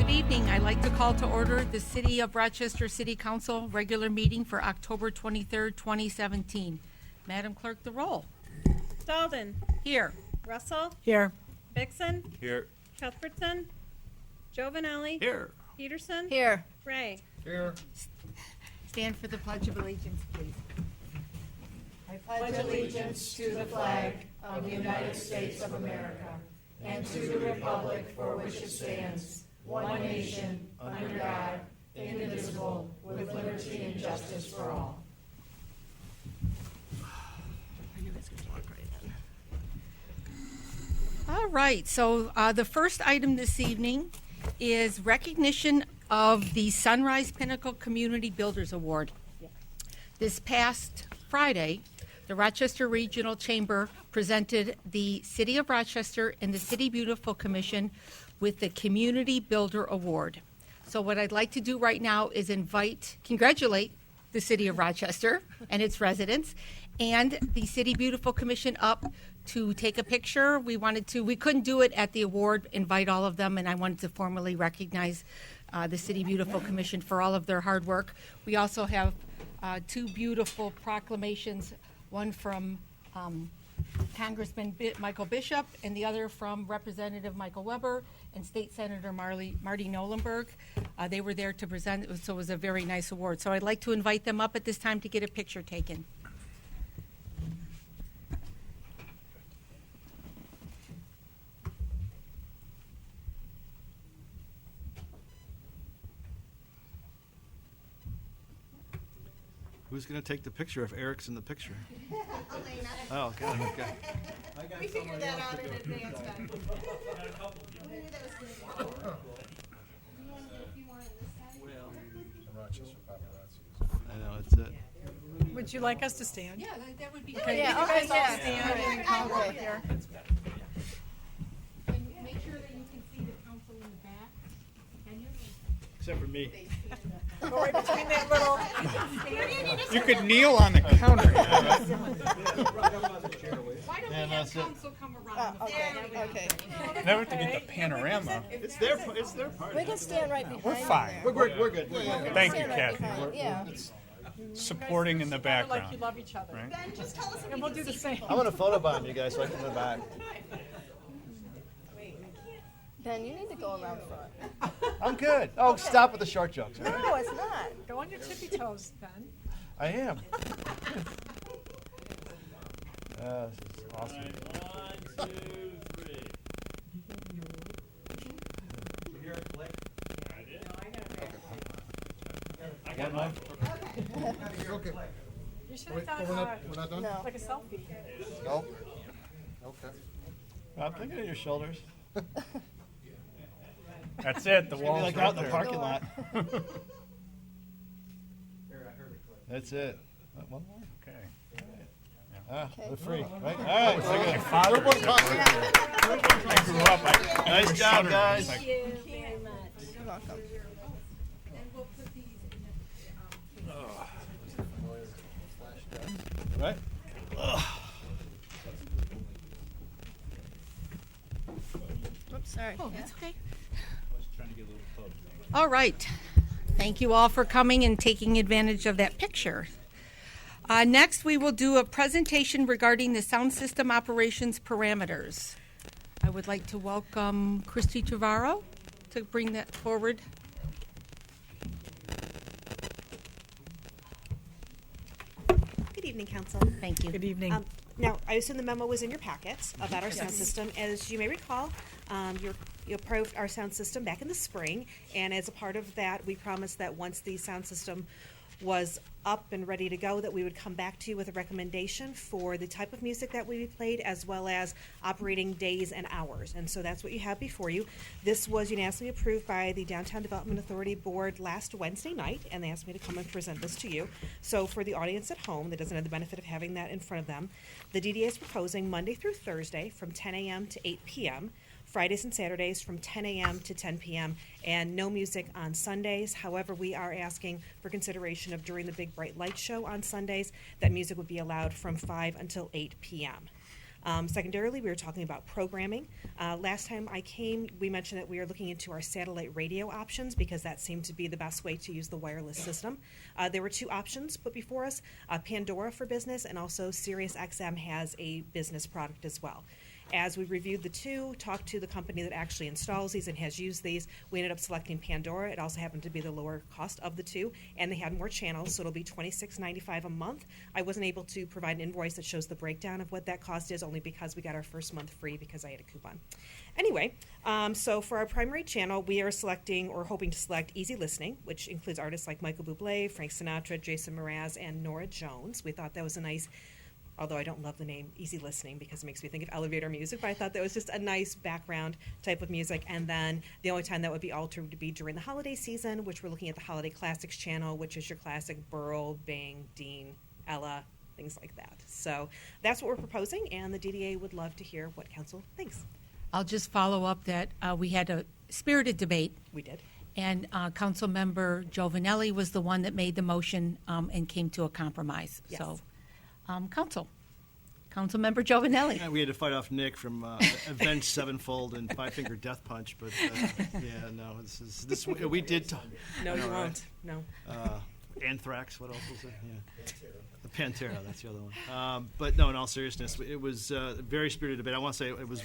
Good evening. I'd like to call to order the City of Rochester City Council regular meeting for October 23rd, 2017. Madam Clerk, the roll. Dalden. Here. Russell. Here. Vixen. Here. Cuthbertson. Giovanelli. Here. Peterson. Here. Ray. Here. Stand for the Pledge of Allegiance, please. I pledge allegiance to the flag of the United States of America and to the republic for which it stands, one nation, under God, indivisible, with liberty and justice for all. All right, so the first item this evening is recognition of the Sunrise Pinnacle Community Builders Award. This past Friday, the Rochester Regional Chamber presented the City of Rochester and the City Beautiful Commission with the Community Builder Award. So what I'd like to do right now is congratulate the City of Rochester and its residents and the City Beautiful Commission up to take a picture. We couldn't do it at the award, invite all of them, and I wanted to formally recognize the City Beautiful Commission for all of their hard work. We also have two beautiful proclamations, one from Congressman Michael Bishop and the other from Representative Michael Weber and State Senator Marty Nolenberg. They were there to present, so it was a very nice award. So I'd like to invite them up at this time to get a picture taken. Who's going to take the picture if Eric's in the picture? Oh, God, okay. We figured that out in advance, Ben. I know, it's it. Would you like us to stand? Yeah, that would be Okay, great. you guys all stand and count up here. And make sure that you can see the council in the back. Can you? Except for me. Go right between that little. You could kneel on the counter. Why don't we have that's it. council come around? Okay. Never have to get the panorama. It's their part. We can stand right behind. We're fine. We're good. Thank you, Stand right Kathy. behind, yeah. Supporting in the Like background. you love each other. Right? Ben, just tell us if And we'll do the same. I'm going to photobomb you guys so I can go back. Ben, you need to go around front. I'm good. Oh, stop with the short jokes. All right? No, it's not. Go on your tippy toes, Ben. I am. This is awesome. 1, 2, 3. Here, click. I did. I got mine. Okay. You should have done We're not done? No. like a selfie. Nope. Okay. I'm thinking of your shoulders. That's it. The wall's Like right out in the there. parking lot. That's it. One more? Okay. We're free, right? All right. It's like my Okay. father. I grew up. Nice job, guys. Thank you very much. You're welcome. And we'll put these in the, Right? Oops, sorry. oh, that's okay. All right. Thank you all for coming and taking advantage of that picture. Next, we will do a presentation regarding the sound system operations parameters. I would like to welcome Christy Trevorrow to bring that forward. Good evening, Council. Thank you. Good evening. Now, I assume the memo was in your packets about our sound system. As you may recall, you approved our sound system back in the spring, and as a part of that, we promised that once the sound system was up and ready to go, that we would come back to you with a recommendation for the type of music that we played, as well as operating days and hours. And so that's what you have before you. This was unanimously approved by the Downtown Development Authority Board last Wednesday night, and they asked me to come and present this to you. So for the audience at home that doesn't have the benefit of having that in front of them, the DDA is proposing Monday through Thursday from 10 a.m. to 8 p.m., Fridays and Saturdays from 10 a.m. to 10 p.m., and no music on Sundays. However, we are asking for consideration of during the Big Bright Light Show on Sundays, that music would be allowed from 5 until 8 p.m. Secondarily, we were talking about programming. Last time I came, we mentioned that we are looking into our satellite radio options because that seemed to be the best way to use the wireless system. There were two options put before us, Pandora for business, and also SiriusXM has a business product as well. As we reviewed the two, talked to the company that actually installs these and has used these, we ended up selecting Pandora. It also happened to be the lower cost of the two, and they had more channels, so it'll be $26.95 a month. I wasn't able to provide an invoice that shows the breakdown of what that cost is, only because we got our first month free because I had a coupon. Anyway, so for our primary channel, we are selecting or hoping to select Easy Listening, which includes artists like Michael Bublé, Frank Sinatra, Jason Mraz, and Nora Jones. We thought that was a nice, although I don't love the name Easy Listening because it makes me think of elevator music, but I thought that was just a nice background type of music. And then the only time that would be altered would be during the holiday season, which we're looking at the Holiday Classics channel, which is your classic Burl, Bing, Dean, Ella, things like that. So that's what we're proposing, and the DDA would love to hear what council thinks. I'll just follow up that we had a spirited debate, We did. and Councilmember Giovanelli was the one that made the motion and came to a compromise. Yes. So, Councilmember Giovanelli. We had to fight off Nick from Avenged Sevenfold and Five Finger Death Punch, but yeah, no, this we did. No, I know, you right? won't. No. Anthrax. What else was it? Yeah. Pantera. That's the other one. But no, in all seriousness, it was a very spirited debate. I want to say it was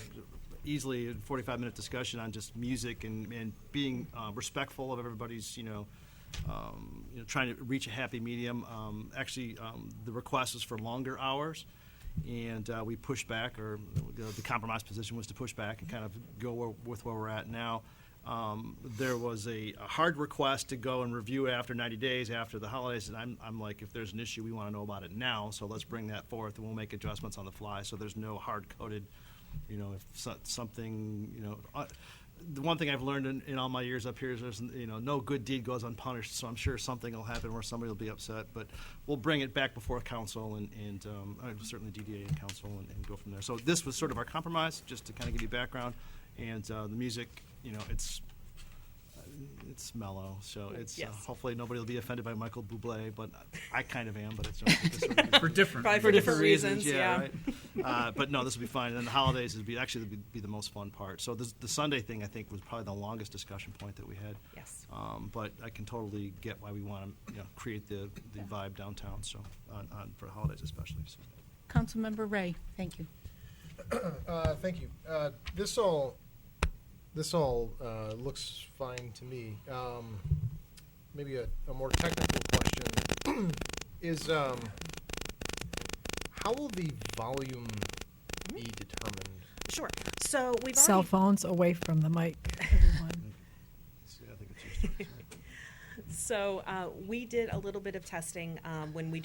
easily a 45-minute discussion on just music and being respectful of everybody's, trying to reach a happy medium. The request was for longer hours, and we pushed back, or the compromise position was to push back and kind of go with where we're at now. There was a hard request to go and review it after 90 days after the holidays, and I'm like, if there's an issue, we want to know about it now, so let's bring that forth, and we'll make adjustments on the fly, so there's no hard-coded, if something, the one thing I've learned in all my years up here is there's, no good deed goes unpunished, so I'm sure something will happen where somebody will be upset, but we'll bring it back before council and certainly DDA and council and go from there. So this was sort of our compromise, just to kind of give you background, and the music, it's mellow, so it's Yes. hopefully nobody will be offended by Michael Bublé, but I kind of am, but it's just For different. Probably for different reasons, yeah. Right. But no, this will be fine. And then the holidays would be the most fun part. So the Sunday thing, I think, was probably the longest discussion point that we had. Yes. But I can totally get why we want to create the vibe downtown. So for the holidays especially. So. Councilmember Ray, thank you. Thank you. This all looks fine to me. Maybe a more technical question is how will the volume be determined? Sure. So we've Cell already phones away from the mic, everyone. I think it's your story. So we did a little bit of testing when we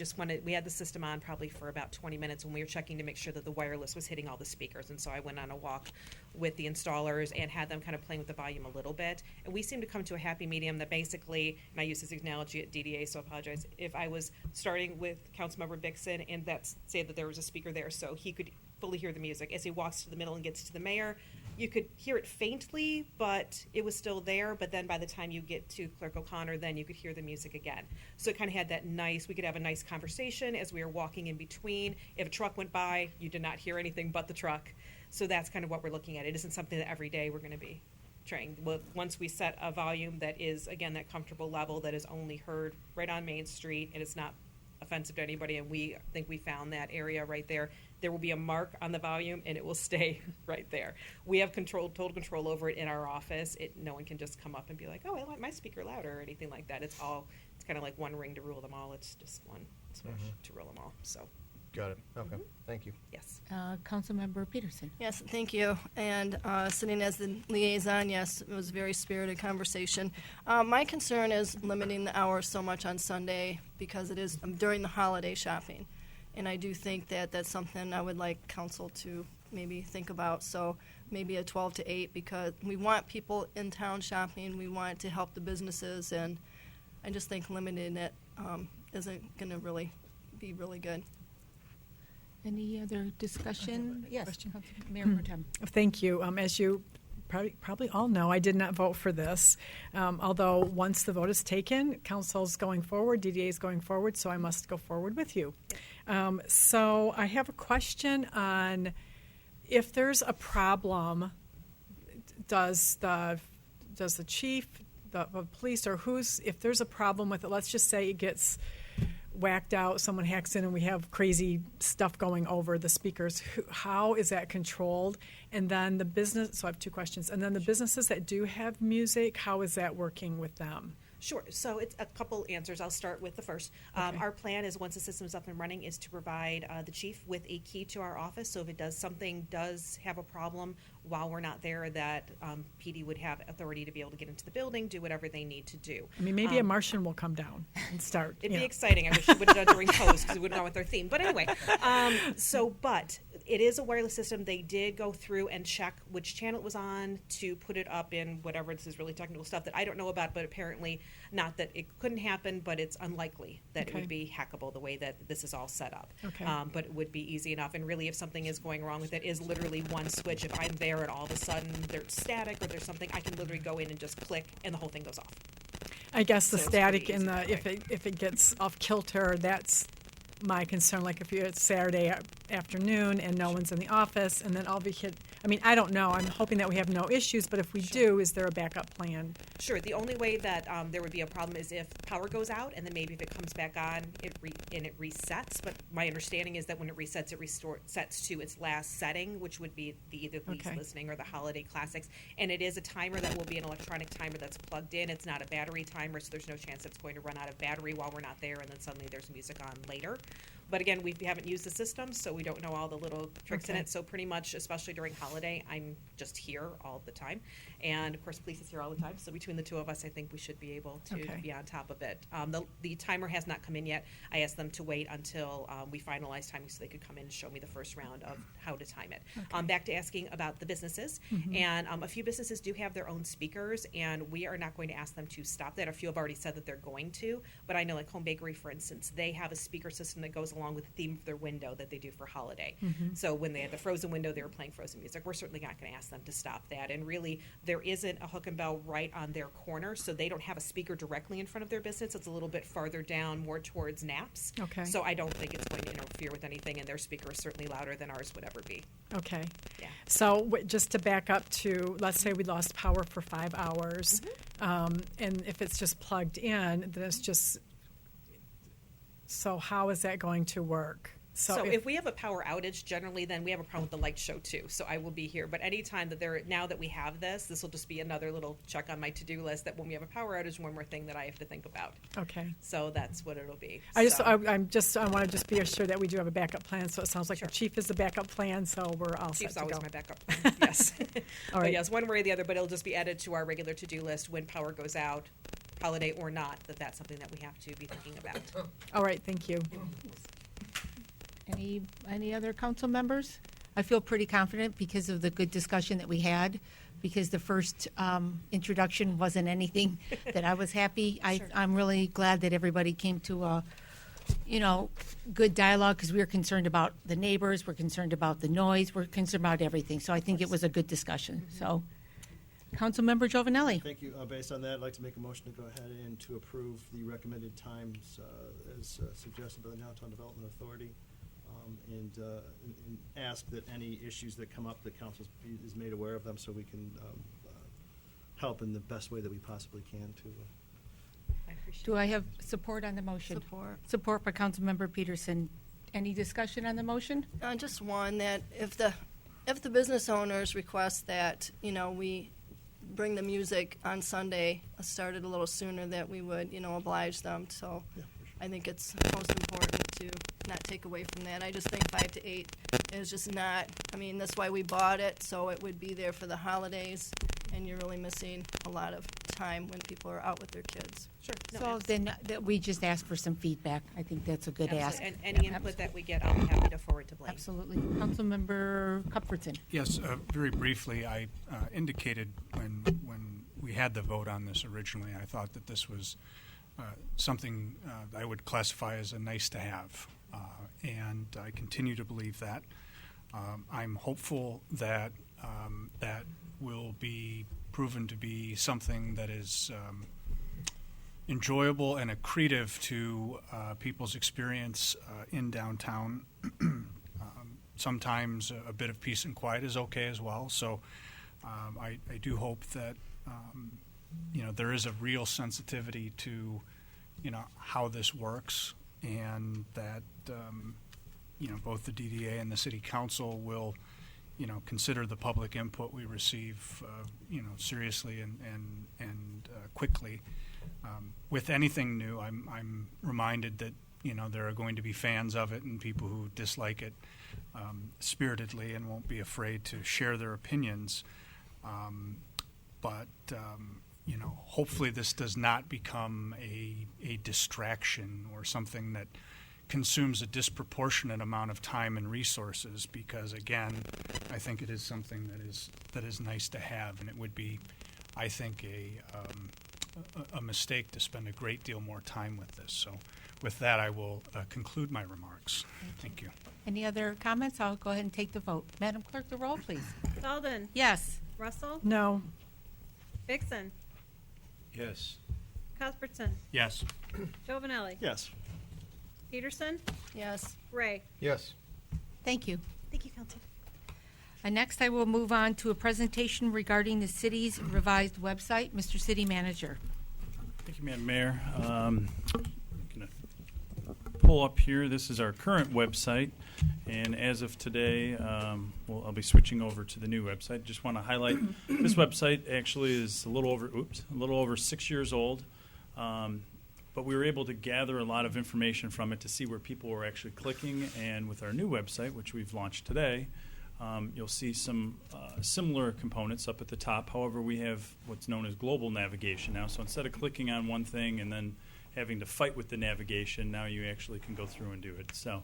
had the system on probably for about 20 minutes when we were checking to make sure that the wireless was hitting all the speakers. And so I went on a walk with the installers and had them kind of playing with the volume a little bit. And we seemed to come to a happy medium that basically, and I use this analogy at DDA, so I apologize, if I was starting with Councilmember Bixson and say that there was a speaker there so he could fully hear the music. As he walks to the middle and gets to the mayor, you could hear it faintly, but it was still there. But then by the time you get to Clerk O'Connor, then you could hear the music again. So it kind of had that we could have a nice conversation as we were walking in between. If a truck went by, you did not hear anything but the truck. So that's kind of what we're looking at. It isn't something that every day we're going to be trying. Once we set a volume that is, again, that comfortable level that is only heard right on Main Street and it's not offensive to anybody, and we think we found that area right there. There will be a mark on the volume, and it will stay right there. We have total control over it in our office. No one can just come up and be like, "Oh, I want my speaker louder" or anything like that. It's kind of like one ring to rule them all. It's just one switch to rule them all. So, Got it. Okay. Thank you. yes. Councilmember Peterson. Yes, thank you. And sitting as the liaison, yes, it was a very spirited conversation. My concern is limiting the hours so much on Sunday because it is during the holiday shopping. And I do think that that's something I would like council to maybe think about. So maybe a 12 to 8 because we want people in town shopping. We want to help the businesses. And I just think limiting it isn't going to really be really good. Any other discussion? Yes, Mayor Protem. Thank you. As you probably all know, I did not vote for this. Although once the vote is taken, council's going forward, DDA is going forward, so I must go forward with you. So I have a question on if there's a problem, does the chief, the police, or if there's a problem with it, let's just say it gets whacked out, someone hacks in and we have crazy stuff going over the speakers, how is that controlled? And then so I have two questions. And then the businesses that do have music, how is that working with them? Sure. So it's a couple answers. I'll start with the first. Okay. Our plan is once the system's up and running is to provide the chief with a key to our office. So if something does have a problem while we're not there, that PD would have authority to be able to get into the building, do whatever they need to do. I mean, maybe a Martian will come down and start. It'd be exciting. I wish we would have done during pose because we would have gone with their theme. But anyway, but it is a wireless system. They did go through and check which channel it was on to put it up in whatever. This is really technical stuff that I don't know about, but apparently not that it couldn't happen, but it's unlikely that it would be hackable the way that this is all set up. Okay. But it would be easy enough. And really, if something is going wrong with it, is literally one switch. If I'm there and all of a sudden there's static or there's something, I can literally go in and just click and the whole thing goes off. I guess the So it's static pretty in easy the that way. if it gets off kilter, that's my concern. Like if it's Saturday afternoon and no one's in the office, and then I'll be hit. I mean, I don't know. I'm hoping that we have no issues, but if we do, is there a backup plan? Sure. The only way that there would be a problem is if power goes out, and then maybe if it comes back on, it resets. But my understanding is that when it resets, it sets to its last setting, which would be either the Least Listening or the Holiday Classics. And it is a timer that will be an electronic timer that's plugged in. It's not a battery timer, so there's no chance it's going to run out of battery while we're not there, and then suddenly there's music on later. But again, we haven't used the system, so we don't know all the little tricks in it. So pretty much, especially during holiday, I'm just here all the time. And of course, police is here all the time. So between the two of us, I think we should be able to be on top of it. The timer has not come in yet. I asked them to wait until we finalize timing so they could come in and show me the first round of how to time it. Back to asking about the businesses. And a few businesses do have their own speakers, and we are not going to ask them to stop that. A few have already said that they're going to. But I know like Home Bakery, for instance, they have a speaker system that goes along with the theme of their window that they do for holiday. So when they had the Frozen window, they were playing Frozen music. We're certainly not going to ask them to stop that. And really, there isn't a hook and bell right on their corner, so they don't have a speaker directly in front of their business. It's a little bit farther down, more towards Naps. Okay. So I don't think it's going to interfere with anything, and their speaker is certainly louder than ours would ever be. Okay. Yeah. So just to back up to, let's say we lost power for 5 hours, and if it's just plugged in, then it's just. So how is that going to work? So if we have a power outage, generally, then we have a problem with the light show too. So I will be here. But anytime that now that we have this will just be another little check on my to-do list that when we have a power outage, one more thing that I have to think about. Okay. So that's what it'll be. I want to just be assured that we do have a backup plan. So it sounds like the chief is the backup plan. So we're all Chief's set to always go. my backup plan. Yes. All right. But yes, one way or the other. But it'll just be added to our regular to-do list when power goes out, holiday or not. That's something that we have to be thinking about. All right. Thank you. Any other council members? I feel pretty confident because of the good discussion that we had, because the first introduction wasn't anything that I was happy. I'm really glad that everybody came to a, good dialogue, because we were concerned about the neighbors, we're concerned about the noise, we're concerned about everything. So I think it was a good discussion. So, Councilmember Giovanelli. Thank you. Based on that, I'd like to make a motion to go ahead and to approve the recommended times as suggested by the Downtown Development Authority, and ask that any issues that come up, the council is made aware of them, so we can help in the best way that we possibly can to. I appreciate Do I have support on the motion? Support by Councilmember Peterson. Any discussion on the motion? Just one, that if the business owners request that, we bring the music on Sunday started a little sooner, that we would, oblige them. So I think it's most important to not take away from that. I just think 5 to 8 is just not, that's why we bought it, so it would be there for the holidays, and you're really missing a lot of time when people are out with their kids. Sure. No, So then that we just ask for some feedback. I think that's a good ask. and any input that we get, I'll be happy to forward to Blaine. Absolutely. Councilmember Cuthbertson. Yes, very briefly, I indicated when we had the vote on this originally, I thought that this was something I would classify as a nice to have, and I continue to believe that. I'm hopeful that that will be proven to be something that is enjoyable and accretive to people's experience in downtown. sometimes a bit of peace and quiet is okay as well. So I do hope that there is a real sensitivity to how this works, and that both the DDA and the City Council will consider the public input we receive seriously and quickly. With anything new, I'm reminded that there are going to be fans of it and people who dislike it spiritedly and won't be afraid to share their opinions. But hopefully this does not become a distraction or something that consumes a disproportionate amount of time and resources, because again, I think it is something that is nice to have, and it would be, I think, a mistake to spend a great deal more time with this. So with that, I will conclude my remarks. Thank you. Any other comments? I'll go ahead and take the vote. Madam Clerk, the roll, please. Selden, Yes. Russell, No. Vixen, Yes. Cuthbertson, Yes. Giovanelli, Yes. Peterson, Yes. Ray. Yes. Thank you. Thank you, Council. Next, I will move on to a presentation regarding the city's revised website. Mr. City Manager. Thank you, Madam Mayor. I'm going to pull up here. This is our current website, and as of today, I'll be switching over to the new website. Just want to highlight this website actually is a little over 6 years old, but we were able to gather a lot of information from it to see where people were actually clicking. And with our new website, which we've launched today, you'll see some similar components up at the top. However, we have what's known as global navigation now. So instead of clicking on one thing and then having to fight with the navigation, now you actually can go through and do it. So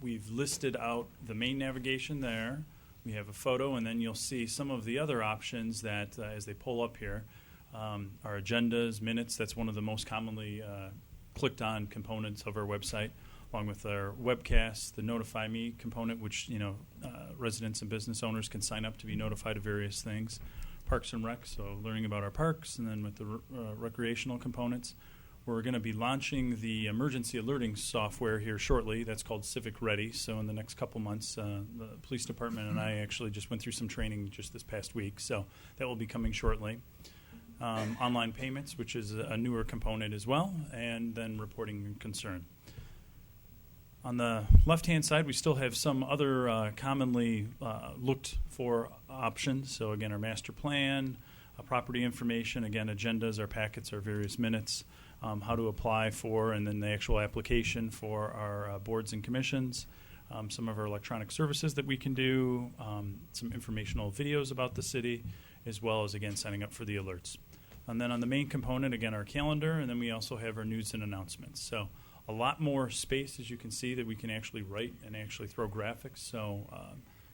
we've listed out the main navigation there. We have a photo, and then you'll see some of the other options that, as they pull up here, our agendas, minutes. That's one of the most commonly clicked on components of our website, along with our webcast, the Notify Me component, which residents and business owners can sign up to be notified of various things. Parks and Rec, so learning about our parks, and then with the recreational components. We're going to be launching the emergency alerting software here shortly. That's called Civic Ready. So in the next couple months, the police department and I actually just went through some training just this past week. So that will be coming shortly. Online payments, which is a newer component as well, and then reporting and concern. On the left-hand side, we still have some other commonly looked for options. So again, our master plan, property information, again, agendas, our packets, our various minutes, how to apply for, and then the actual application for our boards and commissions, some of our electronic services that we can do, some informational videos about the city, as well as, again, signing up for the alerts. And then on the main component, again, our calendar, and then we also have our news and announcements. So a lot more space, as you can see, that we can actually write and actually throw graphics. So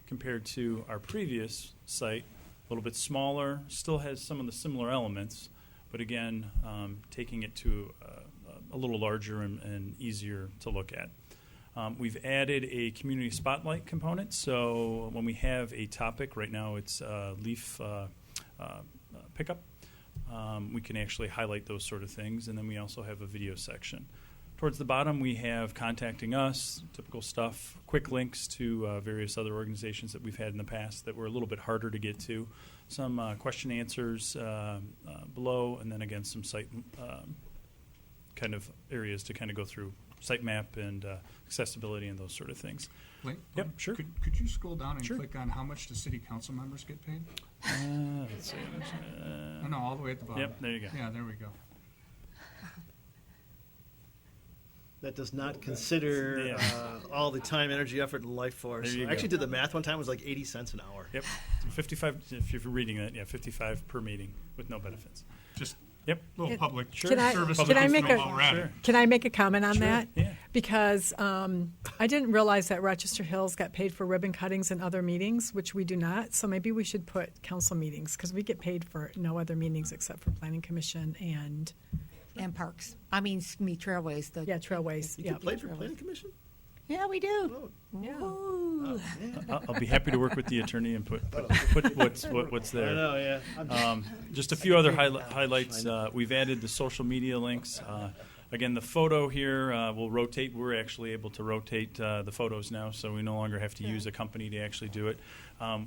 compared to our previous site, a little bit smaller, still has some of the similar elements, but again, taking it to a little larger and easier to look at. We've added a community spotlight component. So when we have a topic, right now it's leaf pickup, we can actually highlight those sort of things. And then we also have a video section. Towards the bottom, we have contacting us, typical stuff, quick links to various other organizations that we've had in the past that were a little bit harder to get to, some question answers below, and then again some site kind of areas to kind of go through, site map and accessibility and those sort of things. Blake, Yep, sure. Could you scroll down and Sure. click on how much the city council members get paid? Let's see. No, all the way at the bottom. Yep, there you go. Yeah, there we go. That does not consider Yeah. all the time, energy, effort, and life force. There you I actually go. did the math one time. It was like 80 cents an hour. Yep, 55. If you're reading that, yeah, 55 per meeting with no benefits. Just Yep. a little public Sure. Can I- service. can I make a- Sure. Can I make a comment on Sure, that? yeah. Because I didn't realize that Rochester Hills got paid for ribbon cuttings and other meetings, which we do not. So maybe we should put council meetings, because we get paid for no other meetings except for planning commission and parks. I mean, trailways. trailways. You Yeah. played for planning commission? Yeah, we do. Yeah. Ooh. I'll be happy to work with the attorney and put what's there. I know, yeah. Just a few other highlights. We've added the social media links. again, the photo here will rotate. We're actually able to rotate the photos now, so we no longer have to use a company to actually do it.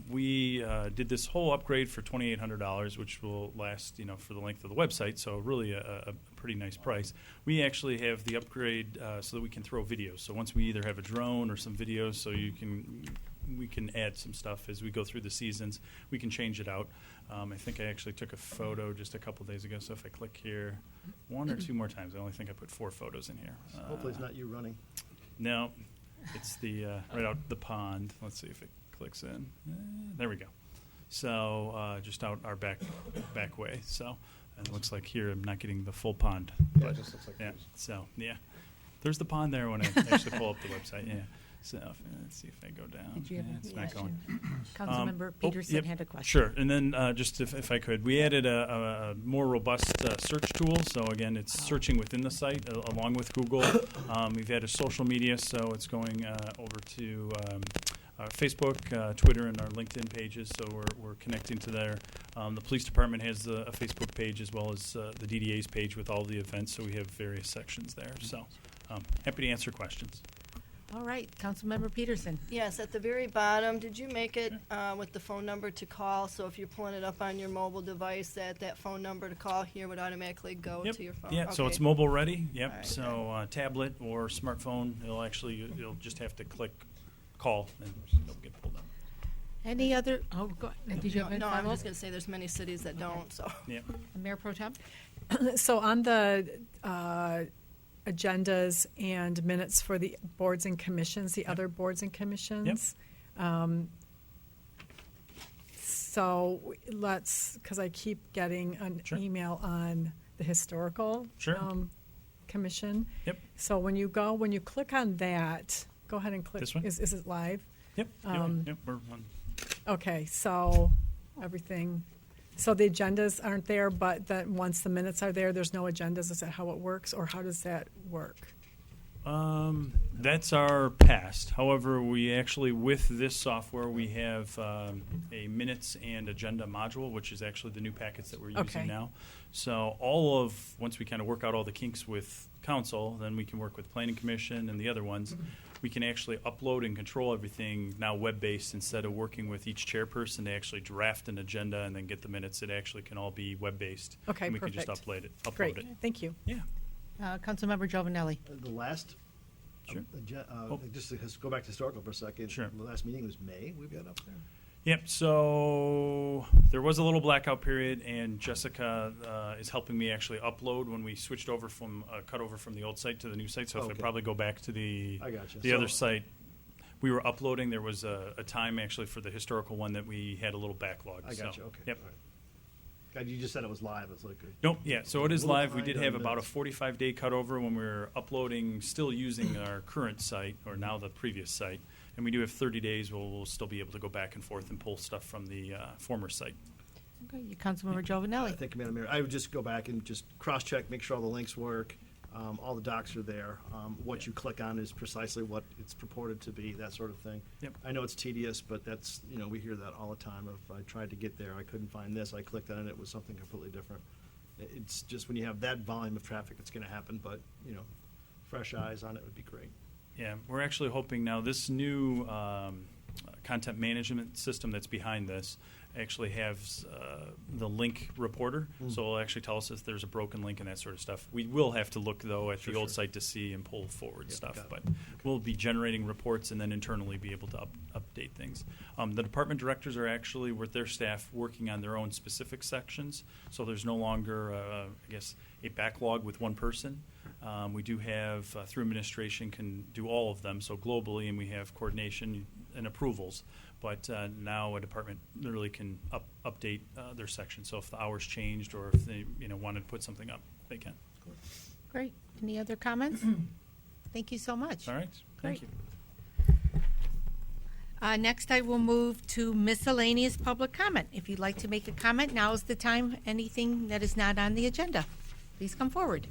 We did this whole upgrade for $2,800, which will last, for the length of the website. So really a pretty nice price. We actually have the upgrade so that we can throw videos. So once we either have a drone or some videos, so we can add some stuff as we go through the seasons. We can change it out. I think I actually took a photo just a couple days ago. So if I click here, one or two more times, I only think I put 4 photos in here. Hopefully it's not you running. No, it's the right out the pond. Let's see if it clicks in. There we go. So just out our back way. So and it looks like here I'm not getting the full pond. Yeah, it just looks like yours. So yeah, there's the pond there when I actually pull up the website. Yeah. So let's see if I go down. Did you have It's a not going. Councilmember Peterson had a question. Sure. And then just if I could, we added a more robust search tool. So again, it's searching within the site along with Google. We've added social media, so it's going over to Facebook, Twitter, and our LinkedIn pages. So we're connecting to there. The police department has a Facebook page as well as the DDA's page with all the events. So we have various sections there. So happy to answer questions. All right, Councilmember Peterson. Yes, at the very bottom, did you make it with the phone number to call? So if you're pulling it up on your mobile device, that phone number to call here would automatically go to your phone? Yeah, so Okay. it's mobile ready. Yep. All right, So tablet or smartphone, you'll just have to click call and it'll get pulled up. Any other? Oh, go ahead. Did you have any No, I'm follow-up? just going to say there's many cities that don't, so. Yeah. Mayor Pro Tem? So on the agendas and minutes for the boards and commissions, the other boards and commissions. So let's, because I keep getting an Sure. email on the historical Sure. commission. Yep. So when you click on that, go ahead and click. This one? Is it live? Yep. Yep. We're on. Okay, so everything, so the agendas aren't there, but then once the minutes are there, there's no agendas. Is that how it works, or how does that work? That's our past. However, we actually, with this software, we have a minutes and agenda module, which is actually the new packets that we're using Okay. now. So once we kind of work out all the kinks with council, then we can work with planning commission and the other ones. We can actually upload and control everything now web-based instead of working with each chairperson to actually draft an agenda and then get the minutes. It actually can all be web-based. Okay, and we can just perfect. upload Great, it. thank you. Yeah. Councilmember Giovanelli. The last, Sure. just to go back to historical for a second. Sure. The last meeting was May. We've got up there. Yep. So there was a little blackout period, and Jessica is helping me actually upload when we switched over from cut over from the old site to the new site. So if I Okay. probably go back to the I gotcha. the So- other site, we were uploading. There was a time actually for the historical one that we had a little backlog. I got so, you. Okay. Yep. All right. God, you just said it was live. It's like Nope. Yeah. So it is Little live. We did behind have on about a minutes. 45-day cutover when we were uploading, still using our current site or now the previous site, and we do have 30 days. We'll still be able to go back and forth and pull stuff from the former site. Okay, Councilmember Giovanelli. Thank you, Madam Mayor. I would just go back and just cross-check, make sure all the links work, all the docs are there. What you click on is precisely what it's purported to be, that sort of thing. Yep. I know it's tedious, but that's, we hear that all the time. If I tried to get there, I couldn't find this, I clicked on it, it was something completely different. It's just when you have that volume of traffic, it's going to happen, but, fresh eyes on it would be great. Yeah, we're actually hoping now this new content management system that's behind this actually has the link reporter. So it'll actually tell us if there's a broken link and that sort of stuff. We will have to look, though, at the old site to see and pull forward Yeah, stuff. got it. But we'll be generating reports and then internally be able to update things. The department directors are actually, with their staff, working on their own specific sections. So there's no longer, I guess, a backlog with one person. We do have, through administration, can do all of them, so globally, and we have coordination and approvals. But now a department literally can update their section. So if the hours changed or if they wanted to put something up, they can. Great. Any other comments? Thank you so much. All right. Thank Great. you. Next, I will move to miscellaneous public comment. If you'd like to make a comment, now is the time. Anything that is not on the agenda, please come forward.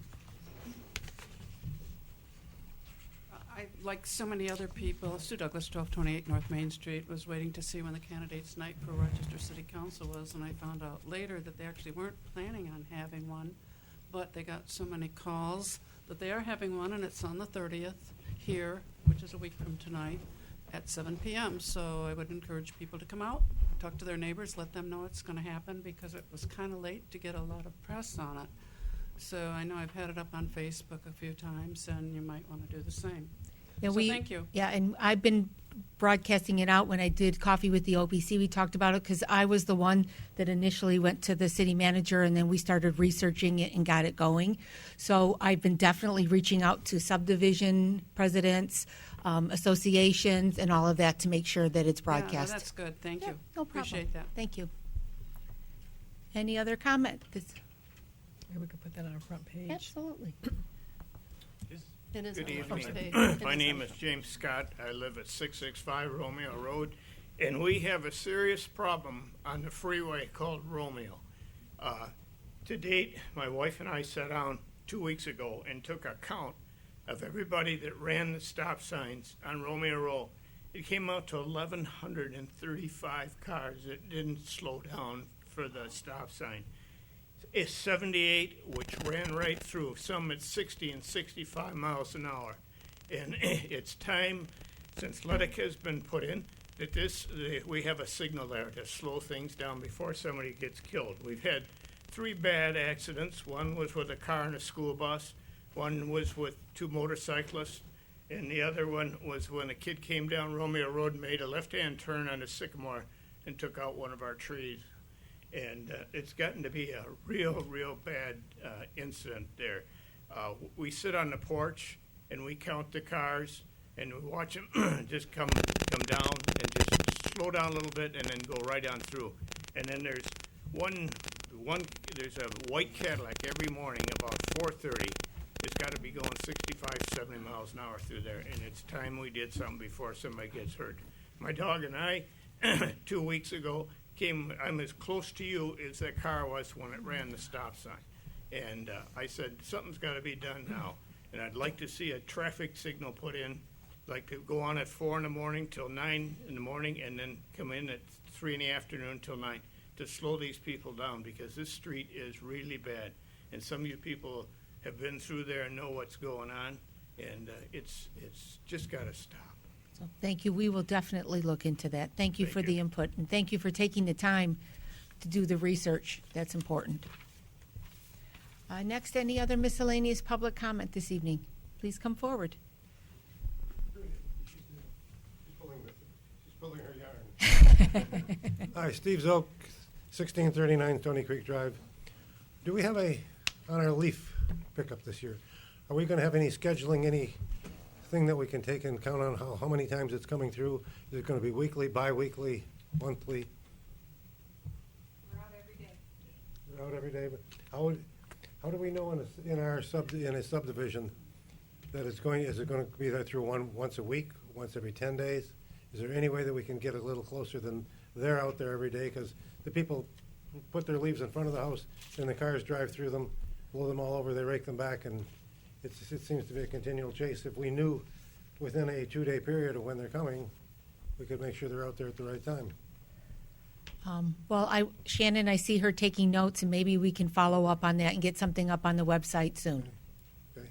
I, like so many other people, Sue Douglas, 1228 North Main Street, was waiting to see when the candidates' night for Rochester City Council was, and I found out later that they actually weren't planning on having one. but they got so many calls that they are having one, and it's on the 30th here, which is a week from tonight, at 7 p.m. So I would encourage people to come out, talk to their neighbors, let them know it's going to happen, because it was kind of late to get a lot of press on it. So I know I've had it up on Facebook a few times, and you might want to do the same. Yeah, So thank you. Yeah, and I've been broadcasting it out when I did Coffee with the OPC. We talked about it because I was the one that initially went to the city manager, and then we started researching it and got it going. So I've been definitely reaching out to subdivision presidents, associations, and all of that to make sure that it's Yeah, no, broadcast. that's good. Thank Yeah, you. no problem. Appreciate that. Thank you. Any other comment? Maybe we could put that on our front page. Absolutely. It is Good on the front evening. page. My name is James Scott. I live at 665 Romeo Road, and we have a serious problem on the freeway called Romeo. To date, my wife and I sat down 2 weeks ago and took a count of everybody that ran the stop signs on Romeo Road. It came out to 1,135 cars that didn't slow down for the stop sign. It's 78, which ran right through, some at 60 and 65 miles an hour. And it's time, since LEDIC has been put in, that we have a signal there to slow things down before somebody gets killed. We've had 3 bad accidents. One was with a car and a school bus. One was with 2 motorcyclists. And the other one was when a kid came down Romeo Road and made a left-hand turn on a sycamore and took out one of our trees. And it's gotten to be a real bad incident there. We sit on the porch and we count the cars and we watch them just come down and just slow down a little bit and then go right on through. And then there's there's a white Cadillac every morning about 4:30. It's got to be going 65, 70 miles an hour through there, and it's time we did something before somebody gets hurt. My dog and I, 2 weeks ago, I'm as close to you as that car was when it ran the stop sign. And I said, something's got to be done now. And I'd like to see a traffic signal put in, like to go on at 4 in the morning till 9 in the morning, and then come in at 3 in the afternoon till 9 to slow these people down, because this street is really bad. And some of you people have been through there and know what's going on, and it's just got to stop. So thank you. We will definitely look into that. Thank you Thank for you. the input, and thank you for taking the time to do the research. That's important. Next, any other miscellaneous public comment this evening? Please come forward. She's pulling her yarn. Hi, Steve Zook, 1639 Stony Creek Drive. Do we have on our leaf pickup this year, are we going to have any scheduling, anything that we can take and count on how many times it's coming through? Is it going to be weekly, bi-weekly, monthly? We're out every day. We're out every day, but how do we know in a subdivision that is it going to be there through once a week, once every 10 days? Is there any way that we can get a little closer than they're out there every day? Because the people put their leaves in front of the house, and the cars drive through them, blow them all over, they rake them back, and it seems to be a continual chase. If we knew within a 2-day period of when they're coming, we could make sure they're out there at the right time. Well, Shannon, I see her taking notes, and maybe we can follow up on that and get something up on the website soon. Okay.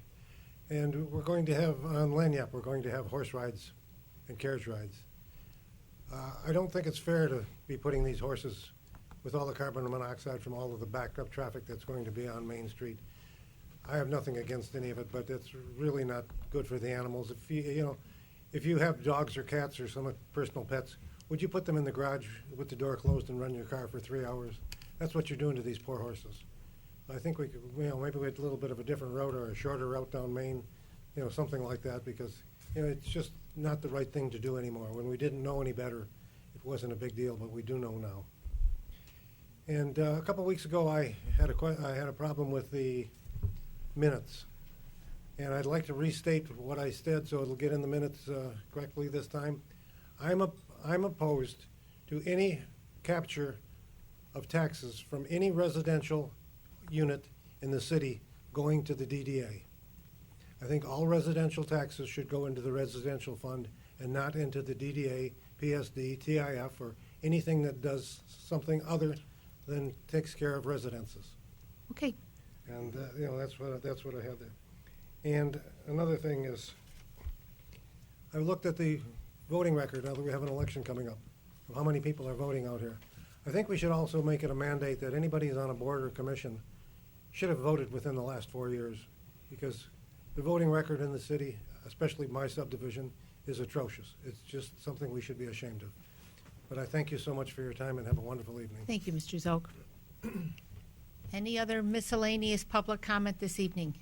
And we're going to have, on Lanyap, we're going to have horse rides and carriage rides. I don't think it's fair to be putting these horses with all the carbon monoxide from all of the backed up traffic that's going to be on Main Street. I have nothing against any of it, but it's really not good for the animals. If you have dogs or cats or some personal pets, would you put them in the garage with the door closed and run your car for 3 hours? That's what you're doing to these poor horses. I think we could, maybe we had a little bit of a different route or a shorter route down Main, something like that, because, it's just not the right thing to do anymore. When we didn't know any better, it wasn't a big deal, but we do know now. And a couple weeks ago, I had a problem with the minutes, and I'd like to restate what I said so it'll get in the minutes correctly this time. I'm opposed to any capture of taxes from any residential unit in the city going to the DDA. I think all residential taxes should go into the residential fund and not into the DDA, PSD, TIF, or anything that does something other than takes care of residences. Okay. And, that's what I have there. And another thing is, I looked at the voting record now that we have an election coming up, of how many people are voting out here. I think we should also make it a mandate that anybody who's on a board or commission should have voted within the last 4 years, because the voting record in the city, especially my subdivision, is atrocious. It's just something we should be ashamed of. But I thank you so much for your time, and have a wonderful evening. Thank you, Mr. Zook. Any other miscellaneous public comment this evening?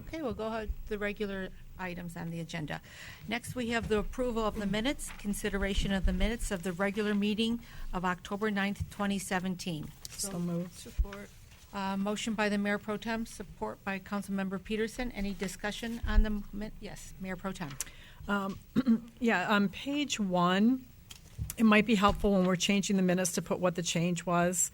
Okay, we'll go ahead to the regular items on the agenda. Next, we have the approval of the minutes, consideration of the minutes of the regular meeting of October 9th, 2017. So moved. Support. Motion by the Mayor Pro Tem, support by Councilmember Peterson. Any discussion on the, yes, Mayor Pro Tem. Yeah, on page 1, it might be helpful when we're changing the minutes to put what the change was.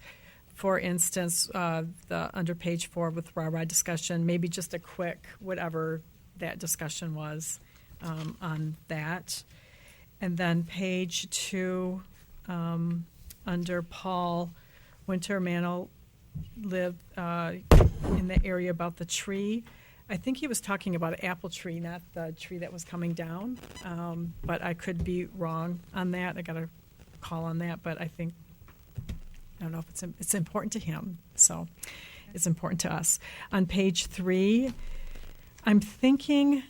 For instance, under page 4 with rah-rah discussion, maybe just a quick whatever that discussion was on that. And then page 2, under Paul Wintermantle lived in the area about the tree. I think he was talking about an apple tree, not the tree that was coming down. But I could be wrong on that. I got a call on that, but I don't know if it's important to him, so it's important to us. On page 3, I'm thinking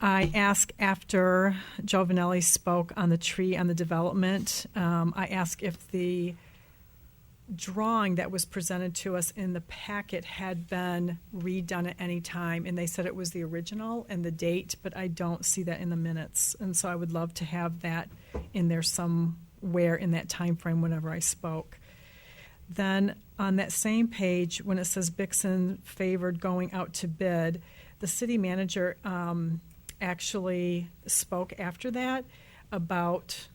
I asked after Joe Vanelli spoke on the tree on the development, I asked if the drawing that was presented to us in the packet had been redone at any time, and they said it was the original and the date, but I don't see that in the minutes, and so I would love to have that in there somewhere in that time frame whenever I spoke. Then on that same page, when it says Bixson favored going out to bid, the city manager actually spoke after that about,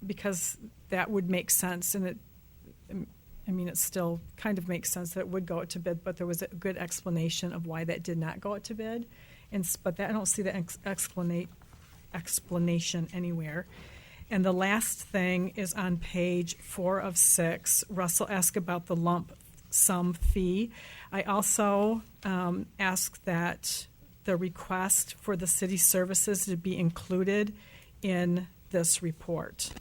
because that would make sense, and it still kind of makes sense that it would go out to bid, but there was a good explanation of why that did not go out to bid, but I don't see the explanation anywhere. And the last thing is on page 4 of 6. Russell asked about the lump sum fee. I also asked that the request for the city services to be included in this report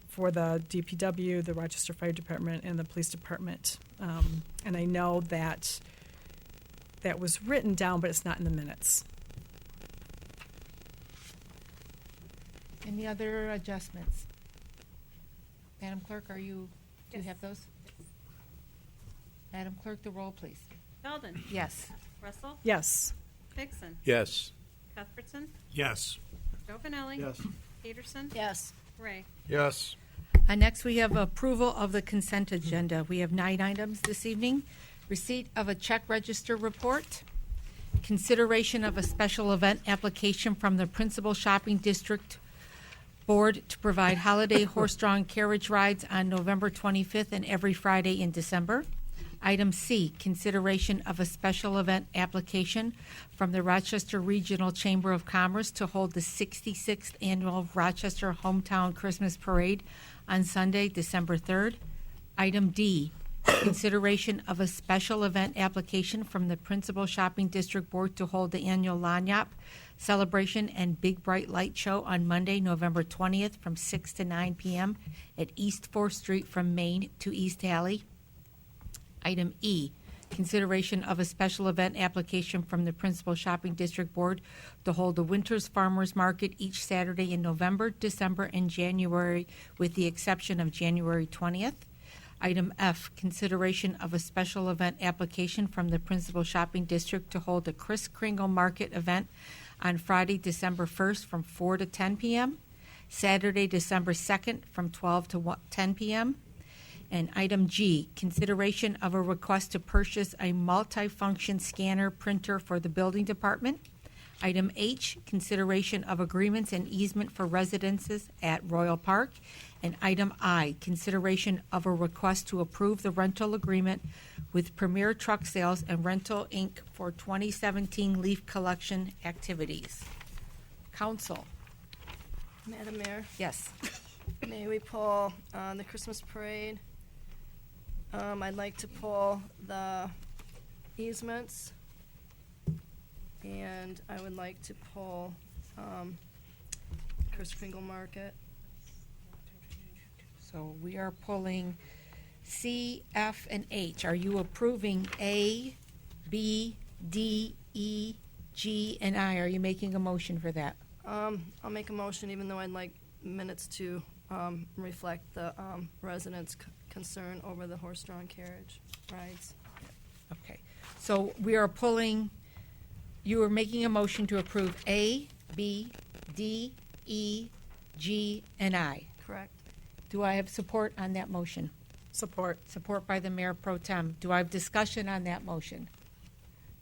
for the DPW, the Rochester Fire Department, and the Police Department. And I know that that was written down, but it's not in the minutes. Any other adjustments? Madam Clerk, do you have those? Madam Clerk, the roll, please. Belden. Yes. Russell. Yes. Dixon. Yes. Cuthbertson. Yes. Joe Vanelli. Yes. Peterson. Yes. Ray. Yes. Next, we have approval of the consent agenda. We have 9 items this evening. Receipt of a check register report. Consideration of a special event application from the Principal Shopping District Board to provide holiday horse-drawn carriage rides on November 25th and every Friday in December. Item C, consideration of a special event application from the Rochester Regional Chamber of Commerce to hold the 66th Annual Rochester Hometown Christmas Parade on Sunday, December 3rd. Item D, consideration of a special event application from the Principal Shopping District Board to hold the annual Lanyap celebration and Big Bright Light Show on Monday, November 20th from 6 to 9 p.m. at East 4th Street from Main to East Alley. Item E, consideration of a special event application from the Principal Shopping District Board to hold the Winters Farmers Market each Saturday in November, December, and January, with the exception of January 20th. Item F, consideration of a special event application from the Principal Shopping District to hold the Kris Kringle Market event on Friday, December 1st from 4 to 10 p.m., Saturday, December 2nd from 12 to 10 p.m., and item G, consideration of a request to purchase a multifunction scanner printer for the building department. Item H, consideration of agreements and easement for residences at Royal Park. And item I, consideration of a request to approve the rental agreement with Premier Truck Sales and Rental, Inc. for 2017 leaf collection activities. Council. Madam Mayor, Yes. may we pull the Christmas parade I'd like to pull the easements, and I would like to pull Chris Kringle Market. So we are pulling C, F, and H. Are you approving A, B, D, E, G, and I? Are you making a motion for that? I'll make a motion, even though I'd like minutes to reflect the residents' concern over the horse-drawn carriage rides. Okay. So we are pulling, you are making a motion to approve A, B, D, E, G, and I. Correct. Do I have support on that motion? Support. Support by the Mayor Pro Tem. Do I have discussion on that motion?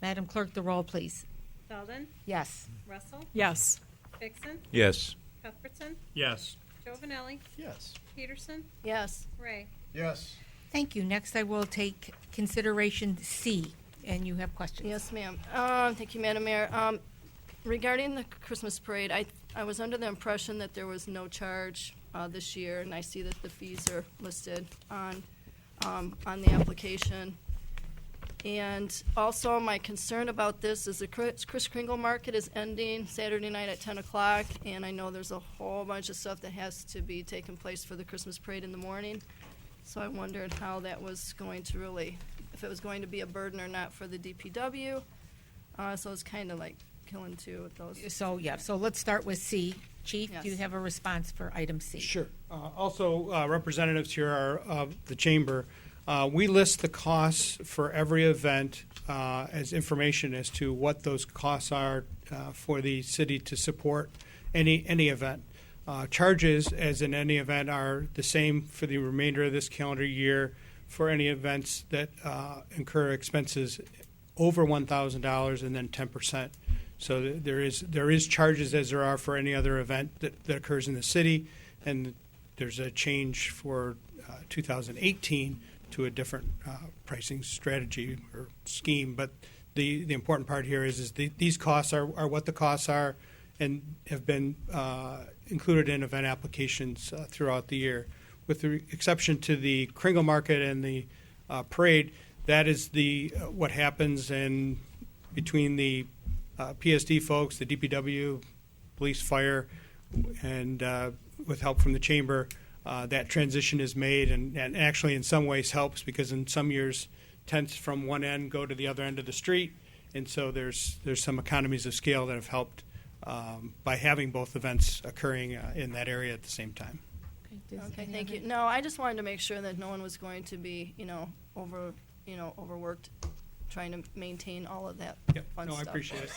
Madam Clerk, the roll, please. Belden, Yes. Russell, Yes. Vixen, Yes. Cuthbertson, Yes. Jovenelli, Yes. Peterson, Yes. Ray. Yes. Thank you. Next, I will take consideration C, and you have questions. Yes, ma'am. Thank you, Madam Mayor. Regarding the Christmas parade, I was under the impression that there was no charge this year, and I see that the fees are listed on the application. And also, my concern about this is the Chris Kringle Market is ending Saturday night at 10 o'clock, and I know there's a whole bunch of stuff that has to be taking place for the Christmas parade in the morning. So I wondered how that was going to really, if it was going to be a burden or not for the DPW. So it's kind of like killing two with those. So, yeah, so let's start with C. Chief, do you Yes. have a response for item C? Sure. Also, representatives here are of the chamber. We list the costs for every event as information as to what those costs are for the city to support any event. Charges, as in any event, are the same for the remainder of this calendar year for any events that incur expenses over $1,000 and then 10%. So there is charges as there are for any other event that occurs in the city, and there's a change for 2018 to a different pricing strategy or scheme. But the important part here is these costs are what the costs are and have been included in event applications throughout the year. With the exception to the Kringle Market and the parade, that is what happens in between the PSD folks, the DPW, police, fire, and with help from the chamber, that transition is made, and actually in some ways helps because in some years tents from one end go to the other end of the street, and so there's some economies of scale that have helped by having both events occurring in that area at the same time. Okay, thank you. No, I just wanted to make sure that no one was going to be, overworked trying to maintain all of that fun stuff. I appreciate it.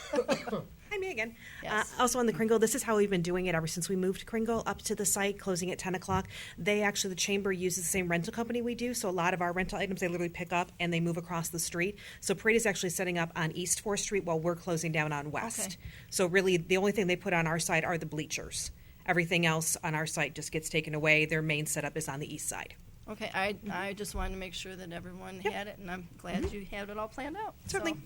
Hi, Megan. Yes. Also on the Kringle, this is how we've been doing it ever since we moved Kringle up to the site, closing at 10 o'clock. The chamber uses the same rental company we do, so a lot of our rental items they literally pick up and they move across the street. So parade is actually setting up on East 4th Street while we're closing down on West. Okay. So really, the only thing they put on our side are the bleachers. Everything else on our site just gets taken away. Their main setup is on the east side. Okay, I just wanted to make make sure that everyone had it, and I'm glad you had it all planned out. Certainly.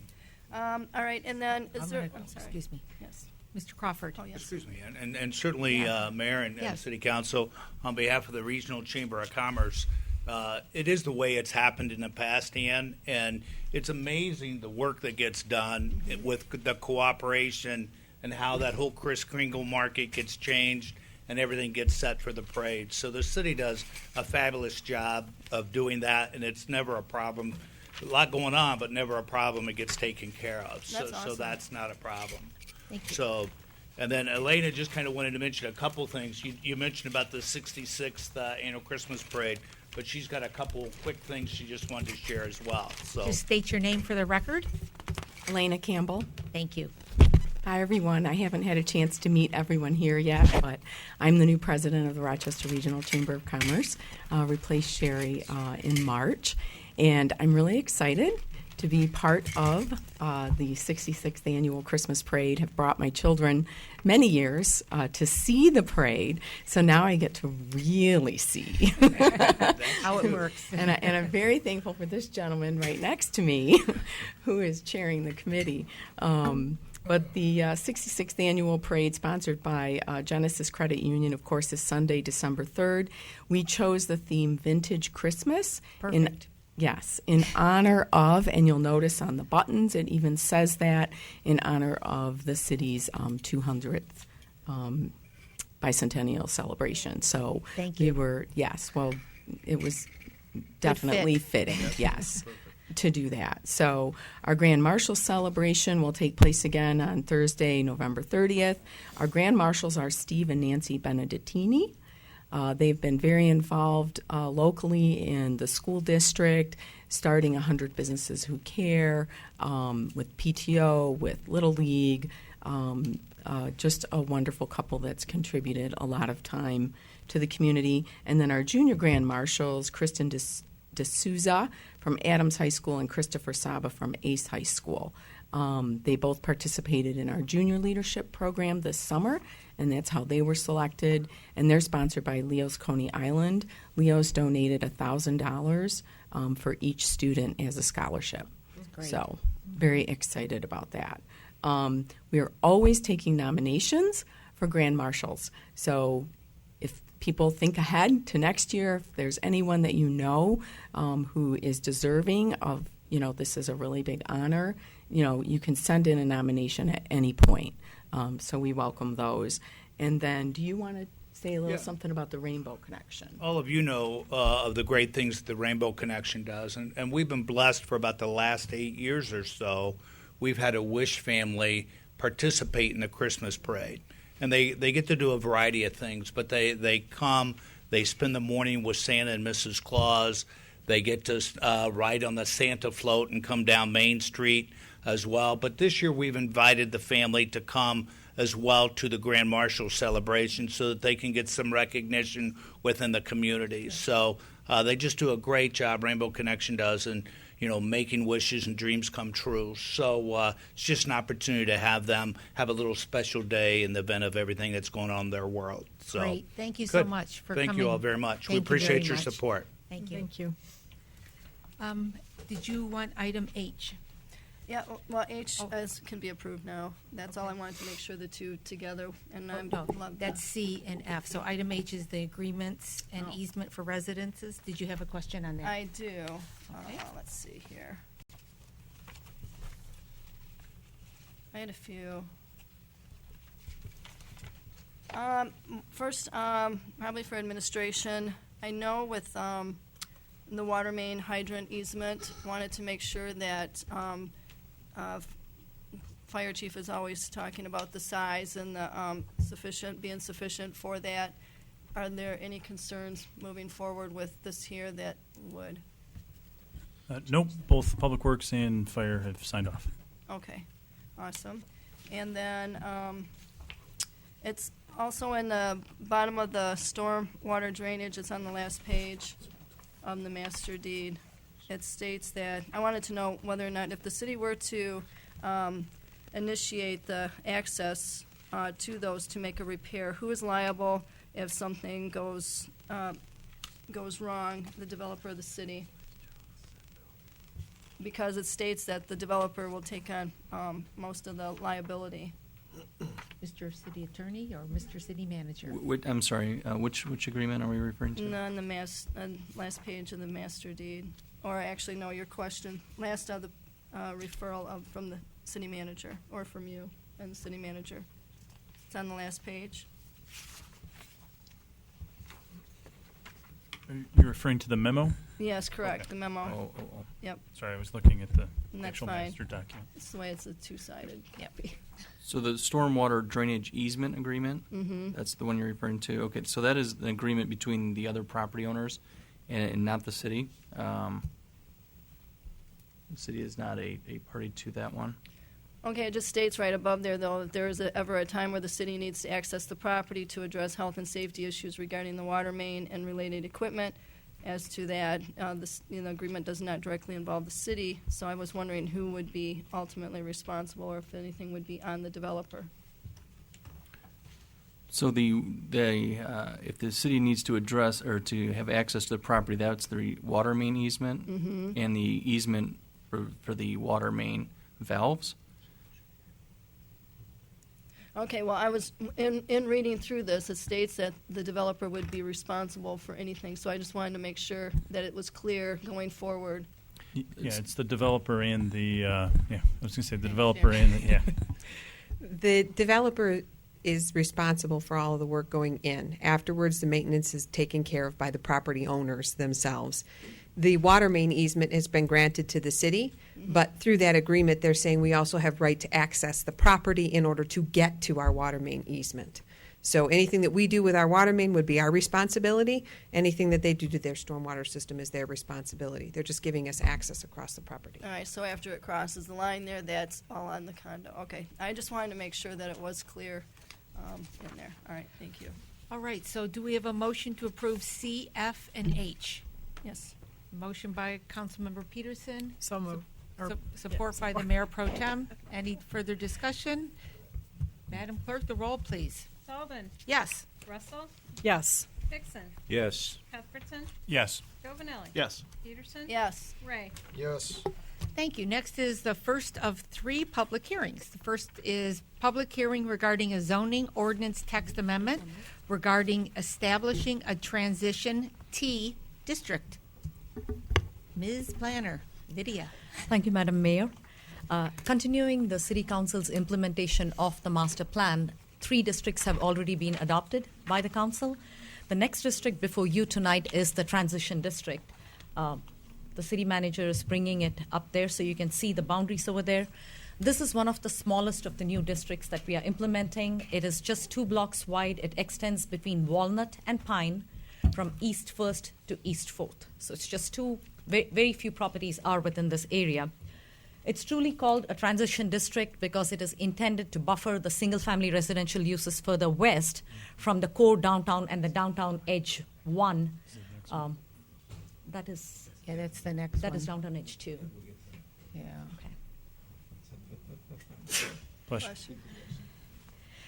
So, all right, and then I'm I'm sorry. Excuse me. Yes. Mr. Crawford. Oh, yes. Excuse me, and certainly, Mayor and Yes. City Council, on behalf of the Regional Chamber of Commerce, it is the way it's happened in the past, Ann, and it's amazing the work that gets done with the cooperation and how that whole Chris Kringle Market gets changed and everything gets set for the parade. So the city does a fabulous job of doing that, and it's never a problem. A lot going on, but never a problem. It gets taken care of. That's So awesome. that's not a problem. Thank you. So, and then Elena just kind of wanted to mention a couple things. You mentioned about the 66th annual Christmas parade, but she's got a couple quick things she just wanted to share as well. So, Just state your name for the record. Elena Campbell. Thank you. Hi, everyone. I haven't had a chance to meet everyone here yet, but I'm the new president of the Rochester Regional Chamber of Commerce. Replaced Sherry in March, and I'm really excited to be part of the 66th annual Christmas parade. Have brought my children many years to see the parade, so now I get to really see How it works. and I'm very thankful for this gentleman right next to me, who is chairing the committee. But the 66th annual parade, sponsored by Genesis Credit Union, of course, is Sunday, December 3rd. We chose the theme Vintage Christmas. Perfect. Yes, in honor of, and you'll notice on the buttons, it even says that, in honor of the city's 200th bicentennial celebration. So Thank we you. were, yes, well, it was definitely fitting, yes, to do that. So our Grand Marshal celebration will take place again on Thursday, November 30th. Our Grand Marshals are Steve and Nancy Benedettini. They've been very involved locally in the school district, starting 100 Businesses Who Care, with PTO, with Little League. Just a wonderful couple that's contributed a lot of time to the community. And then our junior Grand Marshals, Kristen D'Souza from Adams High School and Christopher Saba from Ace High School. They both participated in our junior leadership program this summer, and that's how they were selected. And they're sponsored by Leo's Coney Island. Leo's donated $1,000 for each student as a scholarship. Great. So very excited about that. We are always taking nominations for Grand Marshals. So if people think ahead to next year, if there's anyone that you know who is deserving of, this is a really big honor, you can send in a nomination at any point. So we welcome those. And then do you want to say a little something about the Rainbow Connection? All of you know of the great things that the Rainbow Connection does, and we've been blessed for about the last 8 years or so. We've had a Wish family participate in the Christmas parade. And they get to do a variety of things, but they come, they spend the morning with Santa and Mrs. Claus. They get to ride on the Santa float and come down Main Street as well. But this year we've invited the family to come as well to the Grand Marshal celebration so that they can get some recognition within the community. So they just do a great job, Rainbow Connection does, and making wishes and dreams come true. So it's just an opportunity to have them have a little special day in the event of everything that's going on in their world. So Great. Thank you so good. much for Thank coming. you all very much. We Thank you appreciate very your much. support. Thank you. Thank you. Did you want item H? Yeah, well, H can be approved now. That's all I wanted to make sure the two together, and I'm No, love that's C and F. So item H is the agreements and easement for residences. Did you have a question on that? I do. Okay. Let's see here. I had a few. First, probably for administration. I know with the water main hydrant easement, wanted to make sure that fire chief is always talking about the size and the being sufficient for that. Are there any concerns moving forward with this here that would? Nope, both Public Works and Fire have signed off. Okay, awesome. And then it's also in the bottom of the storm water drainage. It's on the last page of the master deed. It states that, I wanted to know whether or not if the city were to initiate the access to those to make a repair, who is liable if something goes wrong, the developer or the city? Because it states that the developer will take on most of the liability. Mr. City Attorney or Mr. City Manager? I'm sorry, which agreement are we referring to? On the last page of the master deed. Or actually, no, your question, last of the referral from the city manager, or from you and the city manager. It's on the last page. Are you referring to the memo? Yes, correct, Okay. the memo. Oh. Yep, Sorry, I was looking at the and that's actual fine. master document. It's the way it's a two-sided, can't be. So the stormwater drainage easement agreement, Mm-hmm. that's the one you're referring to. Okay, so that is an agreement between the other property owners and not the city. The city is not a party to that one. Okay, it just states right above there, though, if there is ever a time where the city needs to access the property to address health and safety issues regarding the water main and related equipment. As to that, the agreement does not directly involve the city, so I was wondering who would be ultimately responsible, or if anything would be on the developer. So if the city needs to address or to have access to the property, that's the water main easement Mm-hmm. and the easement for the water main valves. Okay, well, I was, in reading through this, it states that the developer would be responsible for anything, so I just wanted to make sure that it was clear going forward. Yeah, it's the developer and the, I was going to say the developer and, The developer is responsible for all of the work going in. Afterwards, the maintenance is taken care of by the property owners themselves. The water main easement has been granted to the city, but through that agreement, they're saying we also have right to access the property in order to get to our water main easement. So anything that we do with our water main would be our responsibility. Anything that they do to their stormwater system is their responsibility. They're just giving us access across the property. All right, so after it crosses the line there, that's all on the condo. Okay, I just wanted to make sure that it was clear in there. All right, thank you. All right, so do we have a motion to approve C, F, and H? Yes. Motion by Councilmember Peterson. So moved. Support by the Mayor Pro Tem. Any further discussion? Madam Clerk, the roll, please. Sullivan. Yes. Russell. Yes. Dixon. Yes. Cuthbertson. Yes. Giovanelli. Yes. Peterson. Yes. Ray. Yes. Thank you. Next is the first of 3 public hearings. The first is public hearing regarding a zoning ordinance text amendment regarding establishing a transition T district. Ms. Planner, Lydia. Thank you, Madam Mayor. Continuing the City Council's implementation of the master plan, 3 districts have already been adopted by the Council. The next district before you tonight is the transition district. The city manager is bringing it up there so you can see the boundaries over there. This is one of the smallest of the new districts that we are implementing. It is just 2 blocks wide. It extends between Walnut and Pine from East 1st to East 4th. So it's just 2, very few properties are within this area. It's truly called a transition district because it is intended to buffer the single-family residential uses further west from the core downtown and the downtown edge 1. That is... Yeah, that's the next one. That is downtown edge 2. Yeah. Okay. Bless you.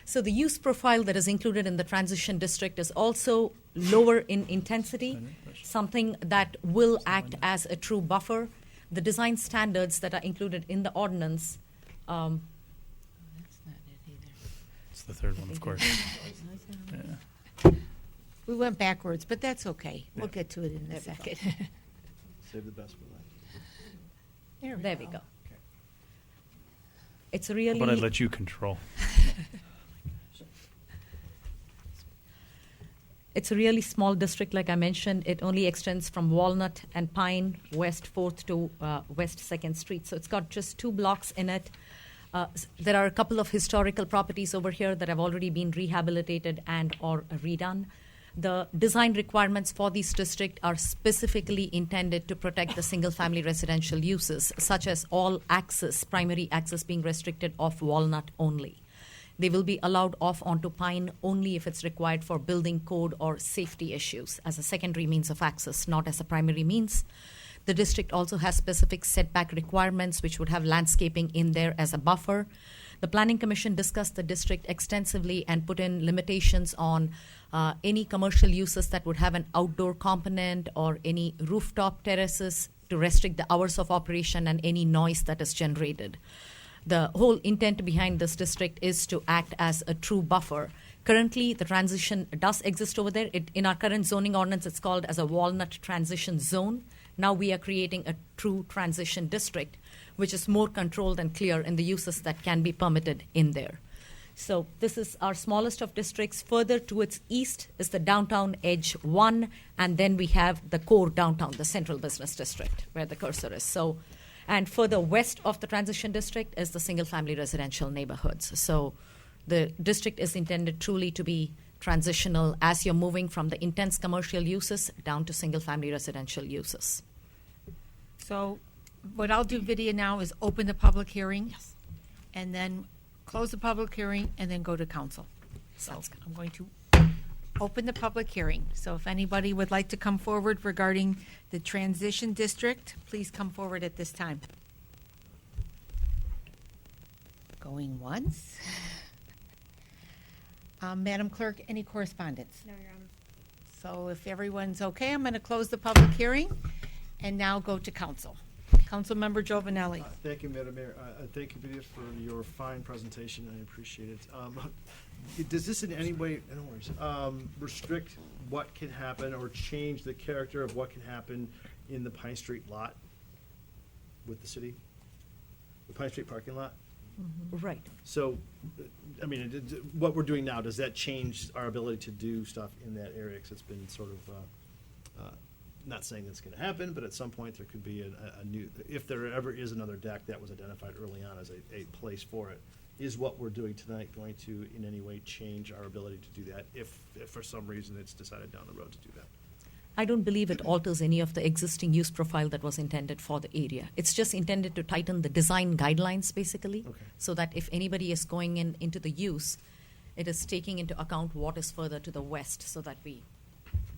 So the use profile that is included in the transition district is also lower in intensity, something that will act as a true buffer. The design standards that are included in the ordinance. That's not it either. It's the third one, of course. Yeah. We went backwards, but that's okay. We'll get to it in a second. Save the best for last. There we go. It's really... But I'd let you control. It's a really small district, like I mentioned. It only extends from Walnut and Pine, West 4th to West 2nd Street. So it's got just 2 blocks in it. There are a couple of historical properties over here that have already been rehabilitated and or redone. The design requirements for this district are specifically intended to protect the single-family residential uses, such as all access, primary access being restricted off Walnut only. They will be allowed off onto Pine only if it's required for building code or safety issues as a secondary means of access, not as a primary means. The district also has specific setback requirements, which would have landscaping in there as a buffer. The Planning Commission discussed the district extensively and put in limitations on any commercial uses that would have an outdoor component or any rooftop terraces to restrict the hours of operation and any noise that is generated. The whole intent behind this district is to act as a true buffer. Currently, the transition does exist over there. In our current zoning ordinance, it's called as a Walnut Transition Zone. Now we are creating a true transition district, which is more controlled and clear in the uses that can be permitted in there. So this is our smallest of districts. Further to its east is the downtown edge 1, and then we have the core downtown, the central business district, where the cursor is. So, and further west of the transition district is the single-family residential neighborhoods. So the district is intended truly to be transitional as you're moving from the intense commercial uses down to single-family residential uses. So what I'll do, Vidya, now is open the public hearing, and then close the public hearing, and then go to council. So I'm going to open the public hearing. So if anybody would like to come forward regarding the transition district, please come forward at this time. Going once. Madam Clerk, any correspondence? No, Your Honor. So if everyone's okay, I'm going to close the public hearing and now go to council. Councilmember Giovanelli. Thank you, Madam Mayor. Thank you, Vidya, for your fine presentation. I appreciate it. Does this in any way, no worries, restrict what can happen or change the character of what can happen in the Pine Street lot with the city? The Pine Street parking lot? Right. So, I mean, what we're doing now, does that change our ability to do stuff in that area? Because it's been sort of, not saying it's going to happen, but at some point there could be a new, if there ever is another deck that was identified early on as a place for it, is what we're doing tonight going to in any way change our ability to do that if for some reason it's decided down the road to do that? I don't believe it alters any of the existing use profile that was intended for the area. It's just intended to tighten the design guidelines, basically, so that if anybody is going into the use, it is taking into account what is further to the west, so that we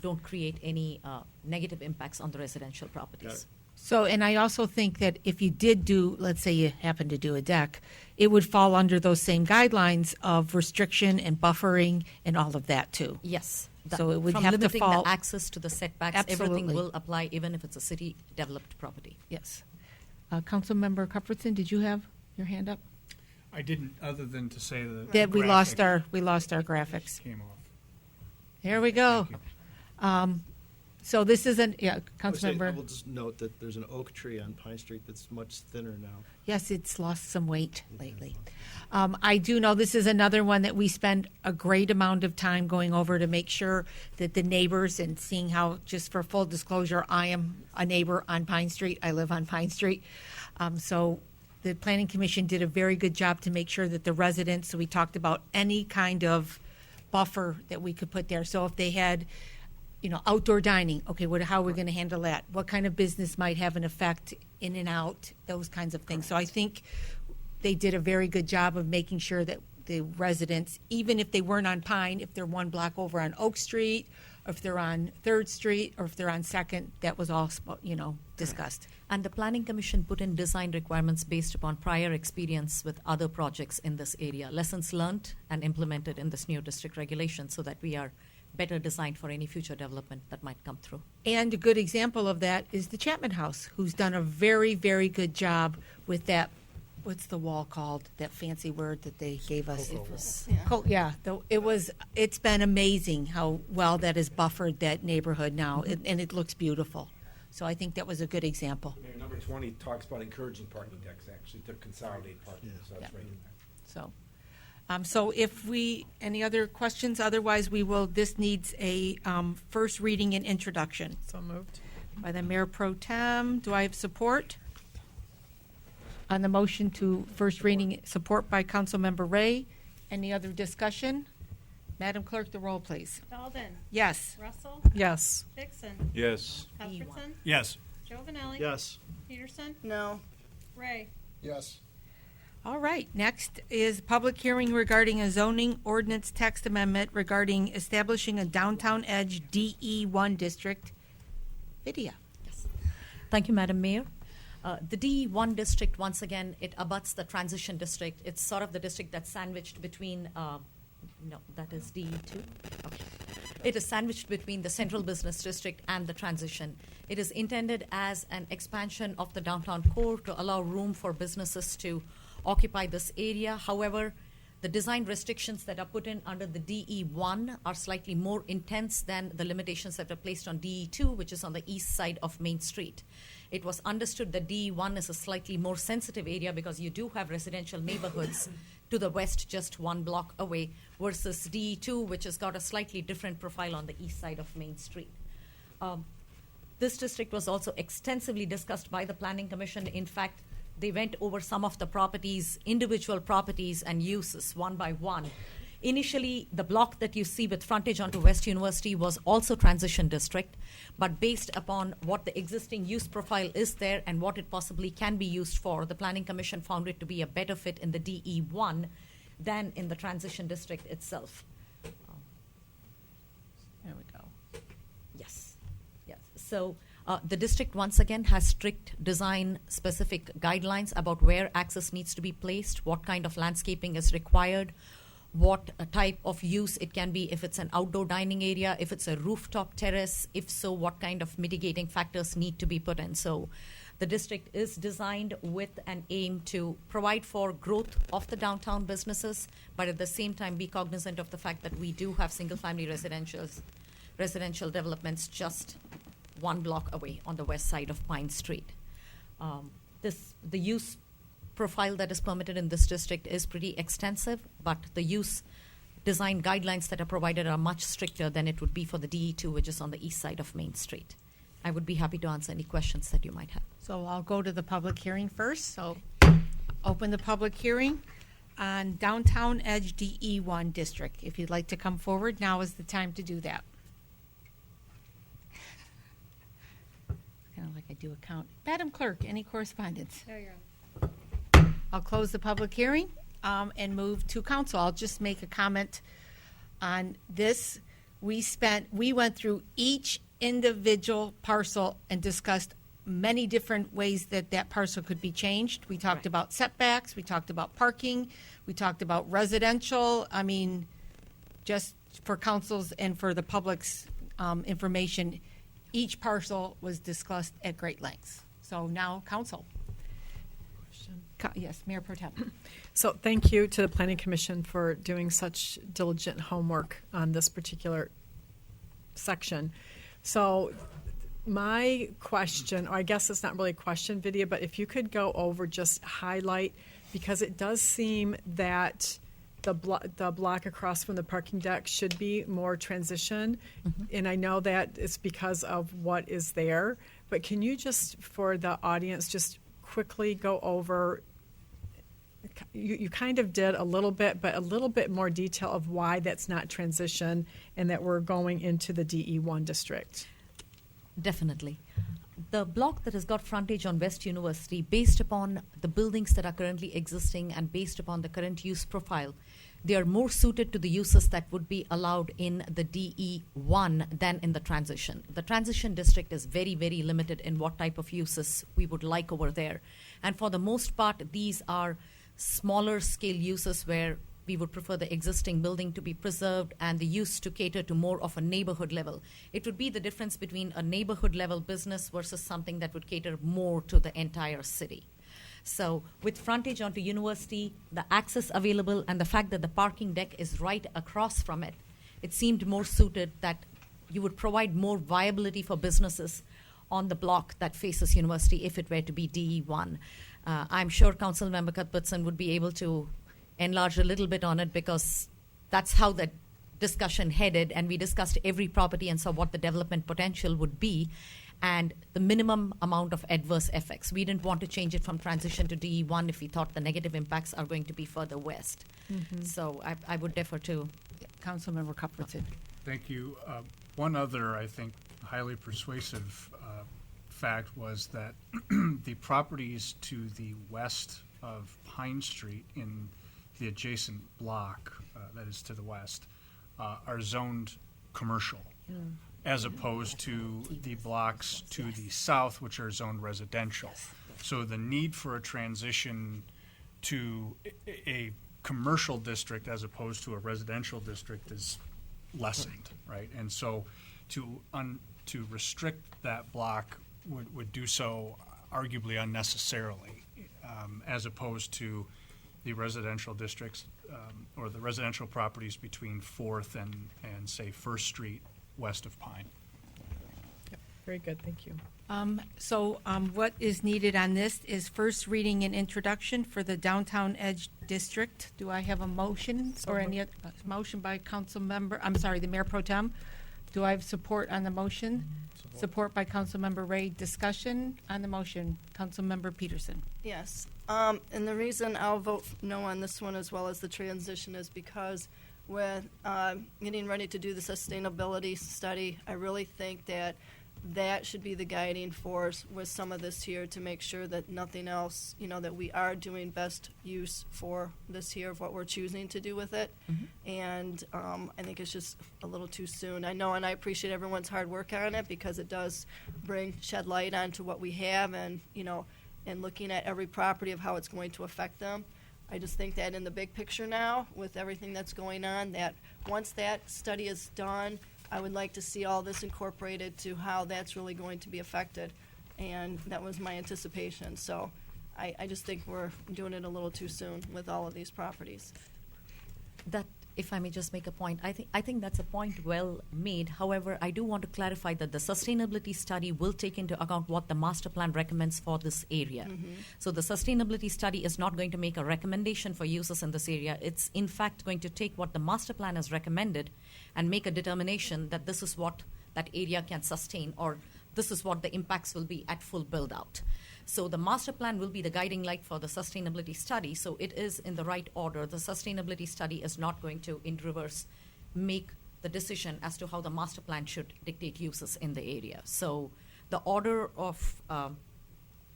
don't create any negative impacts on the residential properties. So, and I also think that if you did do, let's say you happen to do a deck, it would fall under those same guidelines of restriction and buffering and all of that too. Yes. So it would From have to limiting fall. the access to the setbacks, Absolutely. everything will apply even if it's a city-developed property. Yes. Councilmember Cuthbertson, did you have your hand up? I didn't, other than to say that. That we lost graphic our graphics. Came off. Here we go. So this isn't, yeah, I Councilmember. will just note that there's an oak tree on Pine Street that's much thinner now. Yes, it's lost some weight lately. I do know this is another one that we spend a great amount of time going over to make sure that the neighbors and seeing how, just for full disclosure, I am a neighbor on Pine Street. I live on Pine Street. So the Planning Commission did a very good job to make sure that the residents, so we talked about any kind of buffer that we could put there. So if they had, outdoor dining, okay, how are we going to handle that? What kind of business might have an effect in and out, those kinds of things. So I think they did a very good job of making sure that the residents, even if they weren't on Pine, if they're one block over on Oak Street, or if they're on 3rd Street, or if they're on 2nd, that was all, discussed. And the Planning Commission put in design requirements based upon prior experience with other projects in this area, lessons learned and implemented in this new district regulation, so that we are better designed for any future development that might come through. And a good example of that is the Chapman House, who's done a very, very good job with that. What's the wall called? That fancy word that they gave us. It's been amazing how well that has buffered that neighborhood now, and it looks beautiful. So I think that was a good example. Mayor, number 20 talks about encouraging parking decks, actually, to consolidate parking, so that's right in there. So any other questions? Otherwise, this needs a first reading and introduction. So moved. By the Mayor Pro Tem. Do I have support? On the motion to first reading, support by Councilmember Ray. Any other discussion? Madam Clerk, the roll, please. Dalton. Yes. Russell. Yes. Dixon. Yes. Cuthbertson. Yes. Giovanelli. Yes. Peterson. No. Ray. Yes. All right. Next is public hearing regarding a zoning ordinance text amendment regarding establishing a downtown edge DE1 district. Vidya. Thank you, Madam Mayor. The DE1 district, once again, it abuts the transition district. It's sort of the district that's sandwiched between, that is DE2. Okay. It is sandwiched between the central business district and the transition. It is intended as an expansion of the downtown core to allow room for businesses to occupy this area. However, the design restrictions that are put in under the DE1 are slightly more intense than the limitations that are placed on DE2, which is on the east side of Main Street. It was understood that DE1 is a slightly more sensitive area because you do have residential neighborhoods to the west, just 1 block away, versus DE2, which has got a slightly different profile on the east side of Main Street. This district was also extensively discussed by the Planning Commission. In fact, they went over some of the properties, individual properties and uses one by one. Initially, the block that you see with frontage onto West University was also transition district, but based upon what the existing use profile is there and what it possibly can be used for, the Planning Commission found it to be a better fit in the DE1 than in the transition district itself. There we go. Yes. So the district, once again, has strict design-specific guidelines about where access needs to be placed, what kind of landscaping is required, what type of use it can be, if it's an outdoor dining area, if it's a rooftop terrace, if so, what kind of mitigating factors need to be put in. So The district is designed with an aim to provide for growth of the downtown businesses, but at the same time be cognizant of the fact that we do have single-family residential developments just one block away on the west side of Pine Street. The use profile that is permitted in this district is pretty extensive, but the use design guidelines that are provided are much stricter than it would be for the DE2, which is on the east side of Main Street. I would be happy to answer any questions that you might have. So I'll go to the public hearing first. So open the public hearing on Downtown Edge DE1 District. If you'd like to come forward, now is the time to do that. Kind of like I do a count. Madam Clerk, any correspondence? There you're on. I'll close the public hearing and move to council. I'll just make a comment on this. We went through each individual parcel and discussed many different ways that that parcel could be changed. We talked about setbacks, we talked about parking, we talked about residential. I mean, just for councils and for the public's information, each parcel was discussed at great lengths. So now, council. Yes, Mayor Pro Tem. So thank you to the Planning Commission for doing such diligent homework on this particular section. So my question, or I guess it's not really a question, Vidya, but if you could go over, just highlight, because it does seem that the block across from the parking deck should be more transition. Mm-hmm. And I know that it's because of what is there, but can you just, for the audience, just quickly go over, you kind of did a little bit, but a little bit more detail of why that's not transition and that we're going into the DE1 district. Definitely. The block that has got frontage on West University, based upon the buildings that are currently existing and based upon the current use profile, they are more suited to the uses that would be allowed in the DE1 than in the transition. The transition district is very, very limited in what type of uses we would like over there. And for the most part, these are smaller scale uses where we would prefer the existing building to be preserved and the use to cater to more of a neighborhood level. It would be the difference between a neighborhood level business versus something that would cater more to the entire city. So with frontage onto University, the access available and the fact that the parking deck is right across from it, it seemed more suited that you would provide more viability for businesses on the block that faces University if it were to be DE1. I'm sure Councilmember Cuthbertson would be able to enlarge a little bit on it because that's how the discussion headed, and we discussed every property and saw what the development potential would be and the minimum amount of adverse effects. We didn't want to change it from transition to DE1 if we thought the negative impacts are going to be further west. Mm-hmm. So I would defer to Councilmember Cuthbertson. Thank you. One other, I think, highly persuasive fact was that the properties to the west of Pine Street in the adjacent block, that is to the west, are zoned commercial, as opposed to the blocks to the south, which are zoned residential. So the need for a transition to a commercial district as opposed to a residential district is lessened, right? And so to restrict that block would do so arguably unnecessarily, as opposed to the residential districts or the residential properties between 4th and say 1st Street west of Pine. Yep. Very good, thank you. What is needed on this is first reading and introduction for the Downtown Edge District. Do I have a motion or any motion by the Mayor Pro Tem? Do I have support on the motion? Support by Councilmember Ray. Discussion on the motion. Councilmember Peterson. Yes. And the reason I'll vote no on this one as well as the transition is because with getting ready to do the sustainability study, I really think that should be the guiding force with some of this here to make sure that nothing else, that we are doing best use for this here of what we're choosing to do with it. Mm-hmm. And I think it's just a little too soon. I know, and I appreciate everyone's hard work on it because it does shed light onto what we have and, and looking at every property of how it's going to affect them. I just think that in the big picture now, with everything that's going on, that once that study is done, I would like to see all this incorporated to how that's really going to be affected. and that was my anticipation. So I just think we're doing it a little too soon with all of these properties. That, if I may just make a point, I think that's a point well made. However, I do want to clarify that the sustainability study will take into account what the master plan recommends for this area. So the sustainability study is not going to make a recommendation for uses in this area. It's in fact going to take what the master plan has recommended and make a determination that this is what that area can sustain, or this is what the impacts will be at full build out. So the master plan will be the guiding light for the sustainability study. So it is in the right order. The sustainability study is not going to, in reverse, make the decision as to how the master plan should dictate uses in the area. So the order of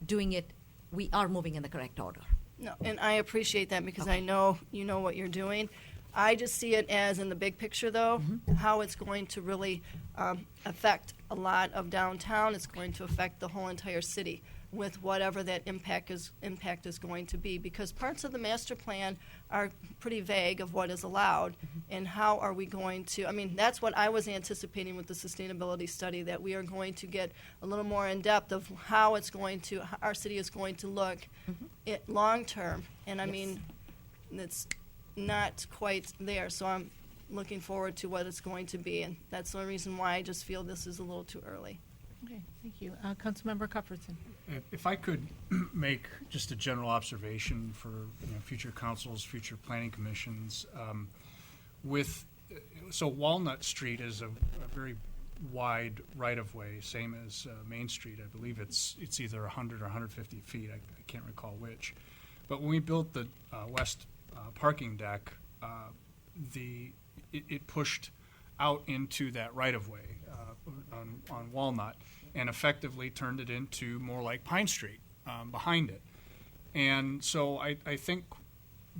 doing it, we are moving in the correct order. No, and I appreciate that because I know you know what you're doing. I just see it as, in the big picture, though, how it's going to really affect a lot of downtown. It's going to affect the whole entire city with whatever that impact is going to be, because parts of the master plan are pretty vague of what is allowed, and how are we going to, I mean, that's what I was anticipating with the sustainability study, that we are going to get a little more in depth of how it's going to, how our city is going to look long term, and I mean, it's not quite there, so I'm looking forward to what it's going to be, and that's the only reason why I just feel this is a little too early. Okay, thank you. Councilmember Cuthbertson. If I could make just a general observation for future councils, future planning commissions, so Walnut Street is a very wide right-of-way, same as Main Street. I believe it's either 100 or 150 feet. I can't recall which. But when we built the west parking deck, it pushed out into that right-of-way on Walnut, and effectively turned it into more like Pine Street behind it. And so I think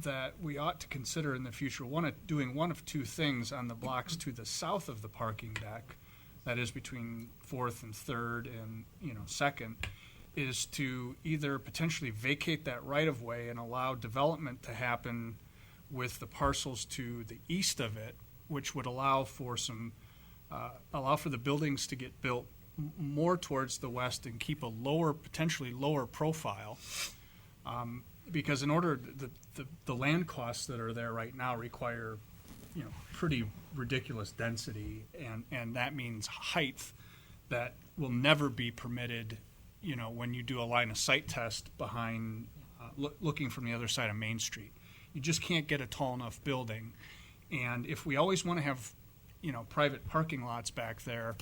that we ought to consider in the future doing one of two things on the blocks to the south of the parking deck, that is between 4th and 3rd and 2nd, is to either potentially vacate that right-of-way and allow development to happen with the parcels to the east of it, which would allow for the buildings to get built more towards the west and keep a potentially lower profile, because in order the land costs that are there right now require pretty ridiculous density, and that means height that will never be permitted when you do a line of sight test behind looking from the other side of Main Street. You just can't get a tall enough building, and if we always want to have private parking lots back there,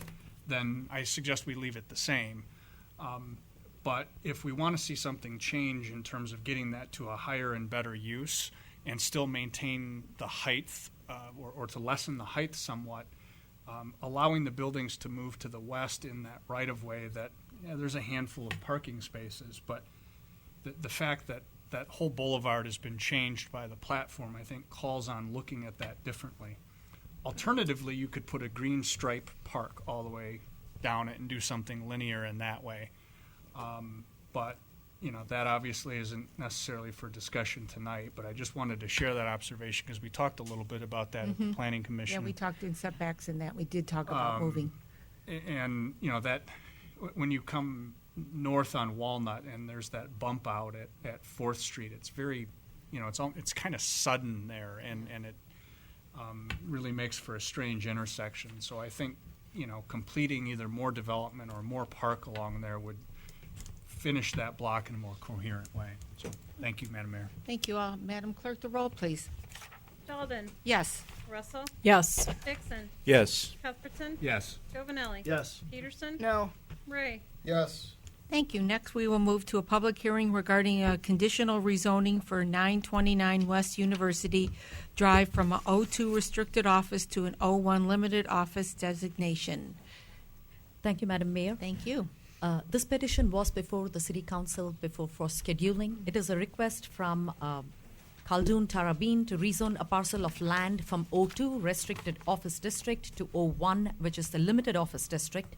then I suggest we leave it the same. But if we want to see something change in terms of getting that to a higher and better use and still maintain the height or to lessen the height somewhat, allowing the buildings to move to the west in that right-of-way, that there's a handful of parking spaces, but the fact that that whole boulevard has been changed by the platform, I think, calls on looking at that differently. Alternatively, you could put a green stripe park all the way down it and do something linear in that way. But that obviously isn't necessarily for discussion tonight, but I just wanted to share that observation because we talked a little bit about that at the Planning Commission. Yeah, we talked in setbacks and that. We did talk about moving. And, that when you come north on Walnut and there's that bump out at 4th Street, it's very, it's kind of sudden there, and it really makes for a strange intersection. So I think, completing either more development or more park along there would finish that block in a more coherent way. So thank you, Madam Mayor. Thank you all. Madam Clerk, the roll, please. Sullivan. Yes. Russell. Yes. Dixon. Yes. Cuthbertson. Yes. Giovanelli. Yes. Peterson. No. Ray. Yes. Thank you. Next, we will move to a public hearing regarding a conditional rezoning for 929 West University Drive from an O2 restricted office to an O1 limited office designation. Thank you, Madam Mayor. Thank you. This petition was before the City Council for scheduling. It is a request from Khaldoon Tarabin to rezone a parcel of land from O2 restricted office district to O1, which is the limited office district,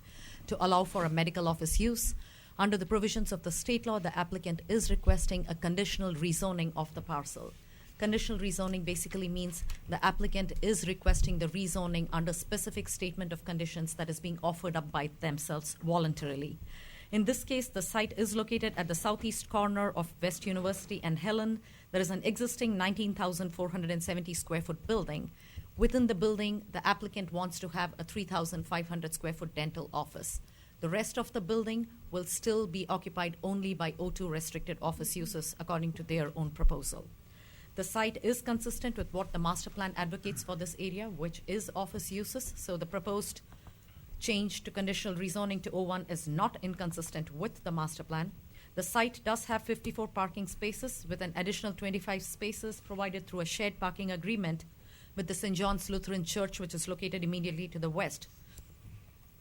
to allow for a medical office use. Under the provisions of the state law, the applicant is requesting a conditional rezoning of the parcel. Conditional rezoning basically means the applicant is requesting the rezoning under specific statement of conditions that is being offered up by themselves voluntarily. In this case, the site is located at the southeast corner of West University and Helen. There is an existing 19,470 square foot building. Within the building, the applicant wants to have a 3,500 square foot dental office. The rest of the building will still be occupied only by O2 restricted office users according to their own proposal. The site is consistent with what the master plan advocates for this area, which is office uses, so the proposed change to conditional rezoning to O1 is not inconsistent with the master plan. The site does have 54 parking spaces with an additional 25 spaces provided through a shared parking agreement with the St. John's Lutheran Church, which is located immediately to the west.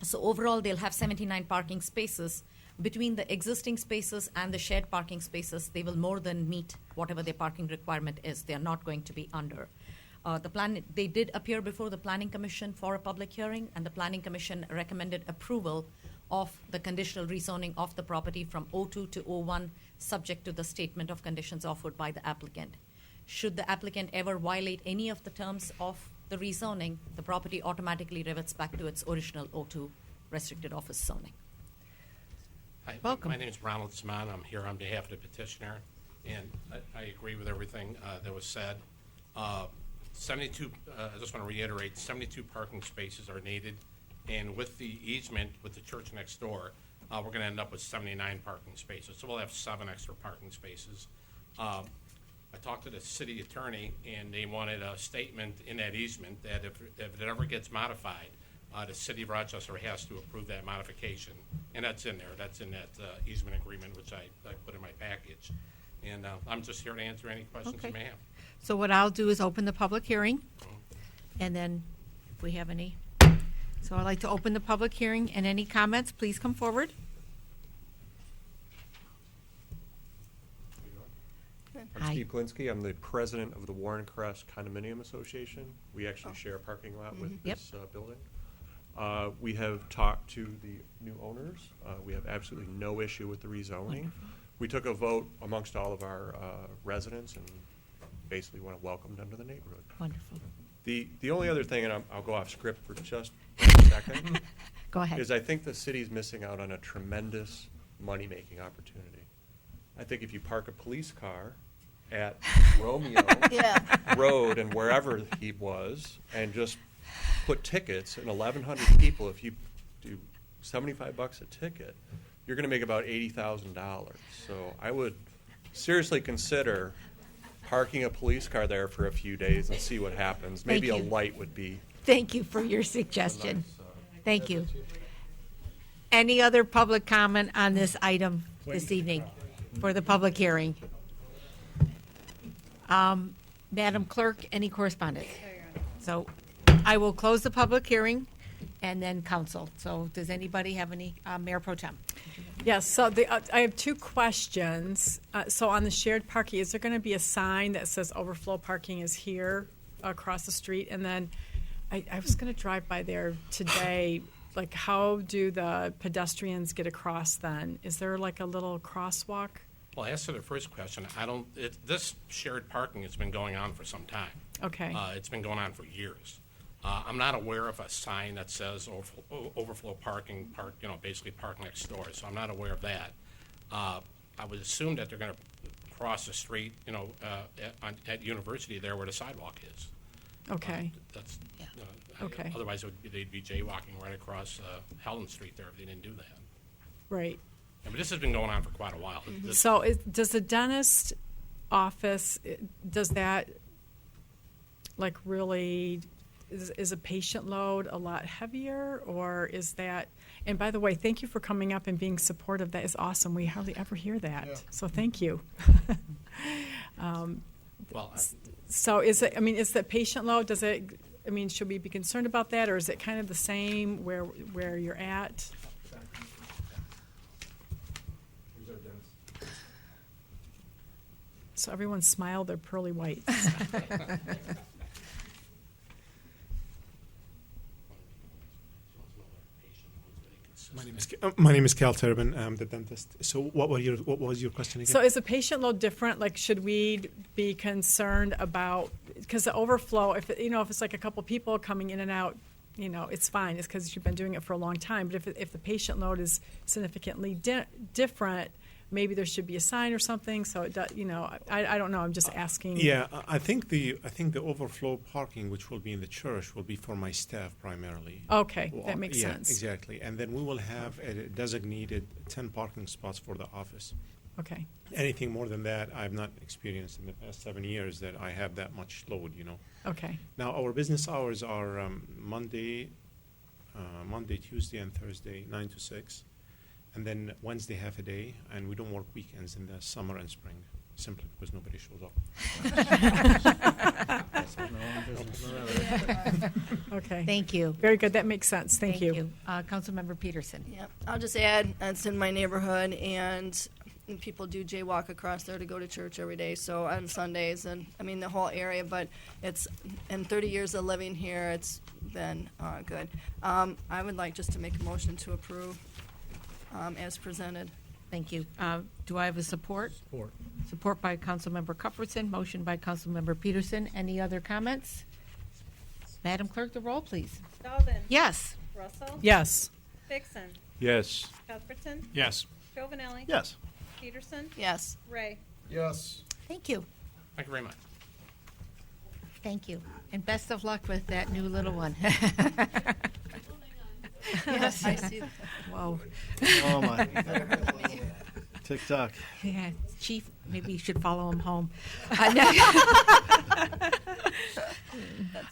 So overall, they'll have 79 parking spaces. Between the existing spaces and the shared parking spaces, they will more than meet whatever their parking requirement is. They are not going to be under. They did appear before the Planning Commission for a public hearing, and the Planning Commission recommended approval of the conditional rezoning of the property from O2 to O1, subject to the statement of conditions offered by the applicant. Should the applicant ever violate any of the terms of the rezoning, the property automatically reverts back to its original O2 restricted office zoning. Hi, Welcome. My name is Ronald Simon. I'm here on behalf of the petitioner, and I agree with everything that was said. 72, I just want to reiterate, 72 parking spaces are needed, and with the easement with the church next door, we're going to end up with 79 parking spaces, so we'll have 7 extra parking spaces. I talked to the city attorney, and they wanted a statement in that easement that if it ever gets modified, the city of Rochester has to approve that modification, and that's in there. That's in that easement agreement, which I put in my package. And I'm just here to answer any questions you may have. So what I'll do is open the public hearing, and then if we have any. So I'd like to open the public hearing, and any comments, please come forward. I'm Hi. Steve Glinsky. I'm the president of the Warren Crest Condominium Association. We actually share a parking lot with this building. We have talked to the new owners. We have absolutely no issue with the rezoning. Wonderful. We took a vote amongst all of our residents and basically want to welcome them to the neighborhood. Wonderful. The only other thing, and I'll go off script for just a second, Go ahead. is I think the city's missing out on a tremendous money-making opportunity. I think if you park a police car at Romeo Road and wherever he was, and just put tickets, and 1,100 people, if you do $75 a ticket, you're going to make about $80,000. So I would seriously consider parking a police car there for a few days and see what happens. Maybe a Thank you. light would be. Thank you for your suggestion. Thank you. Any other public comment on this item this evening for the public hearing? Madam Clerk, any correspondence? So I will close the public hearing and then council. So does anybody have any, Mayor Pro Tem? Yes, so I have 2 questions. So on the shared parking, is there going to be a sign that says overflow parking is here across the street? And then I was going to drive by there today. Like, how do the pedestrians get across then? Is there like a little crosswalk? Well, as to the first question, this shared parking has been going on for some time. Okay. It's been going on for years. I'm not aware of a sign that says overflow parking, basically park next door, so I'm not aware of that. I would assume that they're going to cross the street, at University there where the sidewalk is. Okay. Okay. Otherwise, they'd be jaywalking right across Helen Street there if they didn't do that. Right. Yeah, but this has been going on for quite a while. So does the dentist office, does that, like, really, is a patient load a lot heavier, or is that, and by the way, thank you for coming up and being supportive. That is awesome. We hardly ever hear that. Yeah. So thank you. Well, so is the patient load, should we be concerned about that, or is it kind of the same where you're at? So everyone smile their pearly whites. My name is Cal Turbin. I'm the dentist. So what was your question again? So is the patient load different? Like, should we be concerned about, because the overflow, if it's like a couple people coming in and out, it's fine. It's because you've been doing it for a long time. But if the patient load is significantly different, maybe there should be a sign or something. So it does, I don't know. I'm just asking. Yeah, I think the overflow parking, which will be in the church, will be for my staff primarily. Okay, that makes yeah, sense. Exactly, and then we will have a designated 10 parking spots for the office. Okay. Anything more than that, I've not experienced in the past 7 years that I have that much load. Okay. Now our business hours are Monday, Tuesday, and Thursday, 9 to 6. And then Wednesday, half a day, and we don't work weekends in the summer and spring, simply because nobody shows up. Okay. Thank you. Very good. That makes sense. Thank you. Councilmember Peterson. Yep. I'll just add, it's in my neighborhood, and people do jaywalk across there to go to church every day, so on Sundays, and the whole area, but it's, in 30 years of living here, it's been good. I would like just to make a motion to approve as presented. Thank you. Do I have a support? Support. Support by Councilmember Cuthbertson, motion by Councilmember Peterson. Any other comments? Madam Clerk, the roll, please. Dalton. Yes. Russell. Yes. Vixen. Yes. Cuthbertson. Yes. Chauvinelli. Yes. Peterson. Yes. Ray. Yes. Thank you. Thank you very much. Thank you. And best of luck with that new little one. Yes, I see that. Whoa. Oh, my. TikTok. Yeah, Chief, maybe you should follow him home.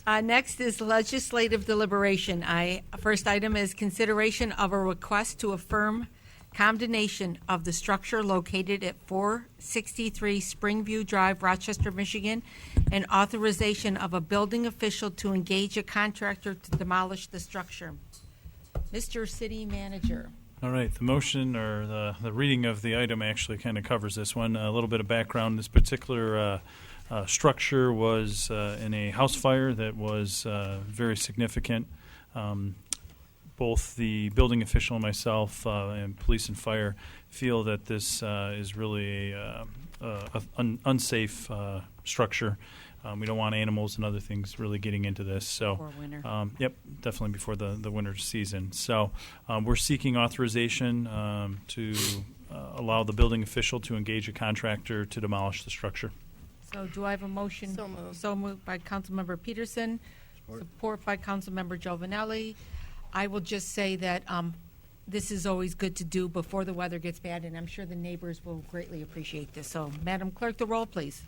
Next is legislative deliberation. First item is consideration of a request to affirm condemnation of the structure located at 463 Springview Drive, Rochester, Michigan, and authorization of a building official to engage a contractor to demolish the structure. Mr. City Manager. All right, the motion or the reading of the item actually kind of covers this one. A little bit of background. This particular structure was in a house fire that was very significant. Both the building official and myself and police and fire feel that this is really an unsafe structure. We don't want animals and other things really getting into this. So, Before winter. Yep, definitely before the winter season. So, we're seeking authorization to allow the building official to engage a contractor to demolish the structure. So do I have a motion? So moved. So moved by Councilmember Peterson. Support by Councilmember Giovanelli. I will just say that this is always good to do before the weather gets bad, and I'm sure the neighbors will greatly appreciate this. So, Madam Clerk, the roll, please.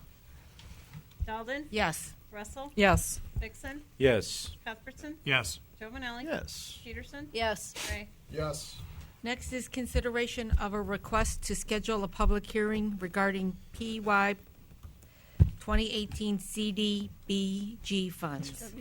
Dalton. Yes. Russell. Yes. Vixen. Yes. Cuthbertson. Yes. Chauvinelli. Yes. Peterson. Yes. Ray. Yes. Next is consideration of a request to schedule a public hearing regarding PY 2018 CDBG funds.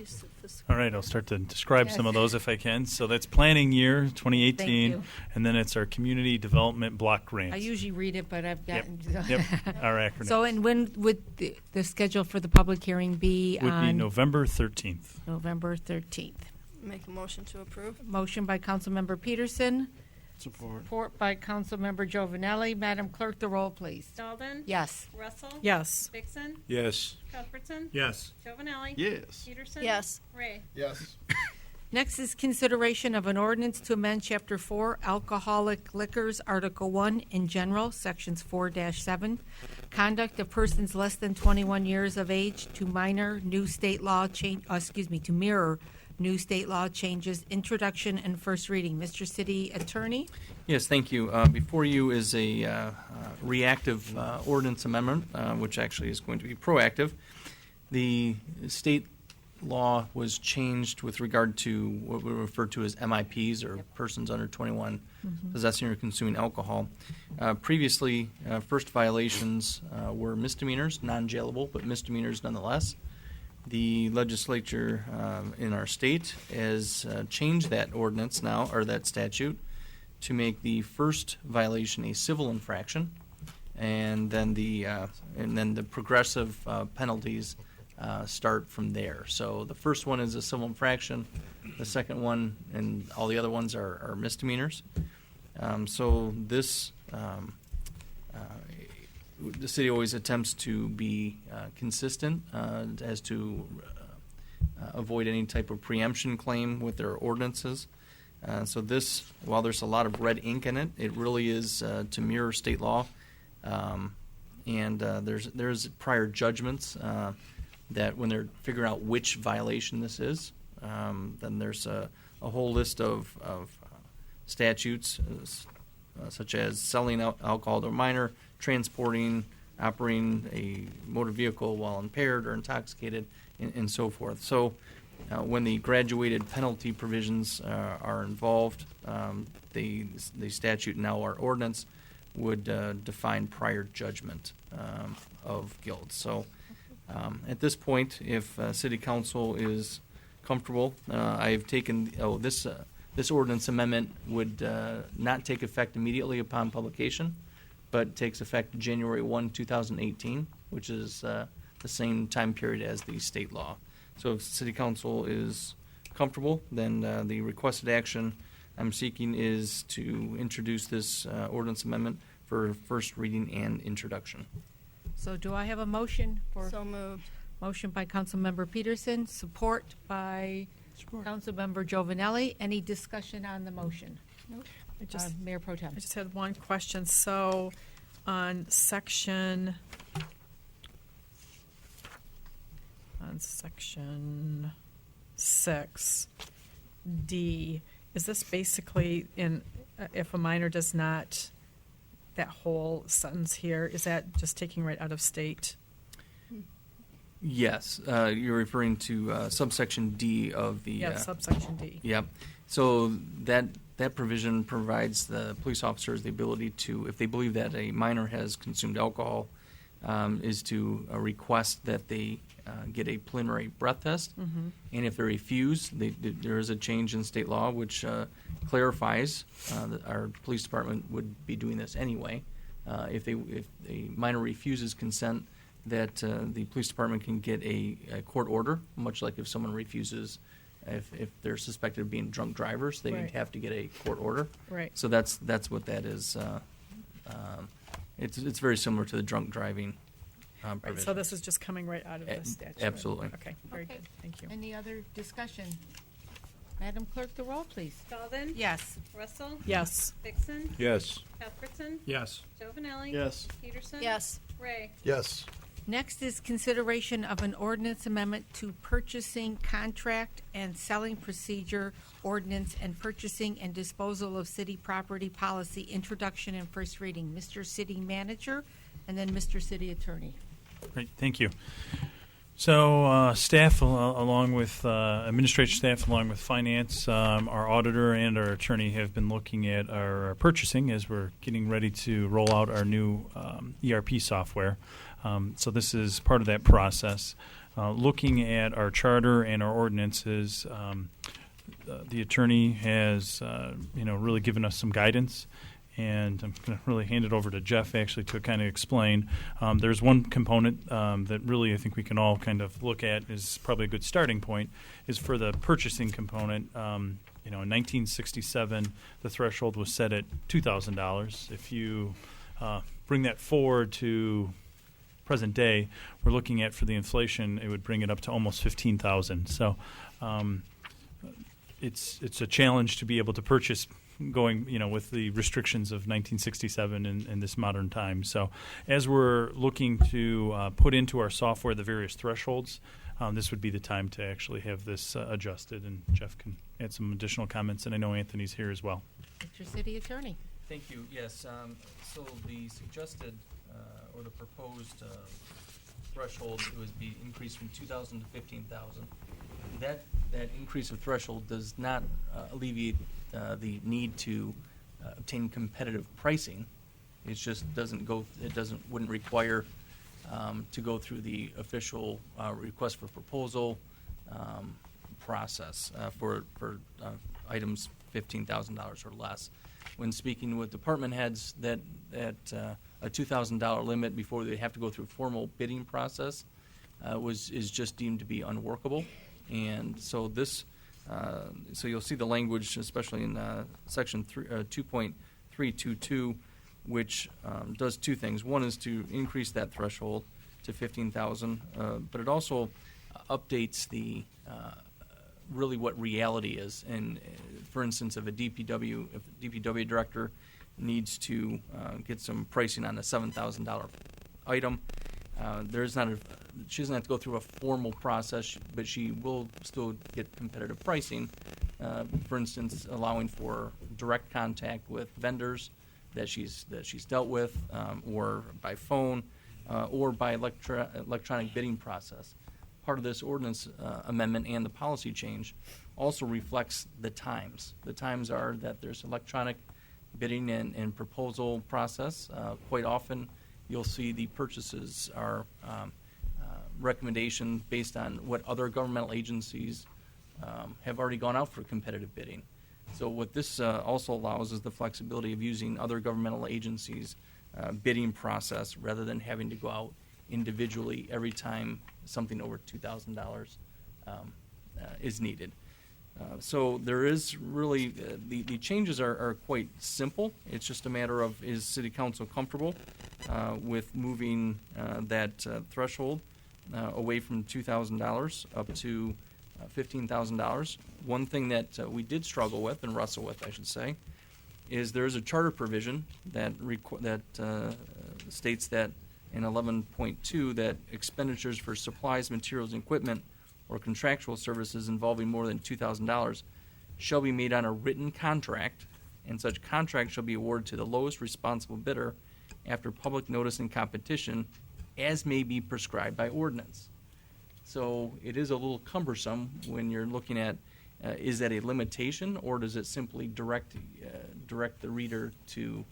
All right, I'll start to describe some of those if I can. So that's planning year 2018, Thank you. and then it's our community development block grants. I usually read it, but I've gotten. Yep, our acronym. So, and when would the schedule for the public hearing be would on? be November 13th. November 13th. Make a motion to approve. Motion by Councilmember Peterson. Support. Support by Councilmember Giovanelli. Madam Clerk, the roll, please. Dalton. Yes. Russell. Yes. Vixen. Yes. Cuthbertson. Yes. Chauvinelli. Yes. Peterson. Yes. Ray. Yes. Next is consideration of an ordinance to amend Chapter 4, Alcoholic Liquors, Article 1 in general, Sections 4-7, conduct of persons less than 21 years of age to mirror new state law changes, introduction and first reading. Mr. City Attorney? Yes, thank you. Before you is a reactive ordinance amendment, which actually is going to be proactive. The state law was changed with regard to what we refer to as MIPs, or persons under 21 possessing or consuming alcohol. Previously, first violations were misdemeanors, non-jailable, but misdemeanors nonetheless. The legislature in our state has changed that ordinance now, or that statute, to make the first violation a civil infraction, and then the progressive penalties start from there. So the first one is a civil infraction. The second one and all the other ones are misdemeanors. So this the city always attempts to be consistent as to avoid any type of preemption claim with their ordinances. So this, while there's a lot of red ink in it, it really is to mirror state law. And there's prior judgments that when they're figuring out which violation this is, then there's a whole list of statutes such as selling alcohol to a minor, transporting, operating a motor vehicle while impaired or intoxicated, and so forth. So when the graduated penalty provisions are involved, the statute, now our ordinance, would define prior judgment of guilt. So at this point, if City Council is comfortable, I've taken this ordinance amendment would not take effect immediately upon publication, but takes effect January 1, 2018, which is the same time period as the state law. So if City Council is comfortable, then the requested action I'm seeking is to introduce this ordinance amendment for first reading and introduction. So do I have a motion for? So moved. Motion by Councilmember Peterson, support by Councilmember Giovanelli. Any discussion on the motion? Nope. Mayor Pro Tem. I just had one question. So on section 6D, is this basically if a minor does not, that whole sentence here, is that just taking right out of state? Yes, you're referring to subsection D of the. Yeah, subsection D. Yep. So that provision provides the police officers the ability to, if they believe that a minor has consumed alcohol, is to request that they get a preliminary breath test. Mhm. And if they refuse, there is a change in state law which clarifies that our police department would be doing this anyway. If a minor refuses consent, that the police department can get a court order, much like if someone refuses, if they're suspected of being drunk drivers, they Right. have to get a court order. Right. So that's what that is. It's very similar to the drunk driving Right, provision. so this is just coming right out of the statute. Absolutely. Okay, very good. Thank you. Any other discussion? Madam Clerk, the roll, please. Dalden? Yes. Russell? Yes. Dixon? Yes. Cuthbertson? Yes. Giovanelli? Yes. Peterson? Yes. Ray? Yes. Next is consideration of an ordinance amendment to purchasing contract and selling procedure ordinance and purchasing and disposal of city property policy, introduction and first reading. Mr. City Manager and then Mr. City Attorney. Great, thank you. So staff, along with administration staff, along with finance, our auditor and our attorney have been looking at our purchasing as we're getting ready to roll out our new ERP software. So this is part of that process. Looking at our charter and our ordinances, the attorney has really given us some guidance. And I'm going to really hand it over to Jeff actually to kind of explain. There's one component that really I think we can all kind of look at is probably a good starting point, is for the purchasing component. In 1967, the threshold was set at $2,000. If you bring that forward to present day, we're looking at, for the inflation, it would bring it up to almost $15,000. So it's a challenge to be able to purchase going, with the restrictions of 1967 in this modern time. So as we're looking to put into our software the various thresholds, this would be the time to actually have this adjusted, and Jeff can add some additional comments, and I know Anthony's here as well. Mr. City Attorney. Thank you. Yes. So the suggested or the proposed threshold would be increased from 2,000 to 15,000. That increase of threshold does not alleviate the need to obtain competitive pricing. It just wouldn't require to go through the official request for proposal process for items $15,000 or less. When speaking with department heads, that a $2,000 limit before they have to go through a formal bidding process is just deemed to be unworkable. And so this, so you'll see the language, especially in section 2.322, which does two things. One is to increase that threshold to $15,000, but it also updates the really what reality is. And for instance, if the DPW director needs to get some pricing on a $7,000 item, she doesn't have to go through a formal process, but she will still get competitive pricing. For instance, allowing for direct contact with vendors that she's dealt with, or by phone, or by electronic bidding process. Part of this ordinance amendment and the policy change also reflects the times. The times are that there's electronic bidding and proposal process. Quite often, you'll see the purchases are recommendation based on what other governmental agencies have already gone out for competitive bidding. So what this also allows is the flexibility of using other governmental agencies' bidding process rather than having to go out individually every time something over $2,000 is needed. So there is really, the changes are quite simple. It's just a matter of, is City Council comfortable with moving that threshold away from $2,000 up to $15,000. One thing that we did struggle with, and wrestle with, I should say, is there is a charter provision that states that in 11.2 that expenditures for supplies, materials, and equipment or contractual services involving more than $2,000 shall be made on a written contract, and such contract shall be awarded to the lowest responsible bidder after public notice and competition, as may be prescribed by ordinance. So it is a little cumbersome when you're looking at, is that a limitation, or does it simply direct the reader to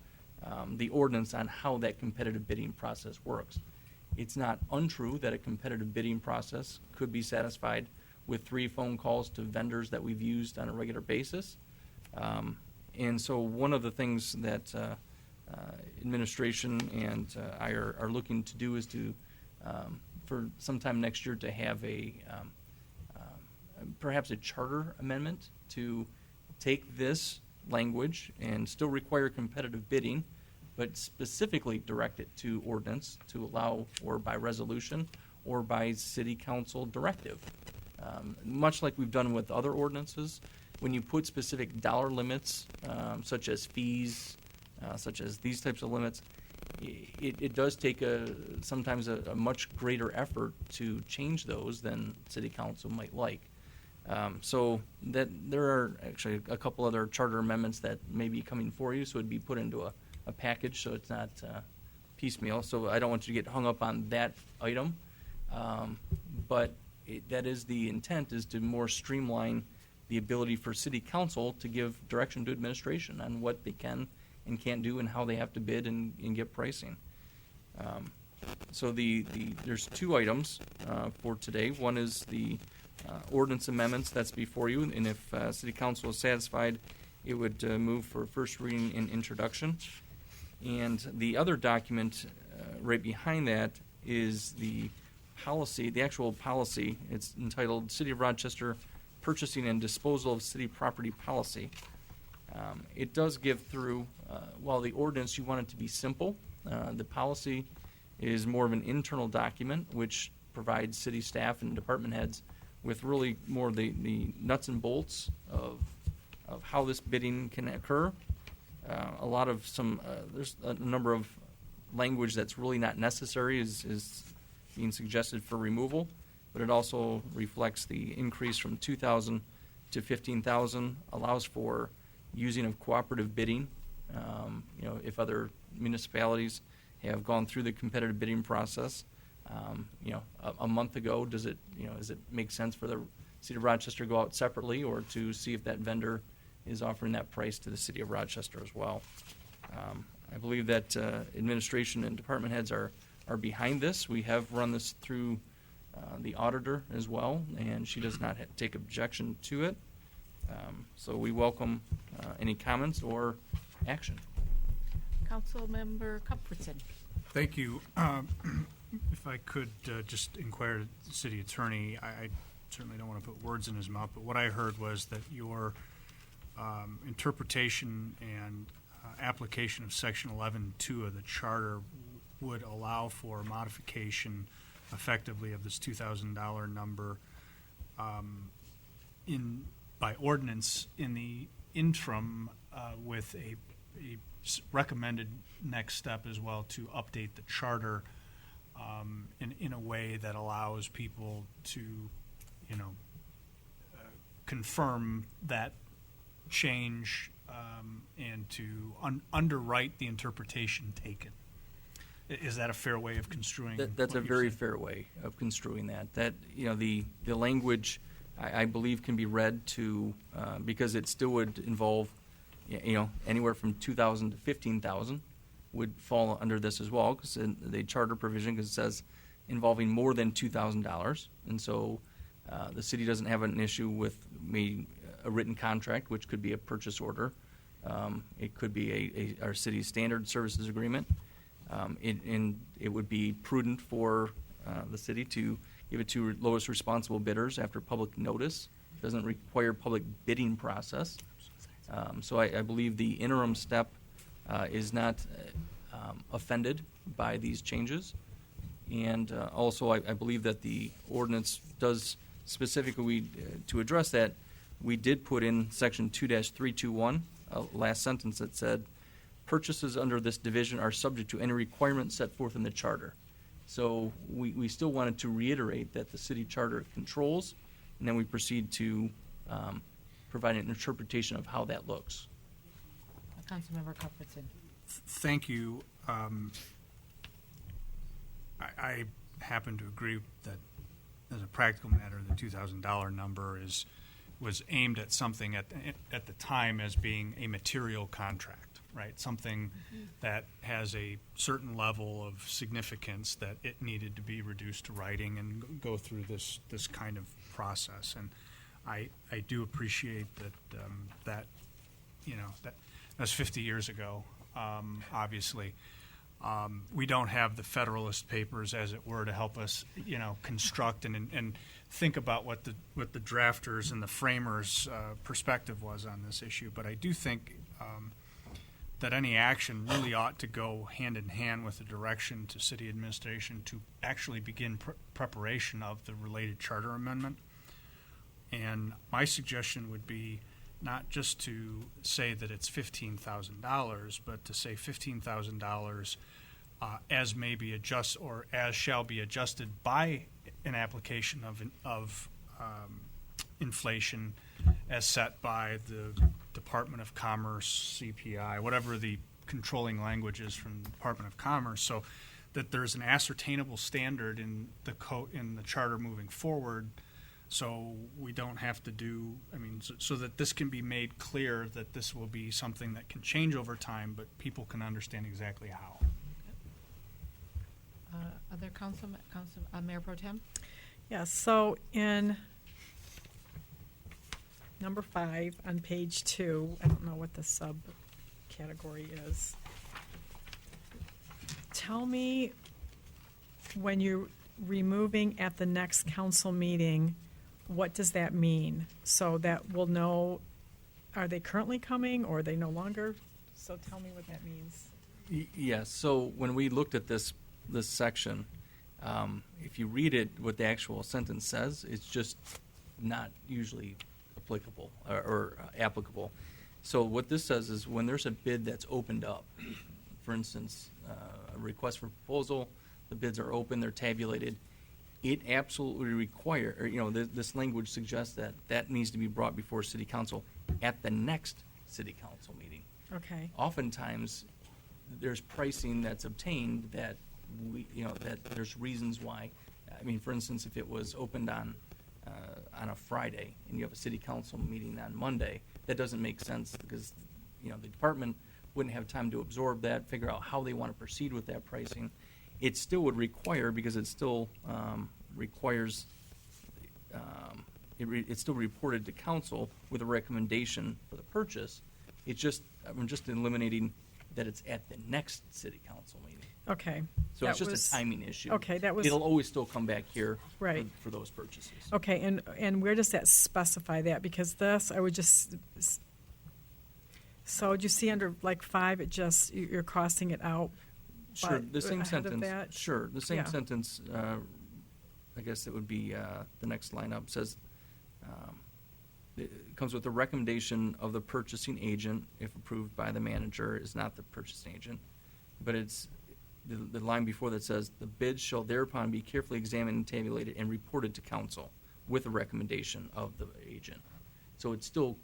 the ordinance on how that competitive bidding process works? It's not untrue that a competitive bidding process could be satisfied with 3 phone calls to vendors that we've used on a regular basis. And so one of the things that administration and I are looking to do is to, for sometime next year, to have perhaps a charter amendment to take this language and still require competitive bidding, but specifically direct it to ordinance to allow, or by resolution, or by city council directive. Much like we've done with other ordinances, when you put specific dollar limits, such as fees, such as these types of limits, it does take sometimes a much greater effort to change those than city council might like. So that there are actually a couple other charter amendments that may be coming for you, so it'd be put into a package, so it's not piecemeal. So I don't want you to get hung up on that item, but that is the intent, is to more streamline the ability for city council to give direction to administration on what they can and can't do and how they have to bid and get pricing. So there's 2 items for today. One is the ordinance amendments that's before you, and if city council is satisfied, it would move for first reading and introduction. And the other document right behind that is the policy, the actual policy. It's entitled City of Rochester Purchasing and Disposal of City Property Policy. It does give through, while the ordinance, you want it to be simple, the policy is more of an internal document which provides city staff and department heads with really more the nuts and bolts of how this bidding can occur. There's a number of language that's really not necessary is being suggested for removal, but it also reflects the increase from 2,000 to 15,000, allows for using of cooperative bidding. If other municipalities have gone through the competitive bidding process, a month ago, does it make sense for the City of Rochester to go out separately, or to see if that vendor is offering that price to the City of Rochester as well? I believe that administration and department heads are behind this. We have run this through the auditor as well, and she does not take objection to it. So we welcome any comments or action. Councilmember Cuthbertson. Thank you. If I could just inquire the city attorney, I certainly don't want to put words in his mouth, but what I heard was that your interpretation and application of Section 11.2 of the Charter would allow for modification effectively of this $2,000 number by ordinance in the interim with a recommended next step as well to update the charter in a way that allows people to, confirm that change and to underwrite the interpretation taken. Is that a fair way of construing? That's a what you're very saying? fair way of construing that. That, the language, I believe, can be read to, because it still would involve, anywhere from 2,000 to 15,000 would fall under this as well, because the charter provision, because it says involving more than $2,000, and so the city doesn't have an issue with a written contract, which could be a purchase order. It could be our city's standard services agreement. And it would be prudent for the city to give it to lowest responsible bidders after public notice. It doesn't require public bidding process. So I believe the interim step is not offended by these changes. And also I believe that the ordinance does specifically, to address that, we did put in section 2-321, last sentence that said, purchases under this division are subject to any requirement set forth in the charter. So we still wanted to reiterate that the city charter controls, and then we proceed to provide an interpretation of how that looks. Councilmember Cuthbertson. Thank you. I happen to agree that, as a practical matter, the $2,000 number was aimed at something at the time as being a material contract, right? Something that has a certain level of significance that it needed to be reduced to writing and go through this kind of process. And I do appreciate that was 50 years ago, obviously. We don't have the Federalist Papers, as it were, to help us, construct and think about what the drafters and the framers' perspective was on this issue. But I do think that any action really ought to go hand in hand with the direction to city administration to actually begin preparation of the related charter amendment. And my suggestion would be not just to say that it's $15,000, but to say $15,000 as may be adjusted or as shall be adjusted by an application of inflation as set by the Department of Commerce, CPI, whatever the controlling language is from the Department of Commerce, so that there's an ascertainable standard in the charter moving forward. So we don't have to so that this can be made clear that this will be something that can change over time, but people can understand exactly how. Other Mayor Pro Tem? Yes, so in number 5 on page 2, I don't know what the subcategory is. Tell me, when you're removing at the next council meeting, what does that mean? So that we'll know, are they currently coming or are they no longer? So tell me what that means. Yes, so when we looked at this section, if you read it, what the actual sentence says, it's just not usually applicable or applicable. So what this says is when there's a bid that's opened up, for instance, a request for proposal, the bids are open, they're tabulated, it absolutely this language suggests that needs to be brought before city council at the next city council meeting. Okay. Oftentimes, there's pricing that's obtained that that there's reasons why. I mean, for instance, if it was opened on a Friday and you have a city council meeting on Monday, that doesn't make sense because the department wouldn't have time to absorb that, figure out how they want to proceed with that pricing. It still would require, because it still requires, it's still reported to council with a recommendation for the purchase. It's just, I'm just eliminating that it's at the next city council meeting. Okay. So it's just a timing issue. Okay, that was. It'll always still come back here Right. for those purchases. Okay, and where does that specify that? Because this, I would just, so do you see under like 5, it just, you're crossing it out? Sure, but the same ahead of sentence. that? Sure, the same Yeah. sentence I guess it would be the next line up, says, it comes with a recommendation of the purchasing agent, if approved by the manager, is not the purchasing agent. But it's the line before that says, the bids shall thereupon be carefully examined and tabulated and reported to council with a recommendation of the agent. So it still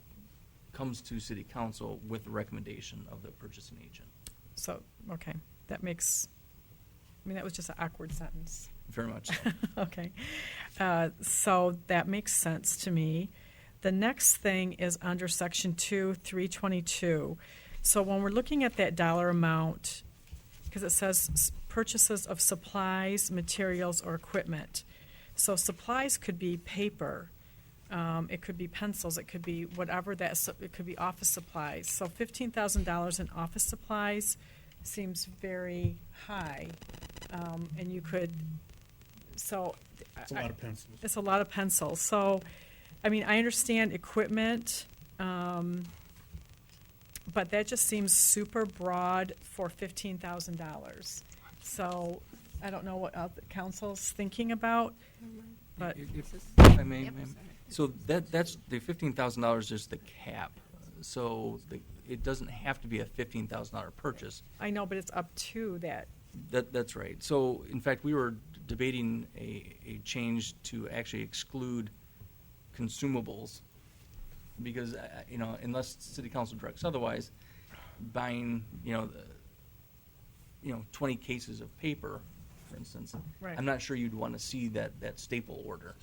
comes to city council with the recommendation of the purchasing agent. So, okay, that makes, I mean, that was just an awkward sentence. Very much so. Okay. So that makes sense to me. The next thing is under section 2, 322. So when we're looking at that dollar amount, because it says purchases of supplies, materials, or equipment. So supplies could be paper, it could be pencils, it could be whatever it could be office supplies. So $15,000 in office supplies seems very high. And you could, so. It's a lot of pencils. It's a lot of pencils. So, I mean, I understand equipment, but that just seems super broad for $15,000. So I don't know what the council's thinking about, but. If I may, ma'am. So that's the $15,000 is the cap. So it doesn't have to be a $15,000 purchase. I know, but it's up to that. That's right. So in fact, we were debating a change to actually exclude consumables because, unless city council directs otherwise, buying, 20 cases of paper, for instance, Right. I'm not sure you'd want to see that staple order.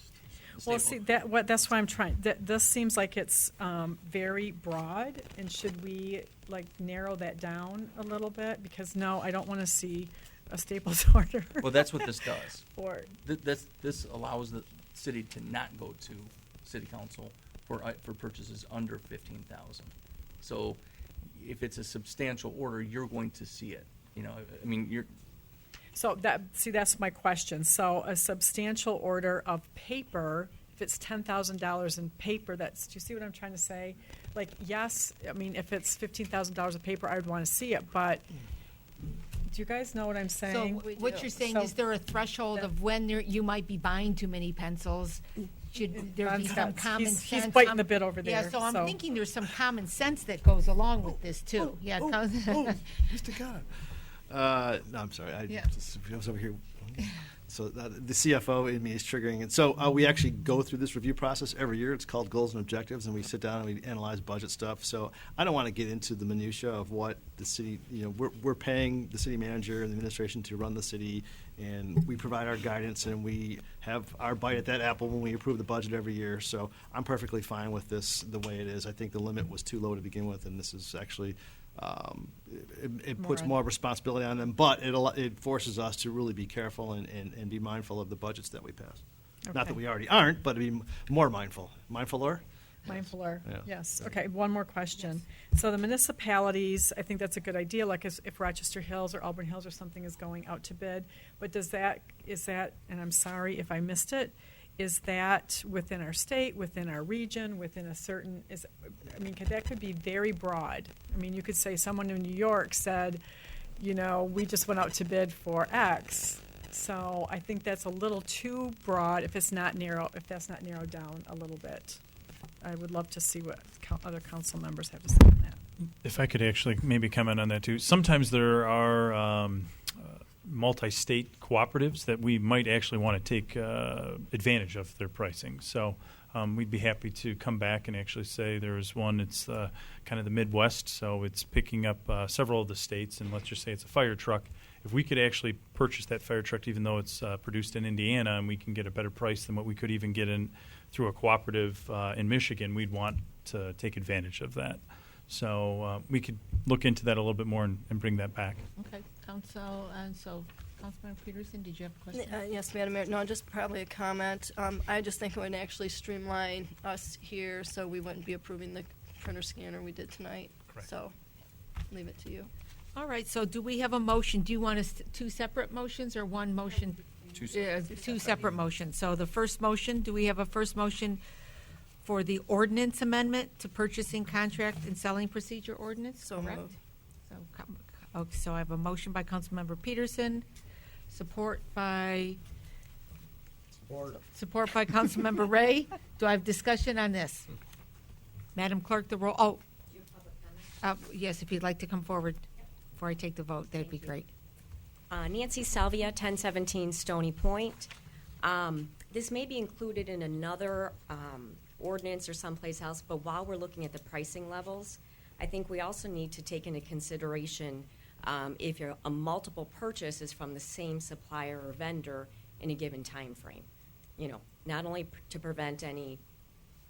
Well, see, that's why I'm trying, this seems like it's very broad, and should we, narrow that down a little bit? Because, no, I don't want to see a Staples order. Well, that's what this does. Or, This allows the city to not go to city council for purchases under $15,000. So if it's a substantial order, you're going to see it. so that's my question. So a substantial order of paper, if it's $10,000 in paper, do you see what I'm trying to say? Yes, if it's $15,000 of paper, I would want to see it, but do you guys know what I'm So saying? what you're saying, is there a threshold of when you might be buying too many pencils? Should there be some common sense? He's biting the bit over Yeah, there. so I'm thinking there's some common sense that goes along with this, too. Mr. Gunn. No, I'm sorry. I was over here. So the CFO in me is triggering it. So we actually go through this review process every year. It's called Goals and Objectives, and we sit down and we analyze budget stuff. So I don't want to get into the minutia of what the city, we're paying the city manager and the administration to run the city, and we provide our guidance, and we have our bite at that apple when we approve the budget every year. So I'm perfectly fine with this the way it is. I think the limit was too low to begin with, and this is actually it puts more responsibility on them, but it forces us to really be careful and be mindful of the budgets that we pass. Okay. Not that we already aren't, but to be more mindful. Mindfuler? Mindfuler, Yeah. yes. Okay, one more question. So the municipalities, I think that's a good idea, like if Rochester Hills or Auburn Hills or something is going out to bid, but is that, and I'm sorry if I missed it, is that within our state, within our region, within a certain, that could be very broad. You could say someone in New York said, we just went out to bid for X. So I think that's a little too broad if that's not narrowed down a little bit. I would love to see what other council members have to say on that. If I could actually maybe comment on that too. Sometimes there are multi-state cooperatives that we might actually want to take advantage of their pricing. So we'd be happy to come back and actually say there's one, it's kind of the Midwest, so it's picking up several of the states, and let's just say it's a fire truck. If we could actually purchase that fire truck, even though it's produced in Indiana, and we can get a better price than what we could even get in through a cooperative in Michigan, we'd want to take advantage of that. So we could look into that a little bit more and bring that back. Okay, Councilmember Peterson, did you have a question? Yes, Madam Mayor. No, just probably a comment. I just think it would actually streamline us here, so we wouldn't be approving the printer scanner we did tonight. Correct. So, leave it to you. All right, so do we have a motion? Do you want us two separate motions or one motion? Two separate motions. So the first motion, do we have a first motion for the ordinance amendment to purchasing contract and selling procedure ordinance? So correct? moved. So I have a motion by Councilmember Peterson, support by Support by Councilmember Ray. Do I have discussion on this? Madam Clerk, the roll. Oh, yes, if you'd like to come forward before I take the vote, that'd be great. Nancy Salvia, 1017 Stony Point. This may be included in another ordinance or someplace else, but while we're looking at the pricing levels, I think we also need to take into consideration if you're a multiple purchase is from the same supplier or vendor in a given time frame. You know, not only to prevent any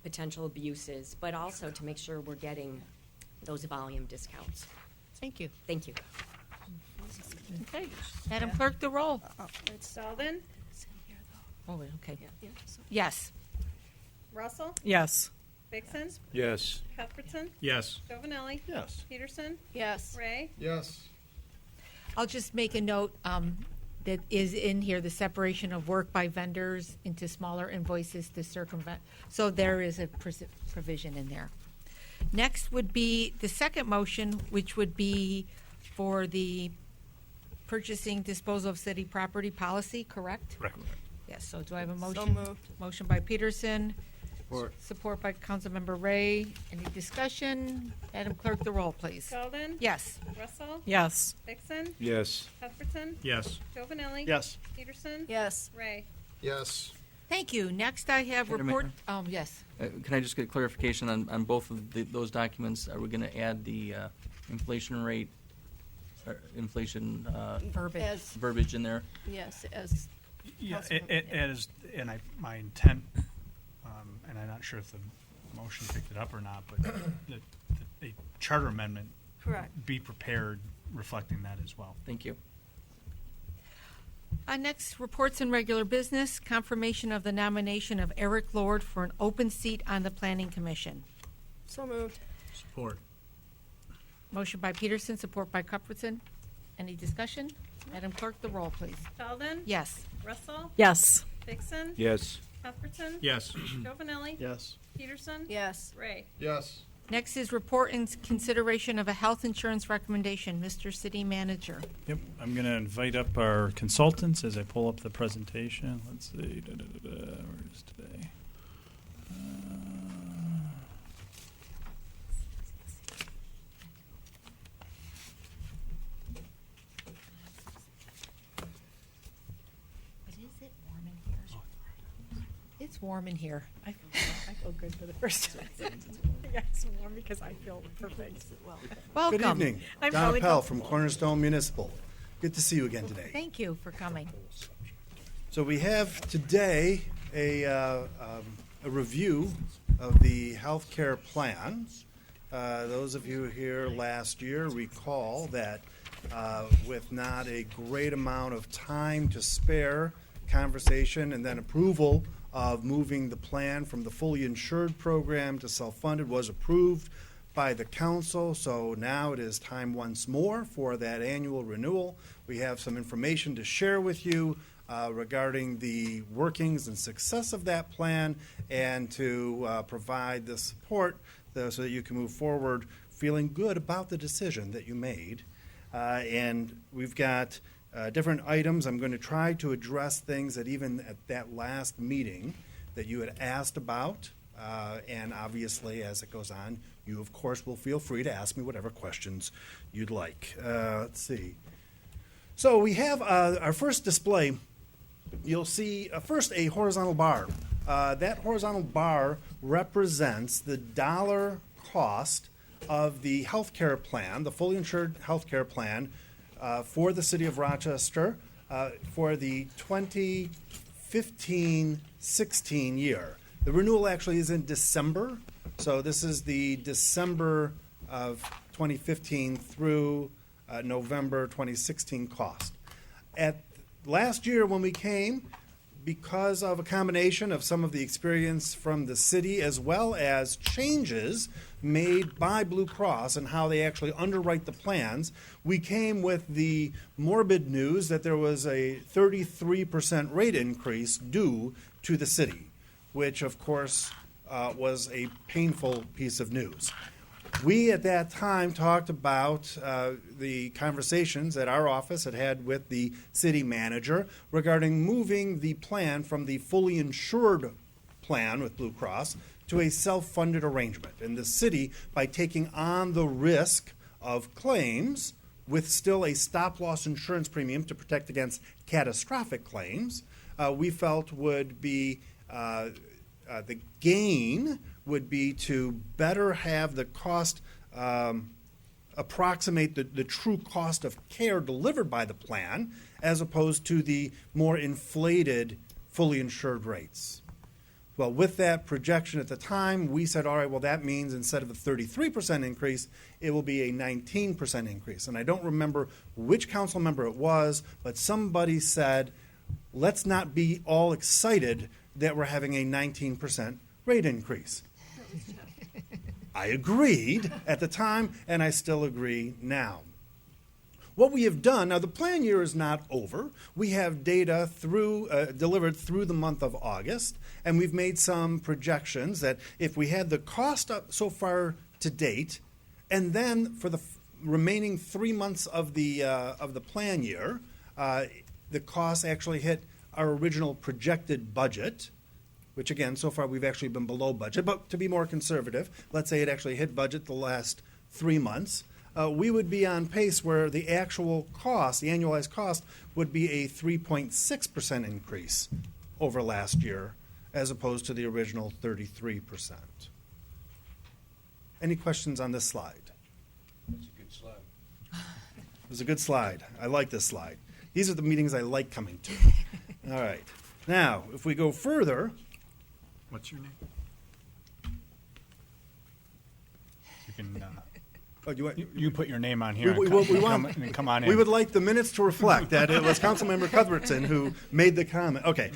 potential abuses, but also to make sure we're getting those volume discounts. Thank you. Thank you. Okay. Madam Clerk, the roll. Dalton, Oh, okay. Yes. Russell, Yes. Vixen, Yes. Cuthbertson, Yes. Giovanelli, Yes. Peterson, Yes. Ray, Yes. I'll just make a note that is in here, the separation of work by vendors into smaller invoices to circumvent. So there is a provision in there. Next would be the second motion, which would be for the purchasing disposal of city property policy, correct? Correct. Yes, so do I have a motion? So moved. Motion by Peterson. Support. Support by Councilmember Ray. Any discussion? Madam Clerk, the roll, please. Dalton, Yes. Russell, Yes. Vixen, Yes. Cuthbertson, Yes. Giovanelli, Yes. Peterson, Yes. Ray. Yes. Thank you. Next, I have Madam report. Mayor? Yes. Can I just get clarification on both of those documents? Are we going to add the inflation rate, inflation Verbiage. As, verbiage in there? yes, as. Yeah, Councilman- my intent, and I'm not sure if the motion picked it up or not, but that a charter amendment Correct. be prepared reflecting that as well. Thank you. Next, reports and regular business. Confirmation of the nomination of Eric Lord for an open seat on the Planning Commission. So moved. Support. Motion by Peterson, support by Cuthbertson. Any discussion? Madam Clerk, the roll, please. Dalton, Yes. Russell, Yes. Vixen, Yes. Cuthbertson, Yes. Giovanelli, Yes. Peterson, Yes. Ray. Yes. Next is report and consideration of a health insurance recommendation. Mr. City Manager. Yep, I'm going to invite up our consultants as I pull up the presentation. Let's see, where is today? But is it warm in here? It's warm in here. I feel good for the first time. Yeah, it's warm because I feel perfect. Welcome. Good evening. I'm Don really Appel from Cornerstone Municipal. Good to see you again today. Thank you for coming. So we have today a review of the health care plan. Those of you here last year recall that with not a great amount of time to spare, conversation and then approval of moving the plan from the fully insured program to self-funded was approved by the council. So now it is time once more for that annual renewal. We have some information to share with you regarding the workings and success of that plan and to provide the support so that you can move forward feeling good about the decision that you made. And we've got different items. I'm going to try to address things that even at that last meeting that you had asked about. And obviously, as it goes on, you, of course, will feel free to ask me whatever questions you'd like. Let's see. So we have our first display. You'll see first a horizontal bar. That horizontal bar represents the dollar cost of the health care plan, the fully insured health care plan for the city of Rochester for the 2015-16 year. The renewal actually is in December, so this is the December of 2015 through November 2016 cost. At last year when we came, because of a combination of some of the experience from the city as well as changes made by Blue Cross and how they actually underwrite the plans, we came with the morbid news that there was a 33% rate increase due to the city, which of course was a painful piece of news. We, at that time, talked about the conversations that our office had had with the city manager regarding moving the plan from the fully insured plan with Blue Cross to a self-funded arrangement. And the city, by taking on the risk of claims with still a stop-loss insurance premium to protect against catastrophic claims, we felt would be the gain would be to better have the cost approximate the true cost of care delivered by the plan, as opposed to the more inflated fully insured rates. Well, with that projection at the time, we said, all right, well, that means instead of a 33% increase, it will be a 19% increase. And I don't remember which council member it was, but somebody said, let's not be all excited that we're having a 19% rate increase. I agreed at the time, and I still agree now. What we have done, now the plan year is not over. We have data delivered through the month of August, and we've made some projections that if we had the cost up so far to date, and then for the remaining 3 months of the plan year, the costs actually hit our original projected budget, which again, so far we've actually been below budget, but to be more conservative, let's say it actually hit budget the last 3 months, we would be on pace where the actual cost, the annualized cost, would be a 3.6% increase over last year, as opposed to the original 33%. Any questions on this slide? That's a good slide. It was a good slide. I like this slide. These are the meetings I like coming to. All right. Now, if we go further. What's your name? You can. Oh, you put your name on here. And come on in. We would like the minutes to reflect that it was Councilmember Cuthbertson who made the comment. Okay.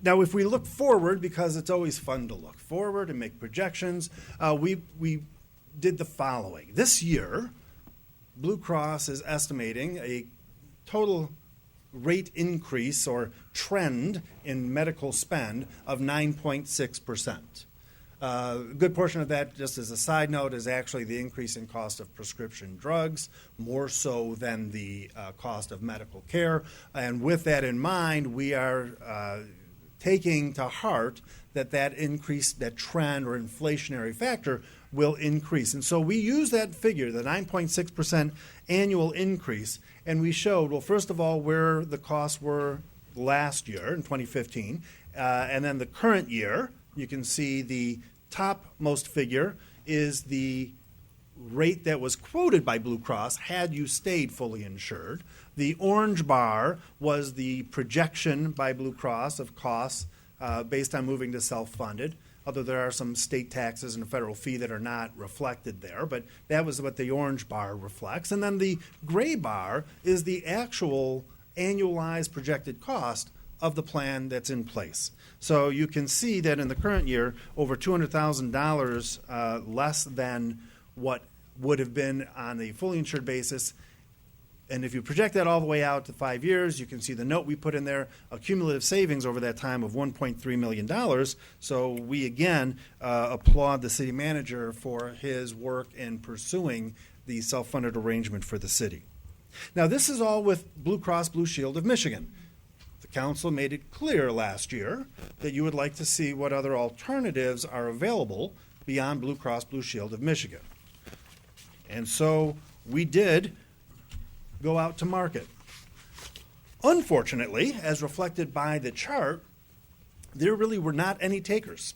Now, if we look forward, because it's always fun to look forward and make projections, we did the following. This year, Blue Cross is estimating a total rate increase or trend in medical spend of 9.6%. A good portion of that, just as a side note, is actually the increase in cost of prescription drugs, more so than the cost of medical care. And with that in mind, we are taking to heart that increase, that trend or inflationary factor will increase. And so we use that figure, the 9.6% annual increase, and we showed, well, first of all, where the costs were last year in 2015, and then the current year. You can see the topmost figure is the rate that was quoted by Blue Cross had you stayed fully insured. The orange bar was the projection by Blue Cross of costs based on moving to self-funded, although there are some state taxes and a federal fee that are not reflected there, but that was what the orange bar reflects. And then the gray bar is the actual annualized projected cost of the plan that's in place. So you can see that in the current year, over $200,000 less than what would have been on a fully insured basis. And if you project that all the way out to 5 years, you can see the note we put in there, a cumulative savings over that time of $1.3 million. So we, again, applaud the city manager for his work in pursuing the self-funded arrangement for the city. Now, this is all with Blue Cross Blue Shield of Michigan. The council made it clear last year that you would like to see what other alternatives are available beyond Blue Cross Blue Shield of Michigan. And so we did go out to market. Unfortunately, as reflected by the chart, there really were not any takers.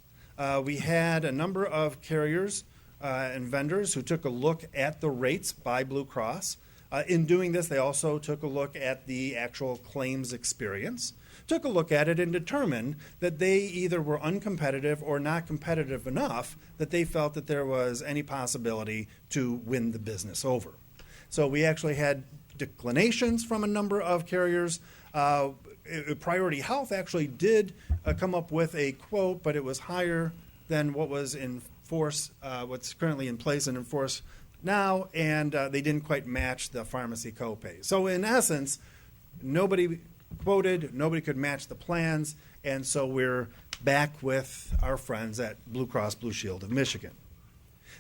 We had a number of carriers and vendors who took a look at the rates by Blue Cross. In doing this, they also took a look at the actual claims experience, took a look at it and determined that they either were uncompetitive or not competitive enough that they felt that there was any possibility to win the business over. So we actually had declinations from a number of carriers. Priority Health actually did come up with a quote, but it was higher than what was in force, what's currently in place and in force now, and they didn't quite match the pharmacy copay. So in essence, nobody quoted, nobody could match the plans, and so we're back with our friends at Blue Cross Blue Shield of Michigan.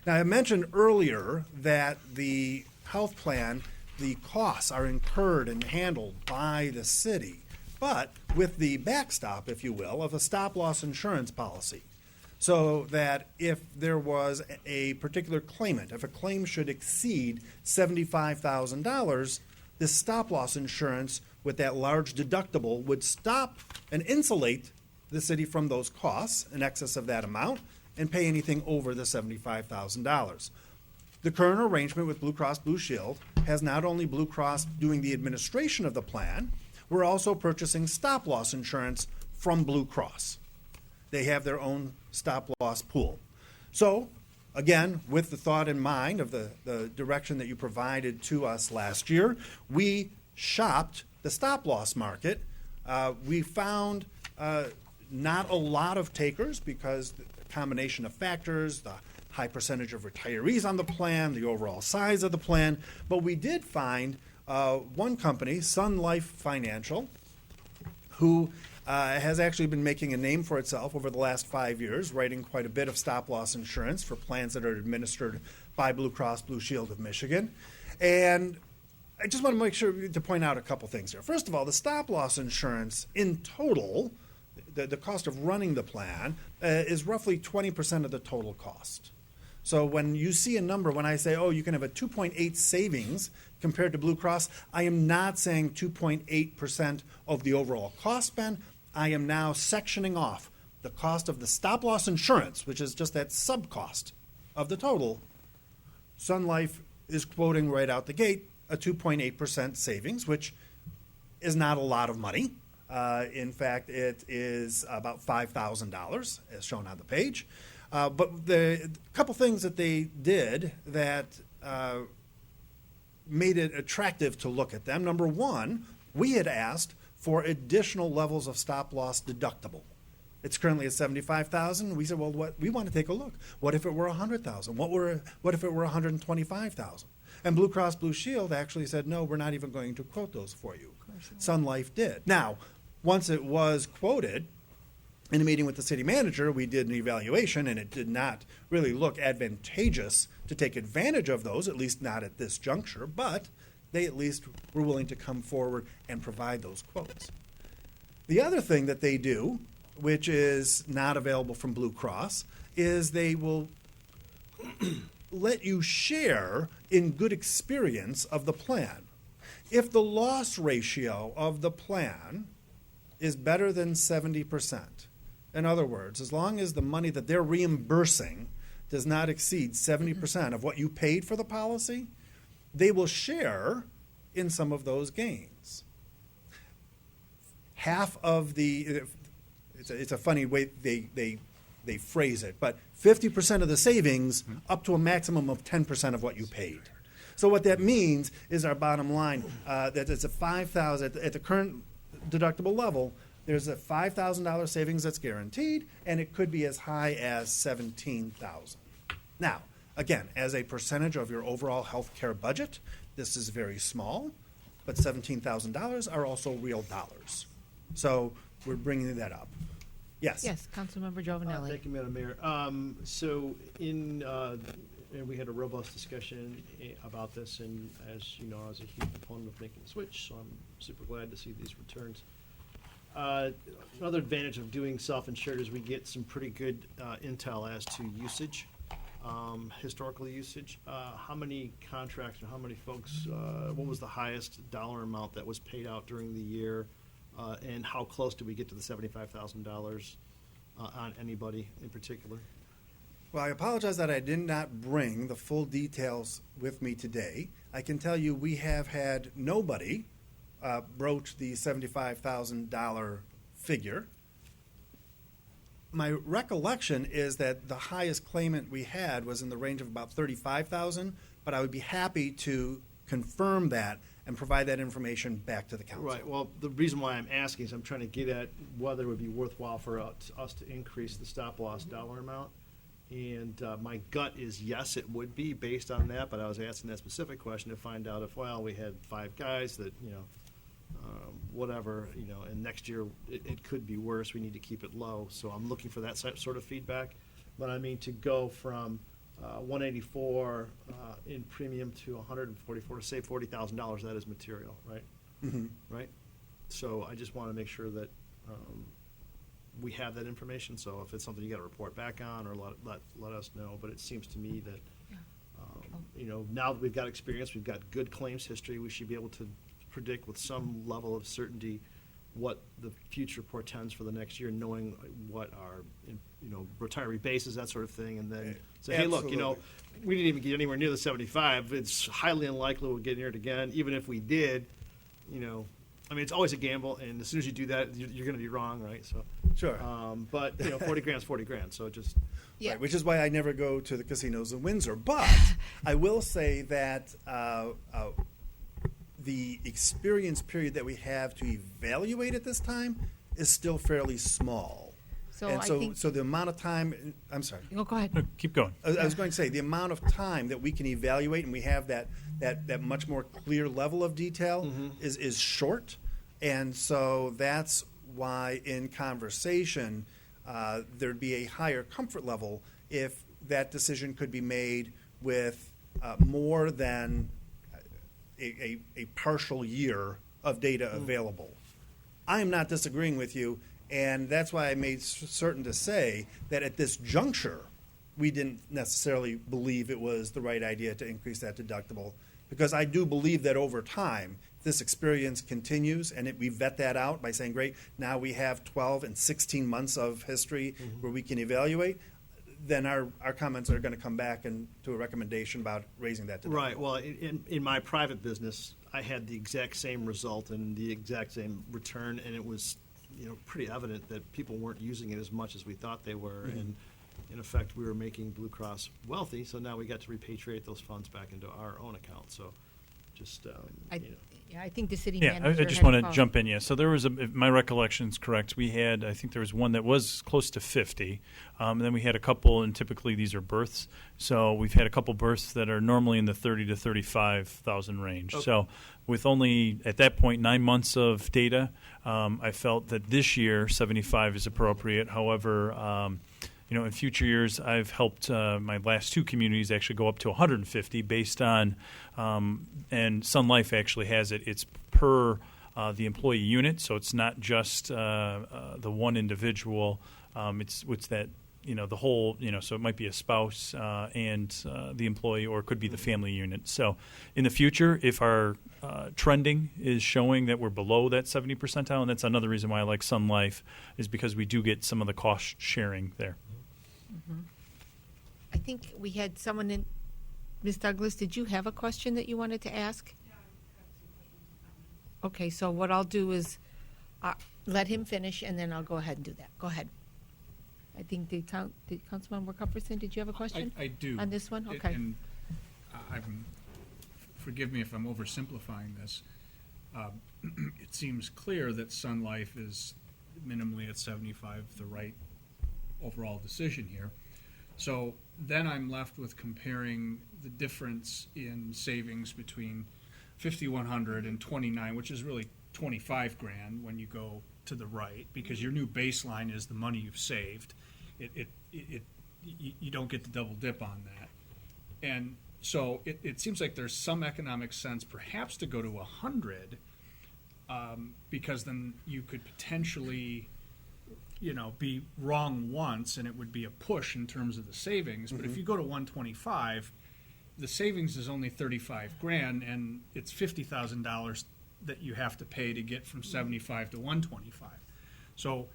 Now, I mentioned earlier that the health plan, the costs are incurred and handled by the city, but with the backstop, if you will, of a stop-loss insurance policy. So that if there was a particular claimant, if a claim should exceed $75,000, this stop-loss insurance with that large deductible would stop and insulate the city from those costs in excess of that amount and pay anything over the $75,000. The current arrangement with Blue Cross Blue Shield has not only Blue Cross doing the administration of the plan, we're also purchasing stop-loss insurance from Blue Cross. They have their own stop-loss pool. So, again, with the thought in mind of the direction that you provided to us last year, we shopped the stop-loss market. We found not a lot of takers because the combination of factors, the high percentage of retirees on the plan, the overall size of the plan, but we did find one company, Sun Life Financial, who has actually been making a name for itself over the last 5 years, writing quite a bit of stop-loss insurance for plans that are administered by Blue Cross Blue Shield of Michigan. And I just want to make sure to point out a couple things here. First of all, the stop-loss insurance in total, the cost of running the plan, is roughly 20% of the total cost. So when you see a number, when I say, oh, you can have a 2.8 savings compared to Blue Cross, I am not saying 2.8% of the overall cost spend. I am now sectioning off the cost of the stop-loss insurance, which is just that sub-cost of the total. Sun Life is quoting right out the gate a 2.8% savings, which is not a lot of money. In fact, it is about $5,000, as shown on the page. But the couple things that they did that made it attractive to look at them. Number one, we had asked for additional levels of stop-loss deductible. It's currently at $75,000. We said, well, we want to take a look. What if it were $100,000? What if it were $125,000? And Blue Cross Blue Shield actually said, no, we're not even going to quote those for you. Sun Life did. Now, once it was quoted, in a meeting with the city manager, we did an evaluation, and it did not really look advantageous to take advantage of those, at least not at this juncture, but they at least were willing to come forward and provide those quotes. The other thing that they do, which is not available from Blue Cross, is they will let you share in good experience of the plan. If the loss ratio of the plan is better than 70%, in other words, as long as the money that they're reimbursing does not exceed 70% of what you paid for the policy, they will share in some of those gains. Half of the, it's a funny way they phrase it, but 50% of the savings up to a maximum of 10% of what you paid. So what that means is our bottom line, that it's a $5,000, at the current deductible level, there's a $5,000 savings that's guaranteed, and it could be as high as $17,000. Now, again, as a percentage of your overall health care budget, this is very small, but $17,000 are also real dollars. So we're bringing that up. Yes. Yes, Councilmember Giovanelli. Thank you, Madam Mayor. And we had a robust discussion about this, and as you know, I was a huge proponent of making the switch, so I'm super glad to see these returns. Another advantage of doing self-insured is we get some pretty good intel as to usage, historical usage. How many contracts or how many folks, what was the highest dollar amount that was paid out during the year, and how close did we get to the $75,000 on anybody in particular? Well, I apologize that I did not bring the full details with me today. I can tell you we have had nobody broach the $75,000 figure. My recollection is that the highest claimant we had was in the range of about $35,000, but I would be happy to confirm that and provide that information back to the council. Right. Well, the reason why I'm asking is I'm trying to get at whether it would be worthwhile for us to increase the stop-loss dollar amount. And my gut is yes, it would be based on that, but I was asking that specific question to find out if, well, we had 5 guys that, whatever, and next year it could be worse. We need to keep it low. So I'm looking for that sort of feedback. But I mean, to go from 184 in premium to 144 to save $40,000. That is material, right? Mhm. Right. So I just want to make sure that we have that information. So if it's something you got to report back on, or let us know. But it seems to me that now that we've got experience, we've got good claims history, we should be able to predict with some level of certainty what the future portends for the next year, knowing what our retiree base is, that sort of thing, and then say, hey, look, Absolutely. we didn't even get anywhere near the 75. It's highly unlikely we'll get near it again. Even if we did, it's always a gamble, and as soon as you do that, you're going to be wrong, right? So Sure. But 40 grand is 40 grand. So just Right, which is why I never go to the casinos in Windsor. But I will say that the experience period that we have to evaluate at this time is still fairly small. So and I so, think- so the amount of time, I'm sorry. No, go ahead. No, keep going. I was going to say, the amount of time that we can evaluate and we have that much more clear level of detail is short. And so that's why in conversation, there'd be a higher comfort level if that decision could be made with more than a partial year of data available. I am not disagreeing with you, and that's why I made certain to say that at this juncture, we didn't necessarily believe it was the right idea to increase that deductible, because I do believe that over time, this experience continues, and we vet that out by saying, great, now we have 12 and 16 months of history where we can evaluate, then our comments are going to come back and to a recommendation about raising that deductible. Right. Well, in my private business, I had the exact same result and the exact same return, and it was pretty evident that people weren't using it as much as we thought they were, and in effect, we were making Blue Cross wealthy. So now we got to repatriate those funds back into our own account. So just I think the city Yeah, manager I just had want to called. jump in. Yeah, so there was if my recollection is correct, we had, I think there was one that was close to 50, and then we had a couple, and typically these are births. So we've had a couple births that are normally in the 30 to 35,000 range. Okay. So with only at that point 9 months of data, I felt that this year 75 is appropriate. However, in future years, I've helped my last two communities actually go up to 150 based on, and Sun Life actually has it. It's per the employee unit, so it's not just the one individual. It's that the whole. So it might be a spouse and the employee, or it could be the family unit. So in the future, if our trending is showing that we're below that 70 percentile, and that's another reason why I like Sun Life, is because we do get some of the cost sharing there. I think we had someone in. Ms. Douglas, did you have a question that you wanted to ask? Okay, so what I'll do is let him finish, and then I'll go ahead and do that. Go ahead. I think did Councilmember Cuthbertson, did you have a question? I do. On this one? Okay. And forgive me if I'm oversimplifying this. It seems clear that Sun Life is minimally at 75, the right overall decision here. So then I'm left with comparing the difference in savings between 5,100 and 29, which is really 25 grand when you go to the right, because your new baseline is the money you've saved. You don't get the double dip on that. And so it seems like there's some economic sense perhaps to go to 100, because then you could potentially be wrong once and it would be a push in terms of the savings. But if you go to 125, the savings is only 35 grand, and it's $50,000 that you have to pay to get from 75 to 125. So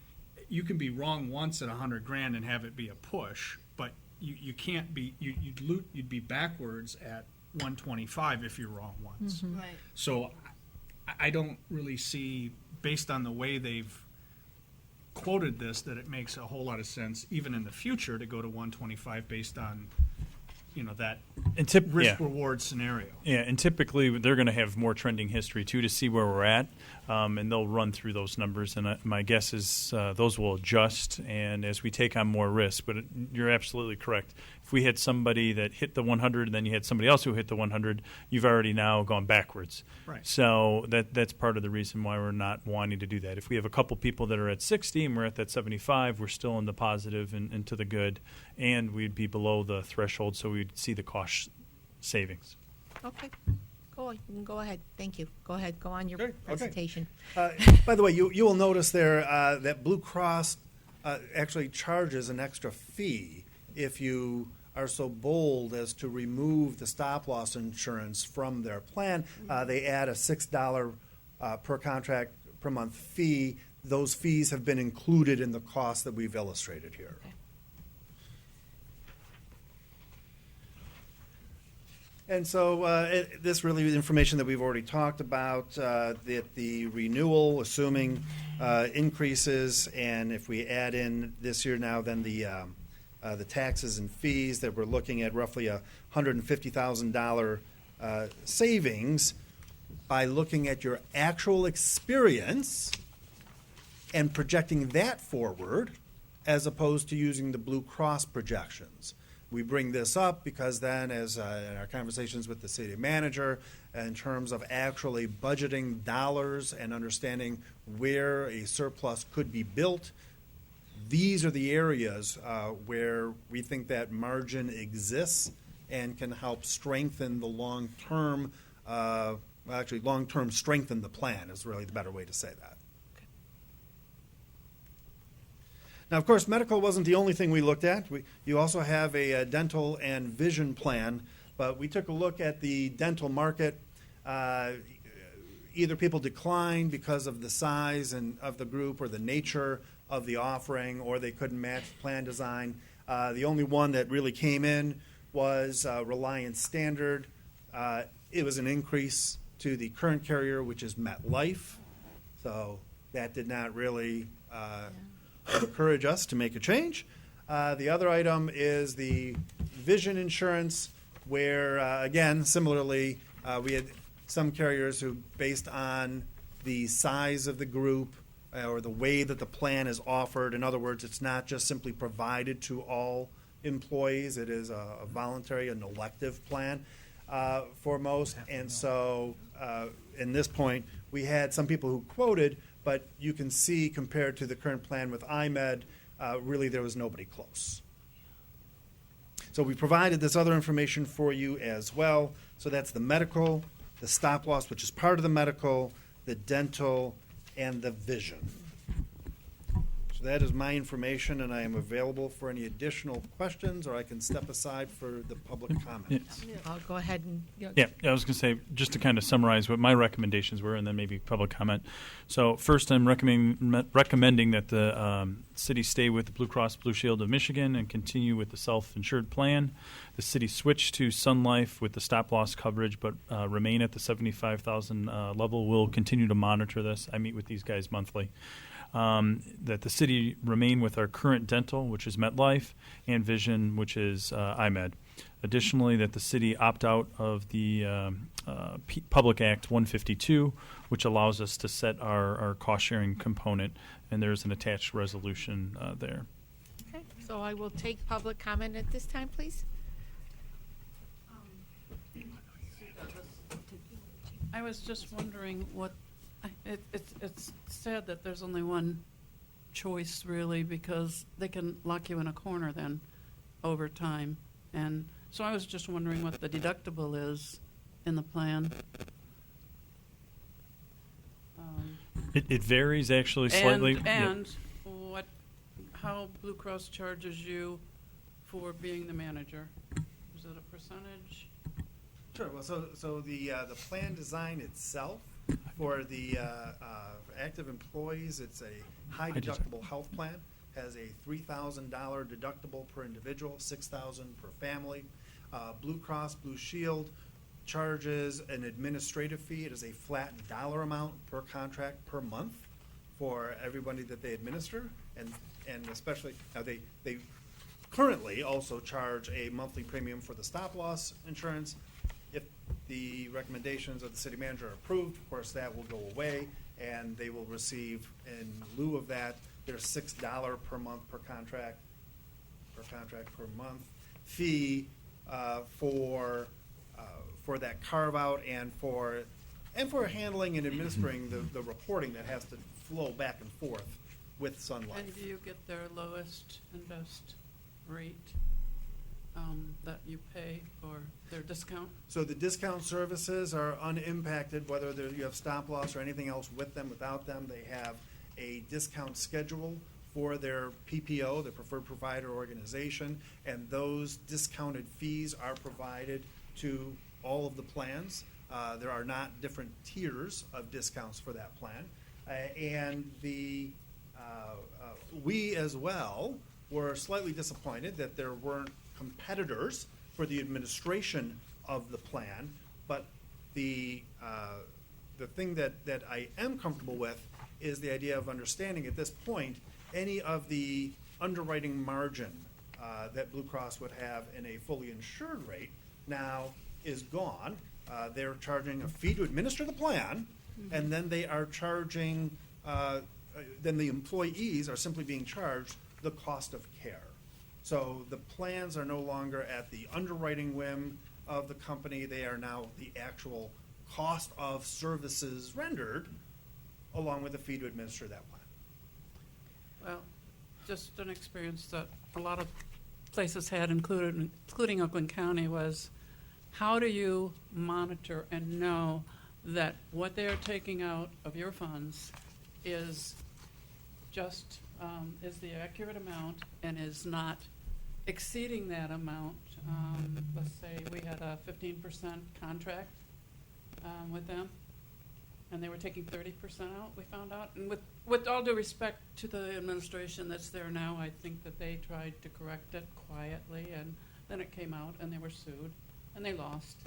you can be wrong once at 100 grand and have it be a push, but you can't be, you'd be backwards at 125 if you're wrong once. Right. So I don't really see, based on the way they've quoted this, that it makes a whole lot of sense even in the future to go to 125 based on that And yeah. risk-reward scenario. Yeah, and typically they're going to have more trending history too to see where we're at, and they'll run through those numbers. And my guess is those will adjust, and as we take on more risk. But you're absolutely correct. If we had somebody that hit the 100, and then you had somebody else who hit the 100, you've already now gone backwards. Right. So that's part of the reason why we're not wanting to do that. If we have a couple people that are at 60 and we're at that 75, we're still in the positive and to the good, and we'd be below the threshold, so we'd see the cost savings. Okay. You can go ahead. Thank you. Go ahead. Go on your presentation. By the way, you will notice there that Blue Cross actually charges an extra fee if you are so bold as to remove the stop-loss insurance from their plan. They add a $6 per contract per month fee. Those fees have been included in the cost that we've illustrated here. Okay. And so this really is information that we've already talked about, that the renewal, assuming increases, and if we add in this year now, then the taxes and fees, that we're looking at roughly a $150,000 savings by looking at your actual experience and projecting that forward as opposed to using the Blue Cross projections. We bring this up because then, as in our conversations with the city manager, in terms of actually budgeting dollars and understanding where a surplus could be built, these are the areas where we think that margin exists and can help strengthen the long-term, long-term strengthen the plan is really the better way to say that. Now, of course, medical wasn't the only thing we looked at. You also have a dental and vision plan, but we took a look at the dental market. Either people declined because of the size and of the group or the nature of the offering, or they couldn't match the plan design. The only one that really came in was Reliance Standard. It was an increase to the current carrier, which is MetLife. So that did not really encourage us to make a change. The other item is the vision insurance, where, again, similarly, we had some carriers who, based on the size of the group or the way that the plan is offered, in other words, it's not just simply provided to all employees, it is a voluntary, an elective plan for most. And so, in this point, we had some people who quoted, but you can see compared to the current plan with IMED, really there was nobody close. So we provided this other information for you as well. So that's the medical, the stop loss, which is part of the medical, the dental, and the vision. So that is my information, and I am available for any additional questions, or I can step aside for the public comments. I'll go ahead and. Yeah, I was going to say, just to kind of summarize what my recommendations were, and then maybe public comment. So first, I'm recommending that the city stay with the Blue Cross Blue Shield of Michigan and continue with the self-insured plan. The city switch to Sun Life with the stop-loss coverage, but remain at the $75,000 level. We'll continue to monitor this. I meet with these guys monthly. That the city remain with our current dental, which is MetLife, and vision, which is IMED. Additionally, that the city opt out of the Public Act 152, which allows us to set our cost-sharing component, and there's an attached resolution there. Okay, so I will take public comment at this time, please. I was just wondering what, it's sad that there's only one choice really, because they can lock you in a corner then over time. And so I was just wondering what the deductible is in the plan. It varies actually slightly. And how Blue Cross charges you for being the manager. Is it a percentage? Sure. Well, so the plan design itself for the active employees, it's a high deductible health plan. Has a $3,000 deductible per individual, $6,000 per family. Blue Cross Blue Shield charges an administrative fee. It is a flat dollar amount per contract per month for everybody that they administer, and especially now they currently also charge a monthly premium for the stop-loss insurance. If the recommendations of the city manager are approved, of course, that will go away, and they will receive, in lieu of that, their $6 per month per contract per month fee for that carve-out and for handling and administering the reporting that has to flow back and forth with Sun Life. And do you get their lowest and best rate that you pay for their discount? So the discount services are unimpacted, whether you have stop-loss or anything else with them, without them. They have a discount schedule for their PPO, the Preferred Provider Organization, and those discounted fees are provided to all of the plans. There are not different tiers of discounts for that plan. And we as well were slightly disappointed that there weren't competitors for the administration of the plan, but the thing that I am comfortable with is the idea of understanding at this point any of the underwriting margin that Blue Cross would have in a fully insured rate now is gone. They're charging a fee to administer the plan, and then they are charging, then the employees are simply being charged the cost of care. So the plans are no longer at the underwriting whim of the company. They are now the actual cost of services rendered, along with the fee to administer that plan. Well, just an experience that a lot of places had, including Oakland County, was how do you monitor and know that what they are taking out of your funds is just is the accurate amount and is not exceeding that amount? Let's say we had a 15% contract with them, and they were taking 30% out, we found out. And with all due respect to the administration that's there now, I think that they tried to correct it quietly, and then it came out, and they were sued, and they lost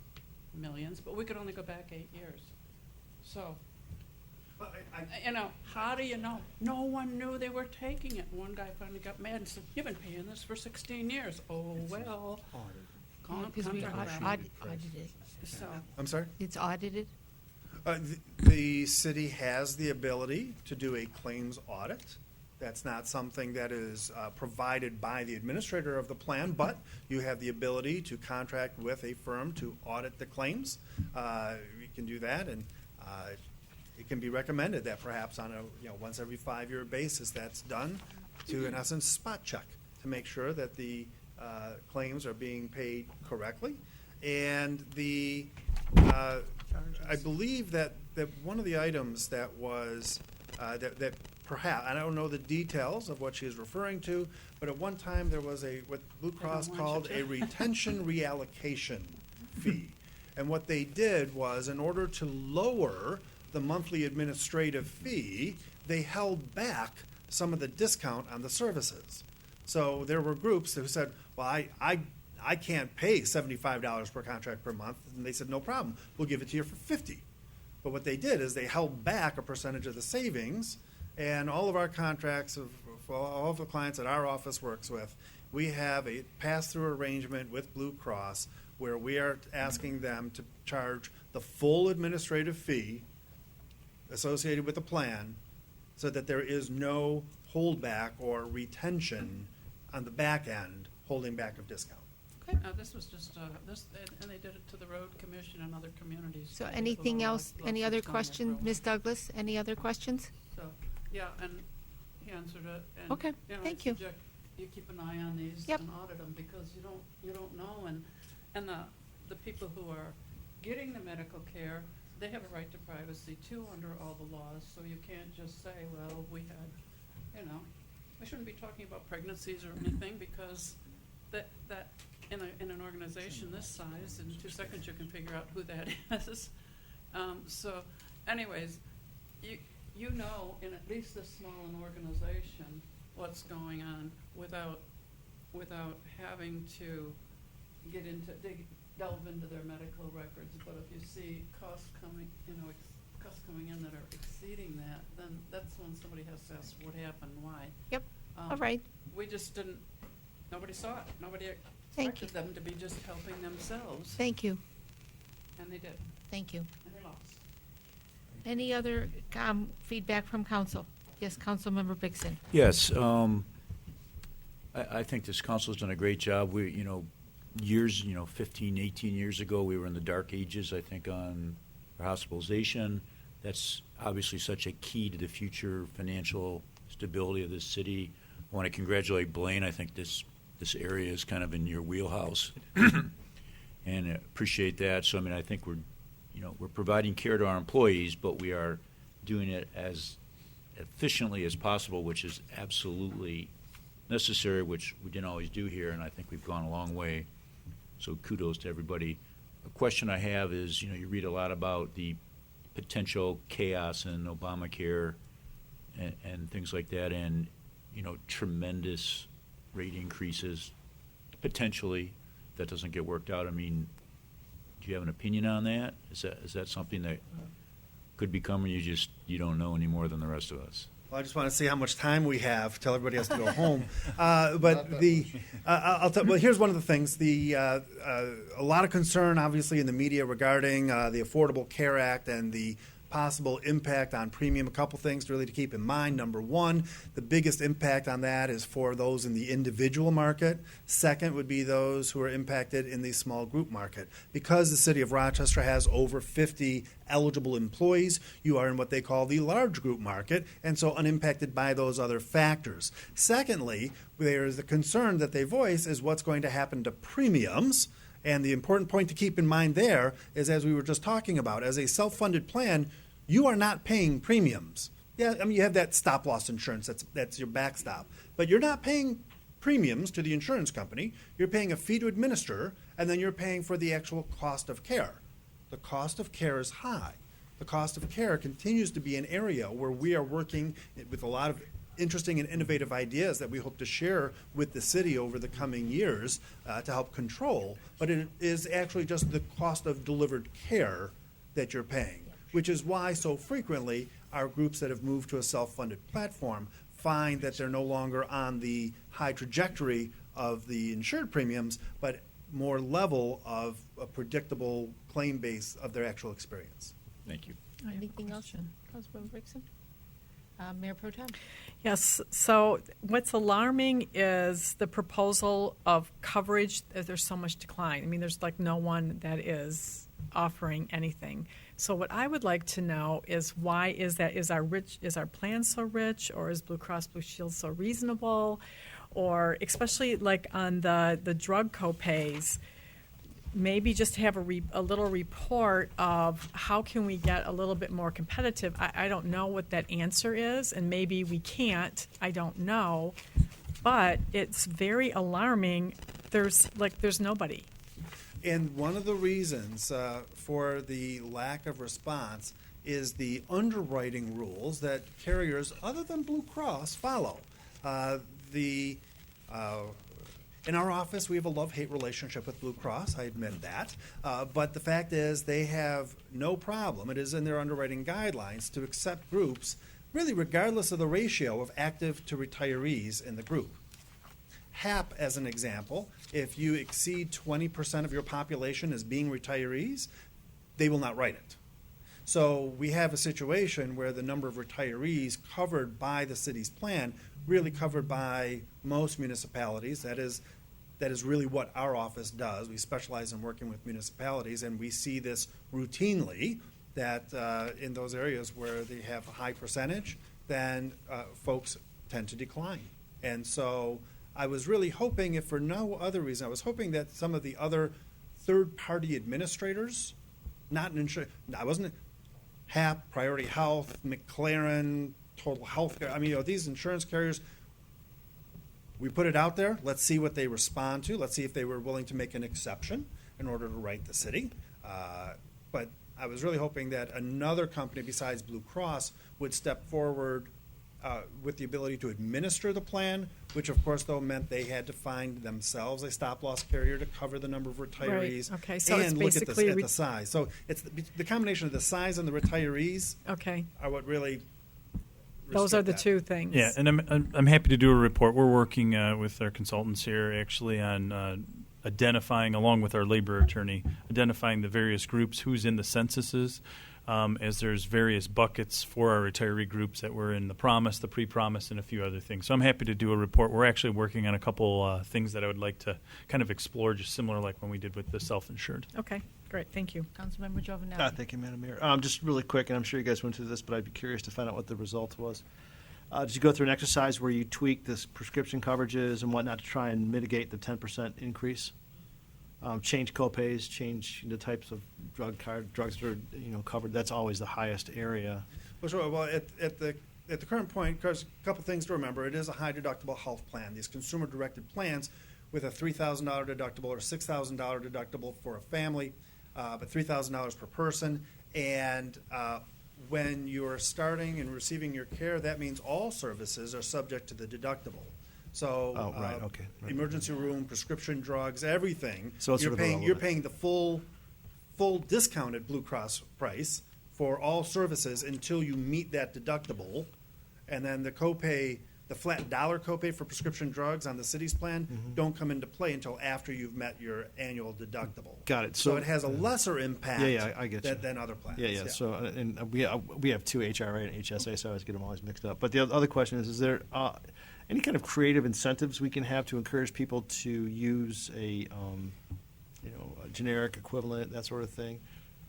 millions, but we could only go back 8 years. So, how do you know? No one knew they were taking it. One guy finally got mad and said, "You've been paying this for 16 years. Oh, well. Because we audited. So, I'm sorry? It's audited? The city has the ability to do a claims audit. That's not something that is provided by the administrator of the plan, but you have the ability to contract with a firm to audit the claims. You can do that, and it can be recommended that perhaps on a once every 5-year basis that's done to, in essence, spot check to make sure that the claims are being paid correctly. And I believe that one of the items that was that perhaps, I don't know the details of what she is referring to, but at one time there was what Blue Cross called a retention reallocation fee. And what they did was, in order to lower the monthly administrative fee, they held back some of the discount on the services. So there were groups who said, well, I can't pay $75 per contract per month. And they said, no problem, we'll give it to you for $50. But what they did is they held back a percentage of the savings, and all of our contracts for all of the clients that our office works with, we have a pass-through arrangement with Blue Cross where we are asking them to charge the full administrative fee associated with the plan so that there is no holdback or retention on the back end holding back of discount. this was just, and they did it to the road commission and other communities. So too. anything Below else, us, any other lawsuits on that questions, road. Ms. Douglas? Any other questions? So, yeah, and he answered it. And, Okay, I thank you. suggest you keep an eye on these Yep. and audit them, because you don't know, and the people who are getting the medical care, they have a right to privacy too under all the laws. So you can't just say, well, we had, we shouldn't be talking about pregnancies or anything, because that in an organization this size, in 2 seconds you can figure out who that is. So, anyways, you know, in at least this small an organization, what's going on without having to delve into their medical records. But if you see costs coming in that are exceeding that, then that's when somebody has to ask what happened, why. Yep. All right. We just didn't. Nobody saw it. Nobody Thank expected them to be just helping themselves, Thank you. and they did. Thank you. And they lost. Any other feedback from council? Yes, Councilmember Bixson. Yes, I think this council's done a great job. We, years, 15, 18 years ago, we were in the dark ages, I think, on hospitalization. That's obviously such a key to the future financial stability of this city. I want to congratulate Blaine. I think this area is kind of in your wheelhouse, and I appreciate that. So, I think we're providing care to our employees, but we are doing it as efficiently as possible, which is absolutely necessary, which we didn't always do here, and I think we've gone a long way. So kudos to everybody. A question I have is, you read a lot about the potential chaos in Obamacare and things like that, and, tremendous rate increases potentially if that doesn't get worked out. Do you have an opinion on that? Is that something that could be coming? You don't know any more than the rest of us. Well, I just want to see how much time we have till everybody has to go home. But I'll tell. Well, here's one of the things. A lot of concern, obviously, in the media regarding the Affordable Care Act and the possible impact on premium. A couple things really to keep in mind. Number one, the biggest impact on that is for those in the individual market. Second would be those who are impacted in the small group market. Because the city of Rochester has over 50 eligible employees, you are in what they call the large group market, and so unimpacted by those other factors. Secondly, there is the concern that they voice is what's going to happen to premiums. And the important point to keep in mind there is, as we were just talking about, as a self-funded plan, you are not paying premiums. Yeah, you have that stop-loss insurance, that's your backstop. But you're not paying premiums to the insurance company. You're paying a fee to administer, and then you're paying for the actual cost of care. The cost of care is high. The cost of care continues to be an area where we are working with a lot of interesting and innovative ideas that we hope to share with the city over the coming years to help control. But it is actually just the cost of delivered care that you're paying, which is why so frequently our groups that have moved to a self-funded platform find that they're no longer on the high trajectory of the insured premiums, but more level of a predictable claim base of their actual experience. Thank you. Anything else? Councilmember Bixson? Mayor Pro Tem? Yes, so what's alarming is the proposal of coverage. There's so much decline. There's like no one that is offering anything. So what I would like to know is why is that? Is our plan so rich, or is Blue Cross Blue Shield so reasonable? Or especially like on the drug copays, maybe just have a little report of how can we get a little bit more competitive. I don't know what that answer is, and maybe we can't. I don't know. But it's very alarming. There's nobody. And one of the reasons for the lack of response is the underwriting rules that carriers other than Blue Cross follow. In our office, we have a love-hate relationship with Blue Cross. I admit that. But the fact is they have no problem. It is in their underwriting guidelines to accept groups, really regardless of the ratio of active to retirees in the group. HAP, as an example, if you exceed 20% of your population as being retirees, they will not write it. So we have a situation where the number of retirees covered by the city's plan, really covered by most municipalities. That is really what our office does. We specialize in working with municipalities, and we see this routinely, that in those areas where they have a high percentage, then folks tend to decline. And so I was really hoping, if for no other reason, I was hoping that some of the other third-party administrators, not an insurance, I wasn't HAP, Priority Health, McLaren, Total Health Care. These insurance carriers, we put it out there. Let's see what they respond to. Let's see if they were willing to make an exception in order to write the city. But I was really hoping that another company besides Blue Cross would step forward with the ability to administer the plan, which of course though meant they had to find themselves a stop-loss carrier to cover the number of retirees, right. Okay. So and it's look at basically the size. So it's the combination of the size and the retirees okay. are what really Those are split the that. two things. Yeah, and I'm happy to do a report. We're working with our consultants here actually on identifying, along with our labor attorney, identifying the various groups, who's in the censuses, as there's various buckets for our retiree groups that were in the promise, the pre-promise, and a few other things. So I'm happy to do a report. We're actually working on a couple things that I would like to kind of explore, just similar like when we did with the self-insured. Okay, great, thank you. Councilmember Giovanelli. Thank you, Madam Mayor. Just really quick, and I'm sure you guys went through this, but I'd be curious to find out what the result was. Did you go through an exercise where you tweaked this prescription coverages and whatnot to try and mitigate the 10% increase? Change copays, change the types of drugs that are covered. That's always the highest area. Well, sure. Well, at the current point, because a couple things to remember, it is a high deductible health plan. These consumer-directed plans with a $3,000 deductible or $6,000 deductible for a family, but $3,000 per person. And when you're starting and receiving your care, that means all services are subject to the deductible. So, right. emergency room, prescription drugs, everything. So it's you're sort of paying irrelevant. you're paying the full discounted Blue Cross price for all services until you meet that deductible, and then the copay, the flat dollar copay for prescription drugs on the city's plan, don't come into play until after you've met your annual deductible. Got it. So it has a lesser impact. I get you. Than other plans. Yeah. So, and we have two, HRA and HSA, so I always get them always mixed up. But the other question is there any kind of creative incentives we can have to encourage people to use a generic equivalent, that sort of thing?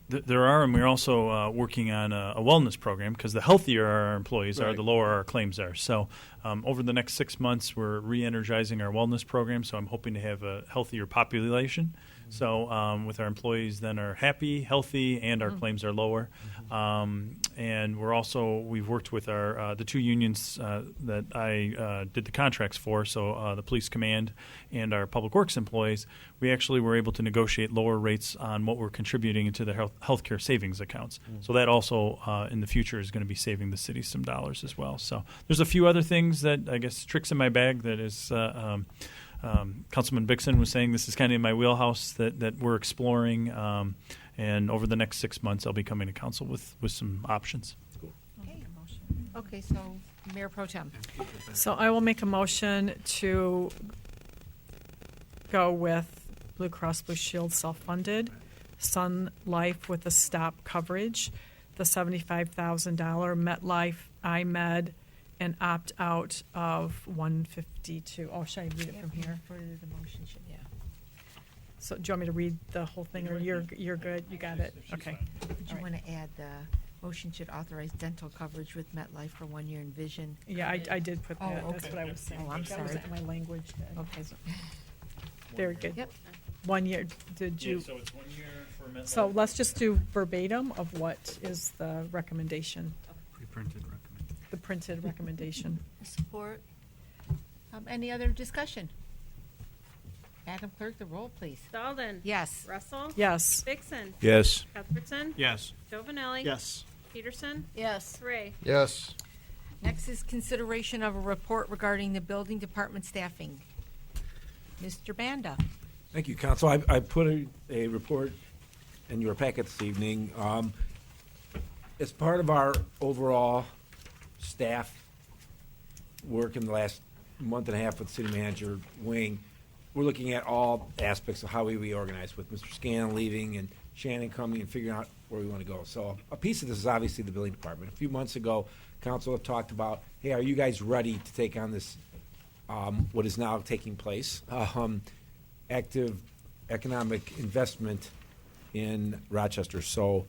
There are, and we're also working on a wellness program, because the healthier our employees are, Right. the lower our claims are. So over the next 6 months, we're re-energizing our wellness program, so I'm hoping to have a healthier population. So with our employees then are happy, healthy, and our claims are lower. And we've worked with our the two unions that I did the contracts for, so the police command and our public works employees. We actually were able to negotiate lower rates on what we're contributing into the healthcare savings accounts. So that also in the future is going to be saving the city some dollars as well. So there's a few other things that I guess tricks in my bag that is. Councilman Bixson was saying this is kind of in my wheelhouse that we're exploring, and over the next 6 months I'll be coming to council with some options. Okay, so Mayor Pro Tem. So I will make a motion to go with Blue Cross Blue Shield self-funded, Sun Life with the stop coverage, the $75,000 MetLife iMed, and opt out of 152. Oh, should I read it from here? For the motion, yeah. So do you want me to read the whole thing, or you're good? You got it? Okay. Would you want to add the motion should authorize dental coverage with MetLife for 1 year and vision? Yeah, I did put that. Oh, That's okay. what I was saying. Oh, I'm That was sorry. my language. Okay. Very good. Yep. 1 year. Did you? so it's 1 year for MetLife. So let's just do verbatim of what is the recommendation, Pre-printed recommendation. the printed recommendation. Support. Any other discussion? Madam Clerk, the roll, please. Dalden. Yes. Russell. Yes. Vixen. Yes. Cuthbertson. Yes. Giovanelli. Yes. Peterson. Yes. Ray. Yes. Next is consideration of a report regarding the building department staffing. Mr. Banda. Thank you, Council. I put a report in your packet this evening. As part of our overall staff work in the last month and a half with the city manager wing, we're looking at all aspects of how we reorganize, with Mr. Scanlon leaving and Shannon coming and figuring out where we want to go. So a piece of this is obviously the building department. A few months ago, council had talked about, hey, are you guys ready to take on this, what is now taking place, active economic investment in Rochester. So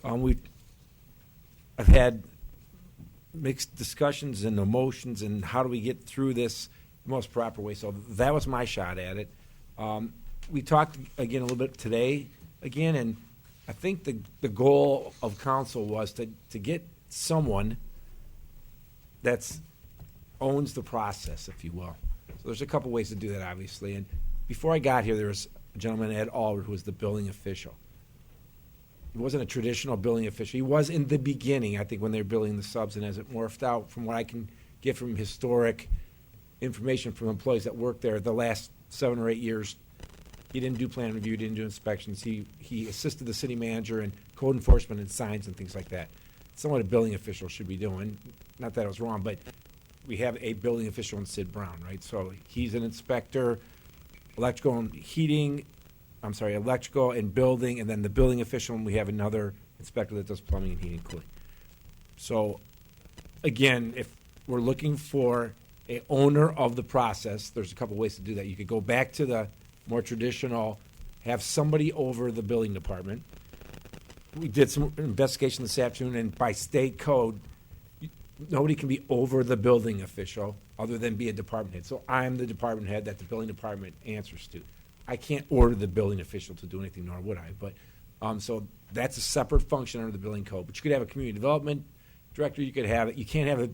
I've had mixed discussions and emotions, and how do we get through this the most proper way. So that was my shot at it. We talked again a little bit today again, and I think the goal of council was to get someone that's owns the process, if you will. So there's a couple ways to do that, obviously. And before I got here, there was a gentleman, Ed Allred, who was the building official. He wasn't a traditional building official. He was in the beginning, I think, when they were building the subs, and as it morphed out, from what I can get from historic information from employees that worked there the last 7 or 8 years, he didn't do plan review, didn't do inspections. He assisted the city manager in code enforcement and signs and things like that. somewhat a building official should be doing. Not that I was wrong, but we have a building official in Sid Brown, right? So he's an inspector, electrical and heating, electrical and building, and then the building official, and we have another inspector that does plumbing and heating and cooling. So, again, if we're looking for a owner of the process, there's a couple ways to do that. You could go back to the more traditional, have somebody over the building department. We did some investigation this afternoon, and by state code, nobody can be over the building official other than be a department head. So I'm the department head that the building department answers to. I can't order the building official to do anything, nor would I. But so that's a separate function under the building code. But you could have a community development director. You could have it. You can't have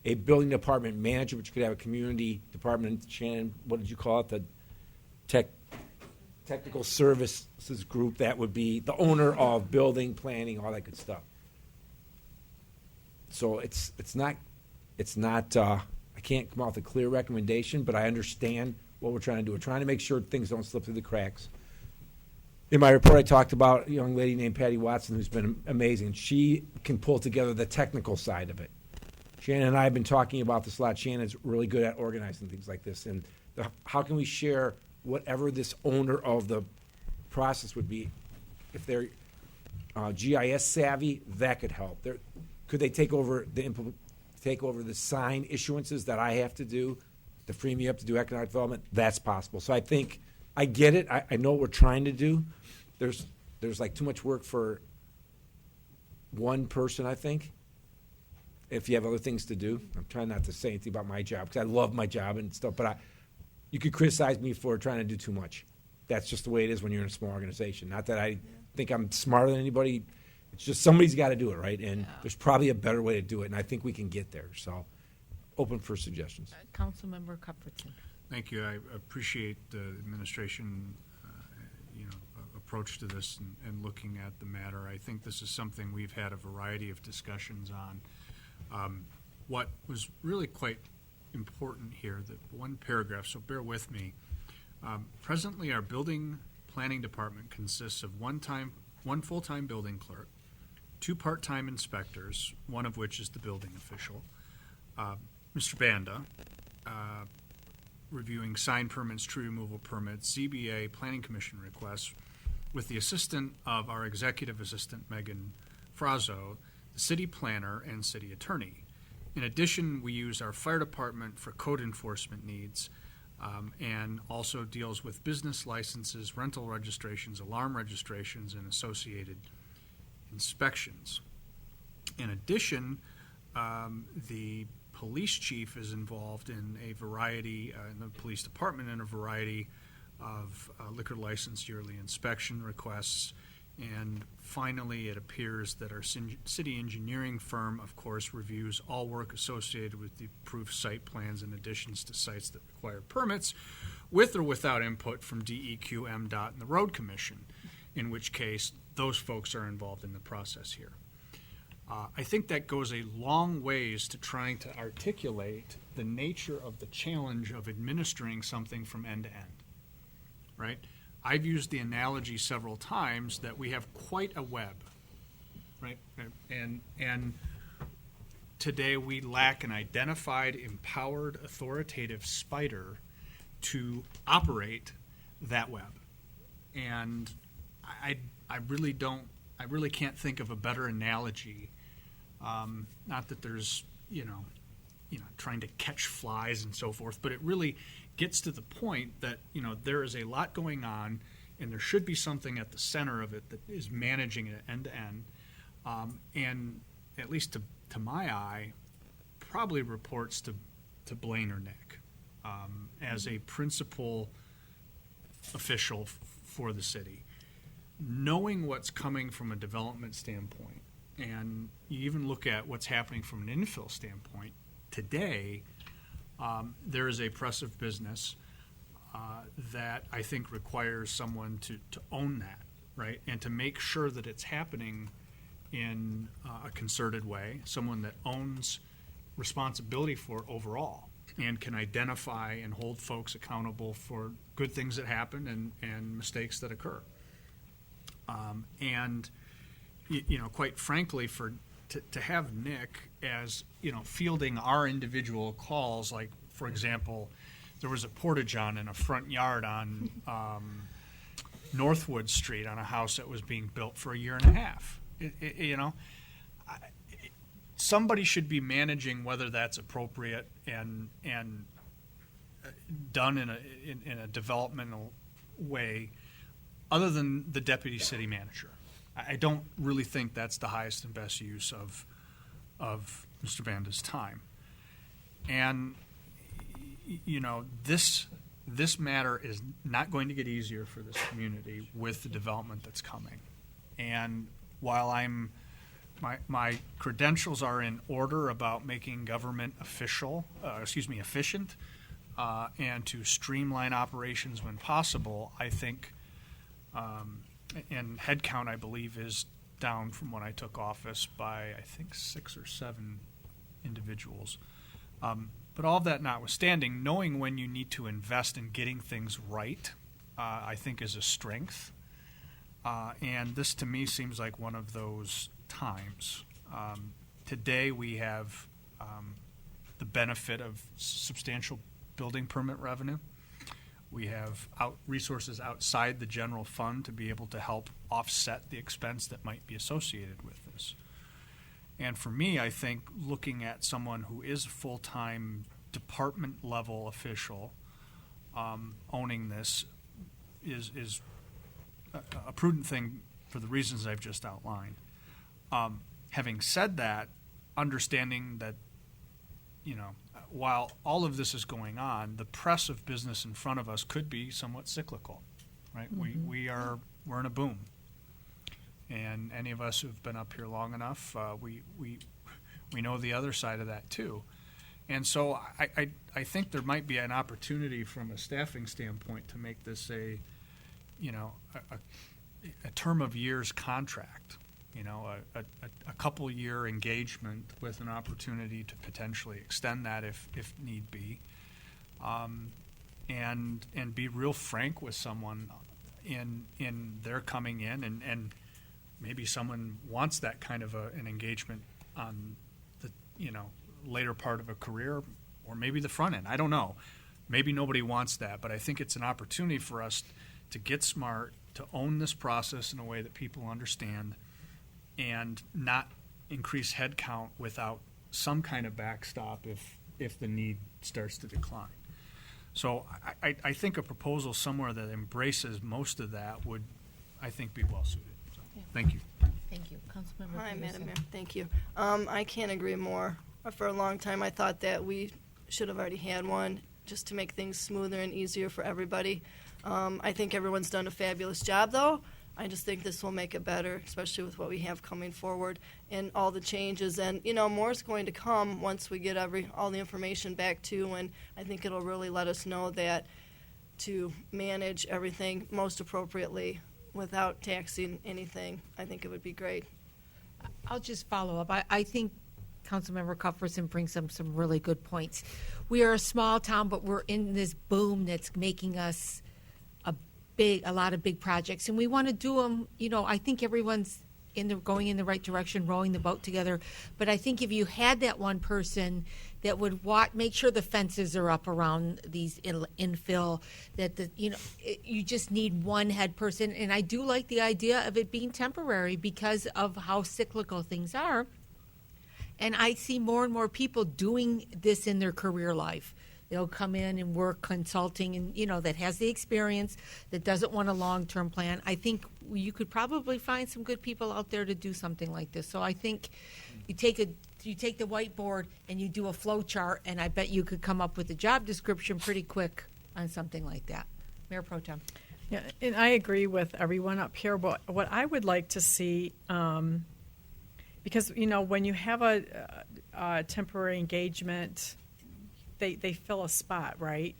a building department manager, but you could have a community department. Shannon, what did you call it? The technical services group. That would be the owner of building, planning, all that good stuff. So it's not. I can't come out with a clear recommendation, but I understand what we're trying to do. We're trying to make sure things don't slip through the cracks. In my report, I talked about a young lady named Patty Watson who's been amazing. She can pull together the technical side of it. Shannon and I have been talking about this a lot. Shannon's really good at organizing things like this. And how can we share whatever this owner of the process would be? If they're GIS savvy, that could help. Could they take over the sign issuances that I have to do to free me up to do economic development? That's possible. So I think I get it. I know what we're trying to do. There's like too much work for one person, I think, if you have other things to do. I'm trying not to say anything about my job because I love my job and stuff, but you could criticize me for trying to do too much. That's just the way it is when you're in a small organization. Not that I think I'm smarter than anybody. It's just somebody's got to do it, right? And there's probably a better way to do it, and I think we can get there. So open for suggestions. Councilmember Cuthbertson. Thank you. I appreciate the administration, approach to this and looking at the matter. I think this is something we've had a variety of discussions on. What was really quite important here, that one paragraph, so bear with me. Presently, our building planning department consists of one full-time building clerk, 2 part-time inspectors, one of which is the building official, Mr. Banda, reviewing sign permits, tree removal permits, ZBA, planning commission requests, with the assistant of our executive assistant, Megan Frazzo, the city planner, and city attorney. In addition, we use our fire department for code enforcement needs, and also deals with business licenses, rental registrations, alarm registrations, and associated inspections. In addition, the police chief is involved in a variety, in the police department, in a variety of liquor license yearly inspection requests. And finally, it appears that our city engineering firm, of course, reviews all work associated with the approved site plans and additions to sites that require permits, with or without input from DEQ, MDOT, and the Road Commission, in which case those folks are involved in the process here. I think that goes a long ways to trying to articulate the nature of the challenge of administering something from end to end, right? I've used the analogy several times that we have quite a web, right? And today we lack an identified, empowered, authoritative spider to operate that web. And I really can't think of a better analogy. Not that there's, trying to catch flies and so forth, but it really gets to the point that, there is a lot going on, and there should be something at the center of it that is managing it end to end. And at least to my eye, probably reports to Blaine or Nick as a principal official for the city. Knowing what's coming from a development standpoint, and you even look at what's happening from an infill standpoint, today there is a press of business that I think requires someone to own that, right? And to make sure that it's happening in a concerted way, someone that owns responsibility for it overall and can identify and hold folks accountable for good things that happen and mistakes that occur. And quite frankly, to have Nick as, fielding our individual calls, like, for example, there was a porta-john in a front yard on Northwood Street on a house that was being built for a year and a half. Somebody should be managing whether that's appropriate and done in a developmental way, other than the deputy city manager. I don't really think that's the highest and best use of Mr. Banda's time. And this matter is not going to get easier for this community with the development that's coming. And while my credentials are in order about making government efficient, and to streamline operations when possible, I think, and headcount, I believe, is down from when I took office by, I think, 6 or 7 individuals. But all of that notwithstanding, knowing when you need to invest in getting things right, I think is a strength. And this, to me, seems like one of those times. Today we have the benefit of substantial building permit revenue. We have resources outside the general fund to be able to help offset the expense that might be associated with this. And for me, I think looking at someone who is a full-time department level official owning this is a prudent thing for the reasons I've just outlined. Having said that, understanding that, while all of this is going on, the press of business in front of us could be somewhat cyclical, right? Mm-hmm. We're in a boom. And any of us who've been up here long enough, we know the other side of that too. And so I think there might be an opportunity from a staffing standpoint to make this a term of years contract, a couple year engagement with an opportunity to potentially extend that if need be, and be real frank with someone in their coming in, and maybe someone wants that kind of an engagement on the later part of a career, or maybe the front end. I don't know. Maybe nobody wants that, but I think it's an opportunity for us to get smart, to own this process in a way that people understand, and not increase headcount without some kind of backstop if the need starts to decline. So I think a proposal somewhere that embraces most of that would, I think, be well suited. So, thank you. Thank you. Councilmember Hi, Peterson. Madam Mayor. Thank you. I can't agree more. For a long time, I thought that we should have already had one just to make things smoother and easier for everybody. I think everyone's done a fabulous job, though. I just think this will make it better, especially with what we have coming forward and all the changes. And, more is going to come once we get all the information back, too, and I think it'll really let us know that to manage everything most appropriately without taxing anything, I think it would be great. I'll just follow up. I think Councilmember Cuthbertson brings up some really good points. We are a small town, but we're in this boom that's making us a lot of big projects, and we want to do them. I think everyone's going in the right direction, rowing the boat together. But I think if you had that one person that would make sure the fences are up around these infill, that you just need one head person. And I do like the idea of it being temporary because of how cyclical things are. And I see more and more people doing this in their career life. They'll come in and work consulting and, that has the experience, that doesn't want a long-term plan. I think you could probably find some good people out there to do something like this. So I think you take the whiteboard and you do a flow chart, and I bet you could come up with a job description pretty quick on something like that. Mayor Pro Tem. Yeah, and I agree with everyone up here. But what I would like to see, because, when you have a temporary engagement, they fill a spot, right?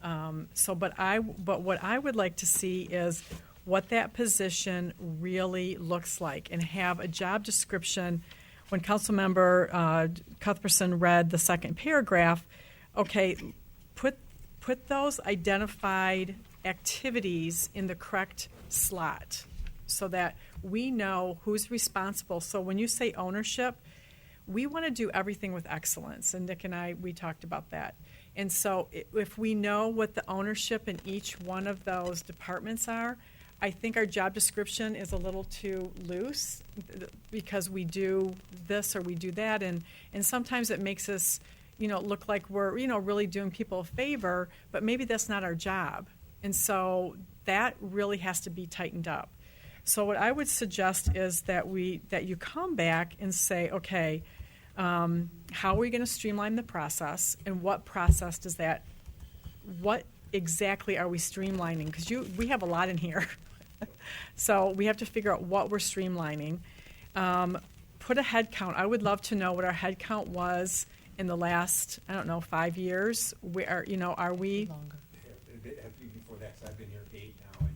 But what I would like to see is what that position really looks like, and have a job description. When Councilmember Cuthbertson read the second paragraph, okay, put those identified activities in the correct slot so that we know who's responsible. So when you say ownership, we want to do everything with excellence, and Nick and I, we talked about that. And so if we know what the ownership in each one of those departments are, I think our job description is a little too loose because we do this or we do that, and sometimes it makes us, look like we're, really doing people a favor, but maybe that's not our job. And so that really has to be tightened up. So what I would suggest is that you come back and say, okay, how are we going to streamline the process, and what process does that, what exactly are we streamlining? Because we have a lot in here. So we have to figure out what we're streamlining. Put a head count. I would love to know what our head count was in the last, 5 years. Are we? Before that, 'cause I've been here 8 now.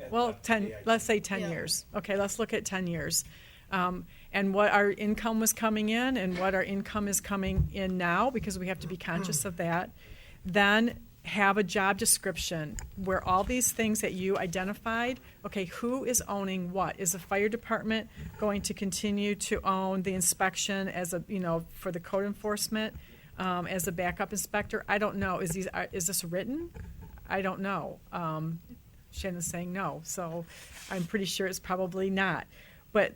Well, 10. Let's say 10 years. Okay, let's look at 10 years. And what our income was coming in and what our income is coming in now, because we have to be conscious of that. Then have a job description where all these things that you identified, okay, who is owning what? Is the fire department going to continue to own the inspection as for the code enforcement, as a backup inspector? I don't know. Is this written? I don't know. Shannon's saying no, so I'm pretty sure it's probably not. But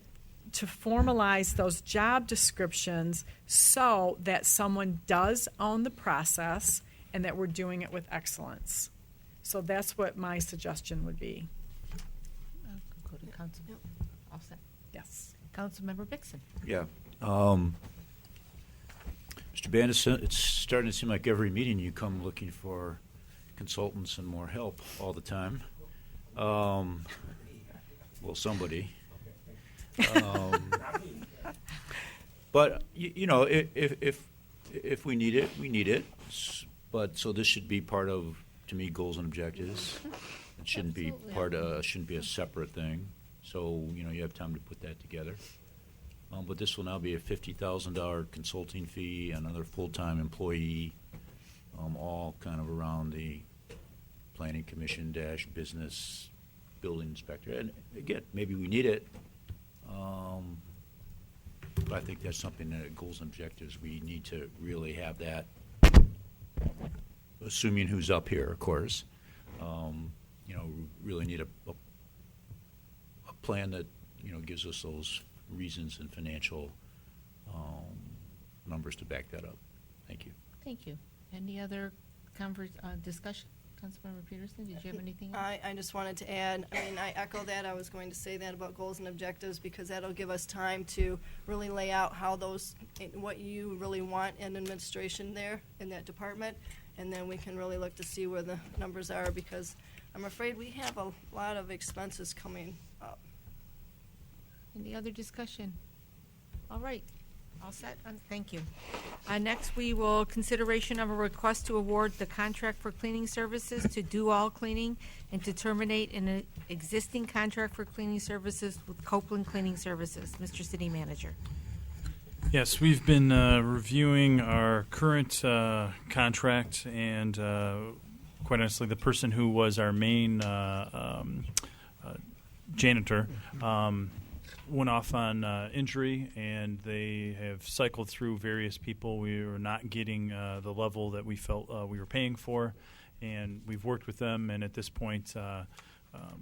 to formalize those job descriptions so that someone does own the process and that we're doing it with excellence. So that's what my suggestion would be. Go to Council. All set. Yes. Councilmember Bixon. Yeah. Mr. Bandis, it's starting to seem like every meeting you come looking for consultants and more help all the time. Well, somebody. But if we need it, we need it. But so this should be part of, to me, goals and objectives. It shouldn't be shouldn't be a separate thing. So you have time to put that together. But this will now be a $50,000 consulting fee, another full-time employee, all kind of around the planning commission -- business building inspector. And again, maybe we need it. But I think that's something that goals and objectives, we need to really have that, assuming who's up here, of course. Really need a plan that, gives us those reasons and financial numbers to back that up. Thank you. Thank you. Any other discussion? Councilmember Peterson, did you have anything else? I just wanted to add, I echo that. I was going to say that about goals and objectives because that'll give us time to really lay out what you really want in administration there in that department, and then we can really look to see where the numbers are because I'm afraid we have a lot of expenses coming up. Any other discussion? All right. All set? Thank you. Next, we will consideration of a request to award the contract for cleaning services to Do All Cleaning and to terminate an existing contract for cleaning services with Copeland Cleaning Services. Mr. City Manager. Yes, we've been reviewing our current contract, and quite honestly, the person who was our main janitor went off on injury, and they have cycled through various people. We were not getting the level that we felt we were paying for, and we've worked with them, and at this point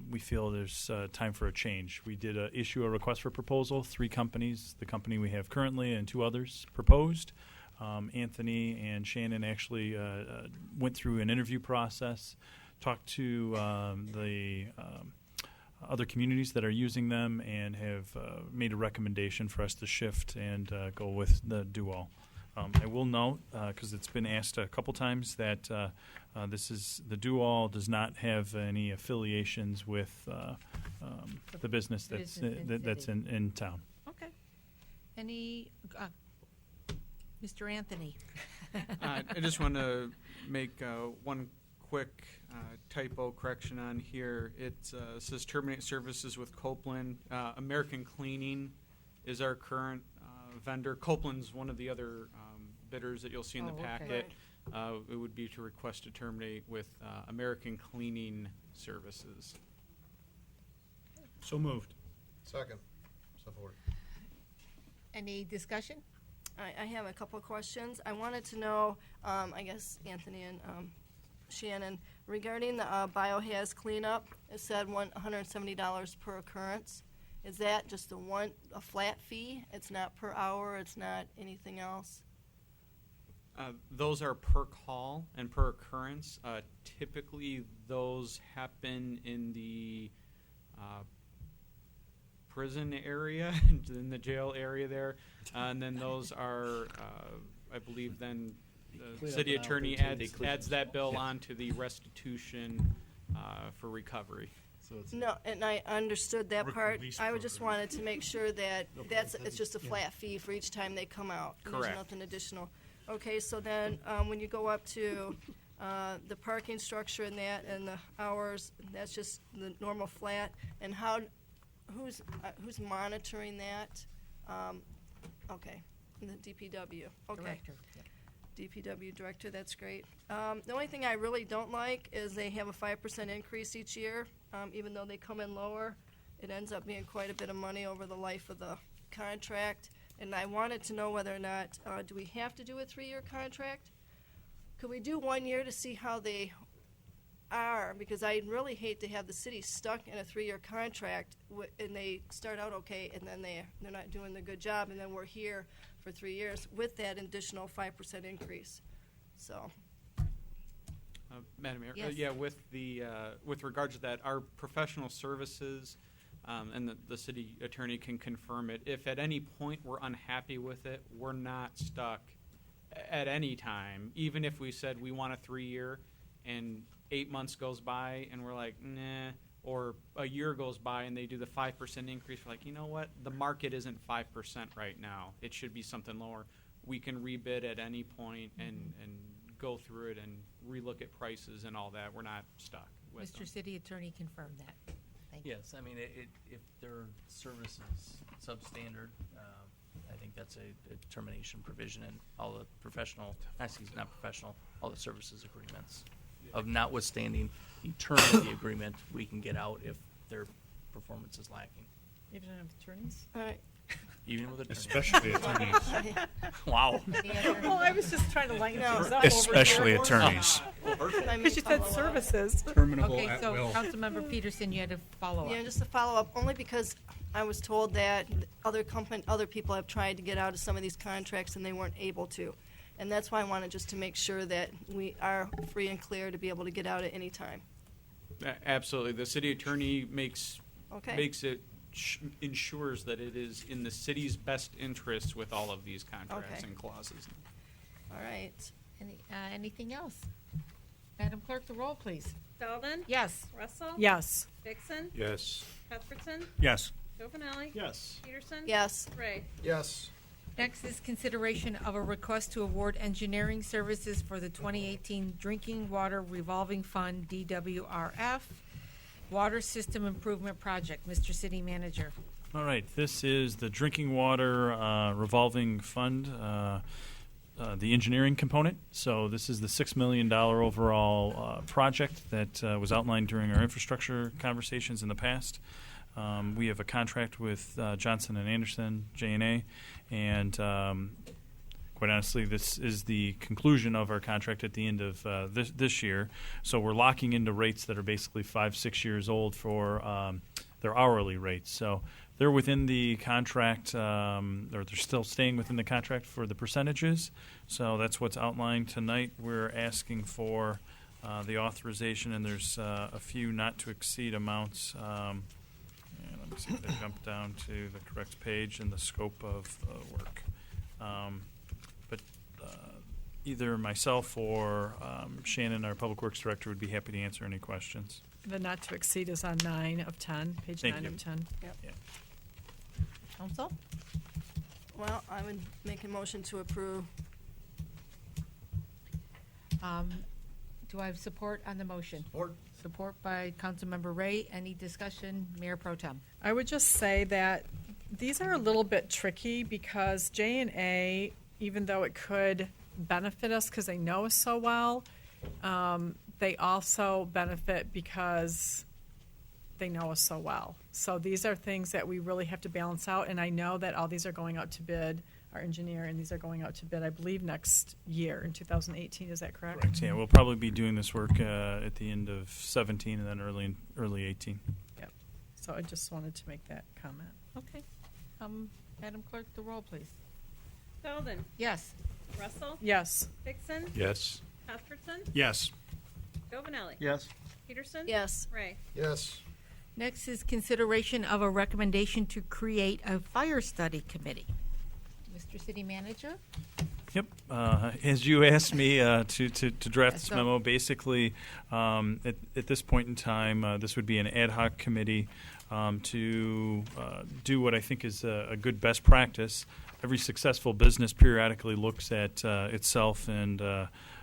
we feel there's time for a change. We did issue a request for proposal. 3 companies, the company we have currently and 2 others, proposed. Anthony and Shannon actually went through an interview process, talked to the other communities that are using them, and have made a recommendation for us to shift and go with the Do All. I will note, because it's been asked a couple times, that the Do All does not have any affiliations with the business that's in town. Okay. Any, Mr. Anthony? I just want to make one quick typo correction on here. It says terminate services with Copeland. American Cleaning is our current vendor. Copeland's one of the other bidders that you'll see in the packet. It would be to request to terminate with American Cleaning Services. So moved. Second. Support. Any discussion? I have a couple of questions. I wanted to know, I guess Anthony and Shannon, regarding the biohaz cleanup, it said $170 per occurrence. Is that just a flat fee? It's not per hour, it's not anything else? Those are per call and per occurrence. Typically, those happen in the prison area, in the jail area there, and then those are, I believe, then the Clean city up and attorney out there, too. adds that bill Yeah. onto the restitution for recovery. So it's No, and I understood that part. Release I just wanted to make sure that it's just a Yeah. flat fee for each time they come out. Correct. There's nothing additional. Okay, so then, when you go up to, the parking structure and that, and the hours, that's just the normal flat, and who's monitoring that? Okay, the DPW, okay. Director, yeah. DPW director, that's great. The only thing I really don't like is they have a 5% increase each year, even though they come in lower. It ends up being quite a bit of money over the life of the contract. And I wanted to know whether or not, do we have to do a 3-year contract? Could we do 1 year to see how they are? Because I really hate to have the city stuck in a 3-year contract and they start out okay and then they're not doing the good job and then we're here for 3 years with that additional 5% increase. So. Madam Mayor, Yes. yeah, with the with regards to that, our professional services and the city attorney can confirm it. If at any point we're unhappy with it, we're not stuck at any time. Even if we said we want a 3-year, and 8 months goes by and we're like, nah, or a year goes by and they do the 5% increase, we're like, you know what? The market isn't 5% right now. It should be something lower. We can rebid at any point and go through it and relook at prices and all that. We're not stuck with Mr. them. City Attorney confirmed that. Thank you. Yes, I mean, if their service is substandard, I think that's a termination provision in all the all the services agreements. Of notwithstanding the term of the agreement, we can get out if their performance is lacking. Even if attorneys? All right. Even with attorneys. Especially attorneys. Wow. Well, I was just trying to lighten things up Especially over here. attorneys. Because you said services. Okay, so Councilmember Peterson, you had a follow-up. Yeah, just a follow-up, only because I was told that other people have tried to get out of some of these contracts and they weren't able to. And that's why I wanted just to make sure that we are free and clear to be able to get out at any time. Absolutely. The city attorney makes it ensures that it is in the city's best interest with all of these contracts Okay. and clauses. All right. Anything else? Madam Clerk, the roll, please. Sullivan? Yes. Russell? Yes. Dixon? Yes. Cuthbertson? Yes. Giovinelli? Yes. Peterson? Yes. Ray? Yes. Next is consideration of a request to award engineering services for the 2018 Drinking Water Revolving Fund, DWRF, Water System Improvement Project. Mr. City Manager. All right, this is the drinking water revolving fund, the engineering component. So this is the $6 million overall project that was outlined during our infrastructure conversations in the past. We have a contract with Johnson & Anderson, J&A, and quite honestly, this is the conclusion of our contract at the end of this year. So we're locking into rates that are basically 5-6 years old for their hourly rates. So they're within the contract, or they're still staying within the contract for the percentages. So that's what's outlined tonight. We're asking for the authorization, and there's a few not-to-exceed amounts. And let me see if I jump down to the correct page and the scope of the work. But either myself or Shannon, our Public Works Director, would be happy to answer any questions. The not to exceed is on 9 of 10, page Thank 9 you. of 10. Yep. Yeah. Council? Well, I would make a motion to approve. Do I have support on the motion? Support by Councilmember Ray. Any discussion? Mayor Pro Tem. I would just say that these are a little bit tricky because J&A, even though it could benefit us because they know us so well, they also benefit because they know us so well. So these are things that we really have to balance out, and I know that all these are going out to bid. our engineer, and these are going out to bid, I believe, next year in 2018. Is that correct? Correct. Yeah, we'll probably be doing this work at the end of 17 and then early 18. Yep. So I just wanted to make that comment. Okay. Madam Clerk, the roll, please. Sullivan, Yes. Russell, Yes. Dixon, Yes. Cuthbertson, Yes. Giovanelli. Yes. Peterson. Yes. Ray. Yes. Next is consideration of a recommendation to create a fire study committee. Mr. City Manager? Yep. As you asked me to draft Yes, this so- memo, basically, at this point in time, this would be an ad hoc committee to do what I think is a good best practice. Every successful business periodically looks at itself and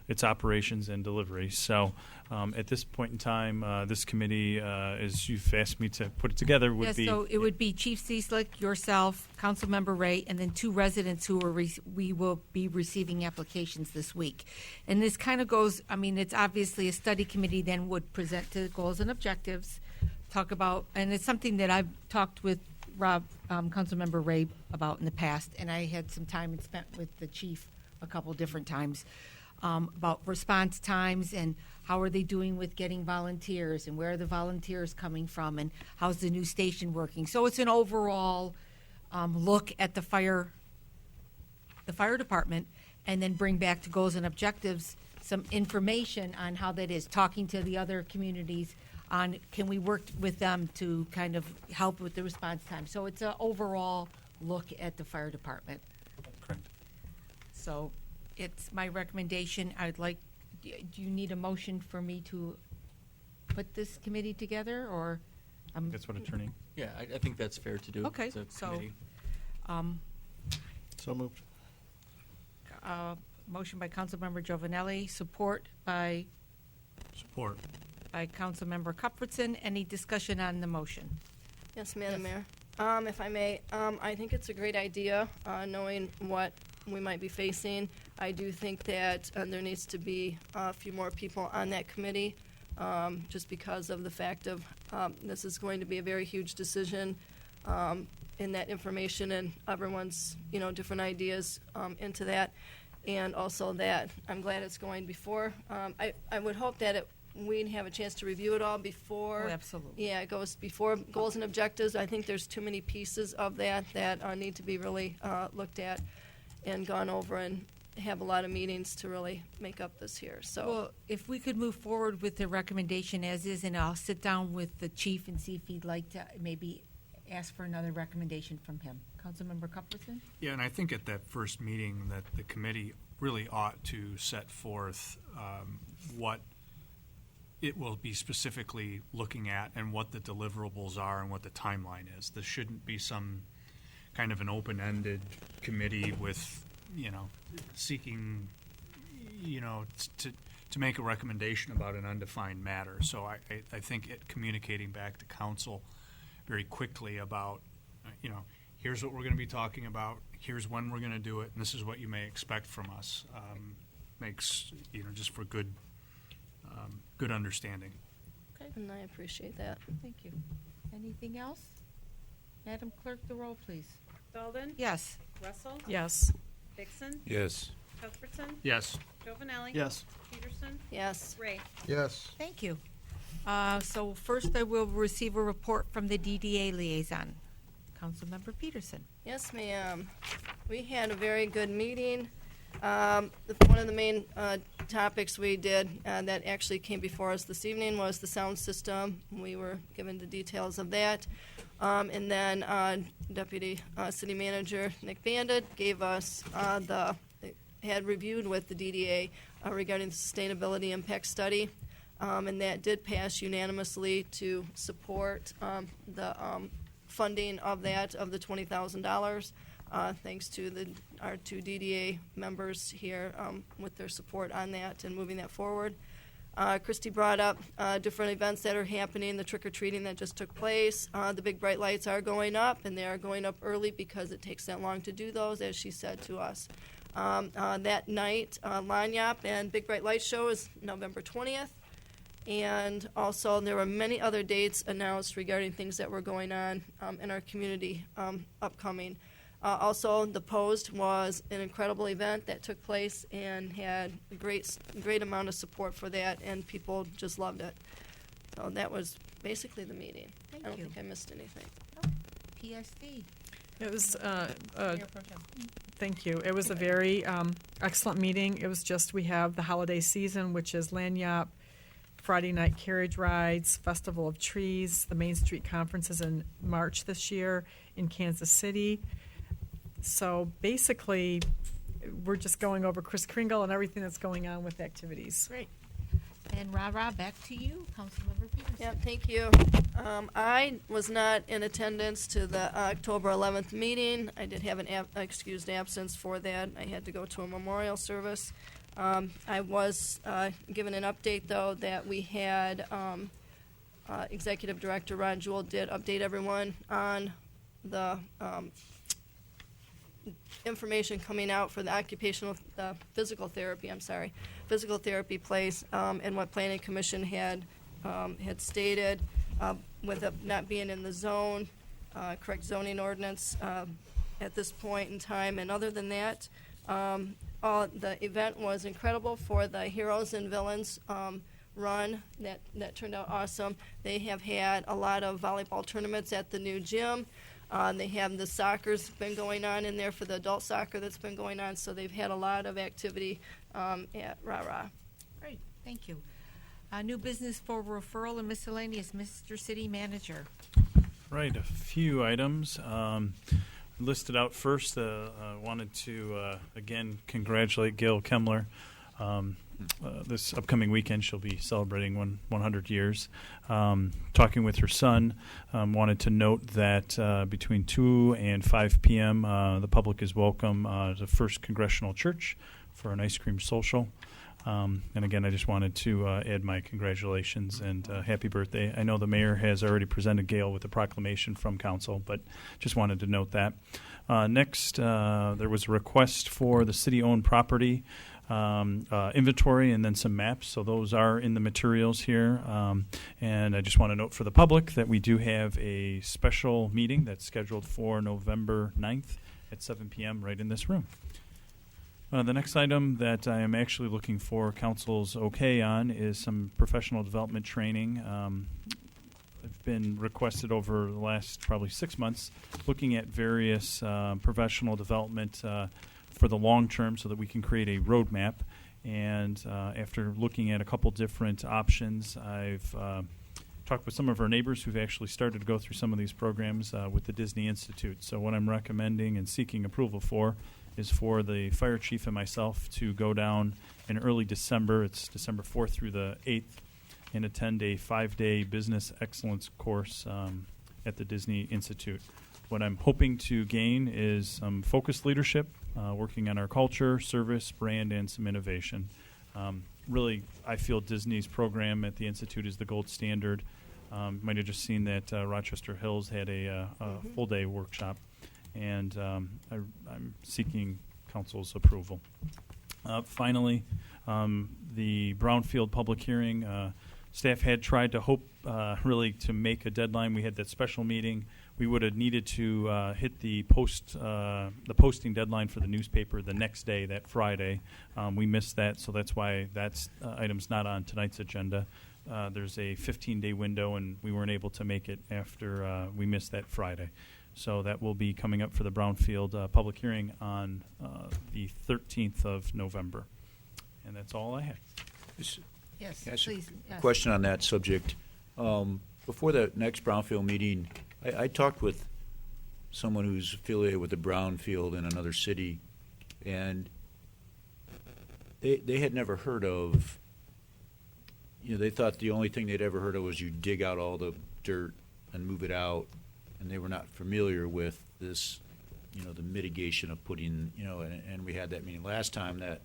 its operations and delivery. So at this point in time, this committee, as you've asked me to put it together, would Yes, be... so it would be Chief Cieslik, yourself, Councilmember Ray, and then 2 residents who are we will be receiving applications this week. And this kind of goes, I mean, it's obviously a study committee then would present to goals and objectives, talk about, and it's something that I've talked with Rob, Councilmember Ray about in the past, and I had some time spent with the chief a couple different times about response times and how are they doing with getting volunteers and where are the volunteers coming from and how's the new station working. So it's an overall look at the fire department, and then bring back to goals and objectives some information on how that is, talking to the other communities on can we work with them to kind of help with the response time. So it's an overall look at the fire department. Correct. So it's my recommendation. I'd like, do you need a motion for me to put this committee together, or? That's what attorney... Yeah, I think that's fair to do. Okay, as a so, committee. So moved. Motion by Councilmember Giovanelli, support by Councilmember Cuthbertson. Any discussion on the motion? Yes, Madam Mayor. If I may, I think it's a great idea, knowing what we might be facing. I do think that there needs to be a few more people on that committee, just because of the fact of this is going to be a very huge decision in that information and everyone's, different ideas into that. And also that I'm glad it's going before. I would hope that we'd have a chance to review it all before. Oh, absolutely. Yeah, it goes before goals and objectives. I think there's too many pieces of that need to be really looked at and gone over, and have a lot of meetings to really make up this year. So, Well, if we could move forward with the recommendation as is, and I'll sit down with the chief and see if he'd like to maybe ask for another recommendation from him. Councilmember Cuthbertson? Yeah, and I think at that first meeting that the committee really ought to set forth what it will be specifically looking at and what the deliverables are and what the timeline is. This shouldn't be some kind of an open-ended committee with, seeking, to make a recommendation about an undefined matter. So I think communicating back to council very quickly about, here's what we're going to be talking about, here's when we're going to do it, and this is what you may expect from us, makes, just for good understanding. Okay. and I appreciate that. Thank you. Anything else? Madam Clerk, the roll, please. Sullivan. Yes. Russell. Yes. Dixon. Yes. Cuthbertson. Yes. Giovanelli. Yes. Peterson. Yes. Ray. Yes. Thank you. So first I will receive a report from the DDA liaison. Councilmember Peterson. Yes, ma'am. We had a very good meeting. One of the main topics we did that actually came before us this evening was the sound system. We were given the details of that. And then Deputy City Manager Nick Bandit gave us had reviewed with the DDA regarding the sustainability impact study. And that did pass unanimously to support the funding of that, of the $20,000, thanks to our 2 DDA members here with their support on that and moving that forward. Christy brought up different events that are happening, the trick-or-treating that just took place. The big bright lights are going up, and they are going up early because it takes that long to do those, as she said to us. That night, Lanyap and Big Bright Light Show is November 20th. And also, there were many other dates announced regarding things that were going on in our community upcoming. Also, the Post was an incredible event that took place and had a great amount of support for that, and people just loved it. So that was basically the meeting. I don't think I missed anything. PSD. It was, Mayor Pro Tem. thank you. It was a very excellent meeting. It was just, we have the holiday season, which is Lanyap, Friday night carriage rides, Festival of Trees, the Main Street Conference is in March this year in Kansas City. So basically, we're just going over Kris Kringle and everything that's going on with activities. Great. And Ra, back to you, Councilmember Peterson. Yeah, thank you. I was not in attendance to the October 11th meeting. I did have an excused absence for that. I had to go to a memorial service. I was given an update, though, that we had Executive Director Ron Jewell did update everyone on the information coming out for the physical therapy place, and what Planning Commission had stated with it not being in the zone, correct zoning ordinance at this point in time. And other than that, the event was incredible for the Heroes and Villains run. That turned out awesome. They have had a lot of volleyball tournaments at the new gym. They have the soccer's been going on in there for the adult soccer that's been going on, so they've had a lot of activity at Ra-Ra. Great, thank you. New business for referral and miscellaneous, Mr. City Manager. Right, a few items. Listed out first, I wanted to, again, congratulate Gail Kemmler. This upcoming weekend, she'll be celebrating 100 years. Talking with her son, wanted to note that between 2 and 5 p.m., the public is welcome to First Congressional Church for an ice cream social. And again, I just wanted to add my congratulations and happy birthday. I know the mayor has already presented Gail with a proclamation from council, but just wanted to note that. Next, there was a request for the city-owned property inventory and then some maps. So those are in the materials here. And I just want to note for the public that we do have a special meeting that's scheduled for November 9th at 7 p.m. right in this room. The next item that I am actually looking for council's okay on is some professional development training. I've been requested over the last probably 6 months looking at various professional development for the long term so that we can create a roadmap. And after looking at a couple different options, I've talked with some of our neighbors who've actually started to go through some of these programs with the Disney Institute. So what I'm recommending and seeking approval for is for the fire chief and myself to go down in early December. It's December 4th through the 8th, and attend a 5-day business excellence course at the Disney Institute. What I'm hoping to gain is some focused leadership, working on our culture, service, brand, and some innovation. Really, I feel Disney's program at the Institute is the gold standard. Might have just seen that Rochester Hills had a full-day workshop, and I'm seeking council's approval. Finally, the Brownfield public hearing. Staff had tried to hope really to make a deadline. We had that special meeting. We would have needed to hit the posting deadline for the newspaper the next day, that Friday. We missed that, so that's why that item's not on tonight's agenda. There's a 15-day window, and we weren't able to make it after we missed that Friday. So that will be coming up for the Brownfield public hearing on the 13th of November. And that's all I have. Yes, Can I ask please. a Yes. question on that subject? Before the next Brownfield meeting, I talked with someone who's affiliated with the Brownfield in another city, and they had never heard of, they thought the only thing they'd ever heard of was you dig out all the dirt and move it out, and they were not familiar with this, the mitigation of putting, and we had that meeting last time that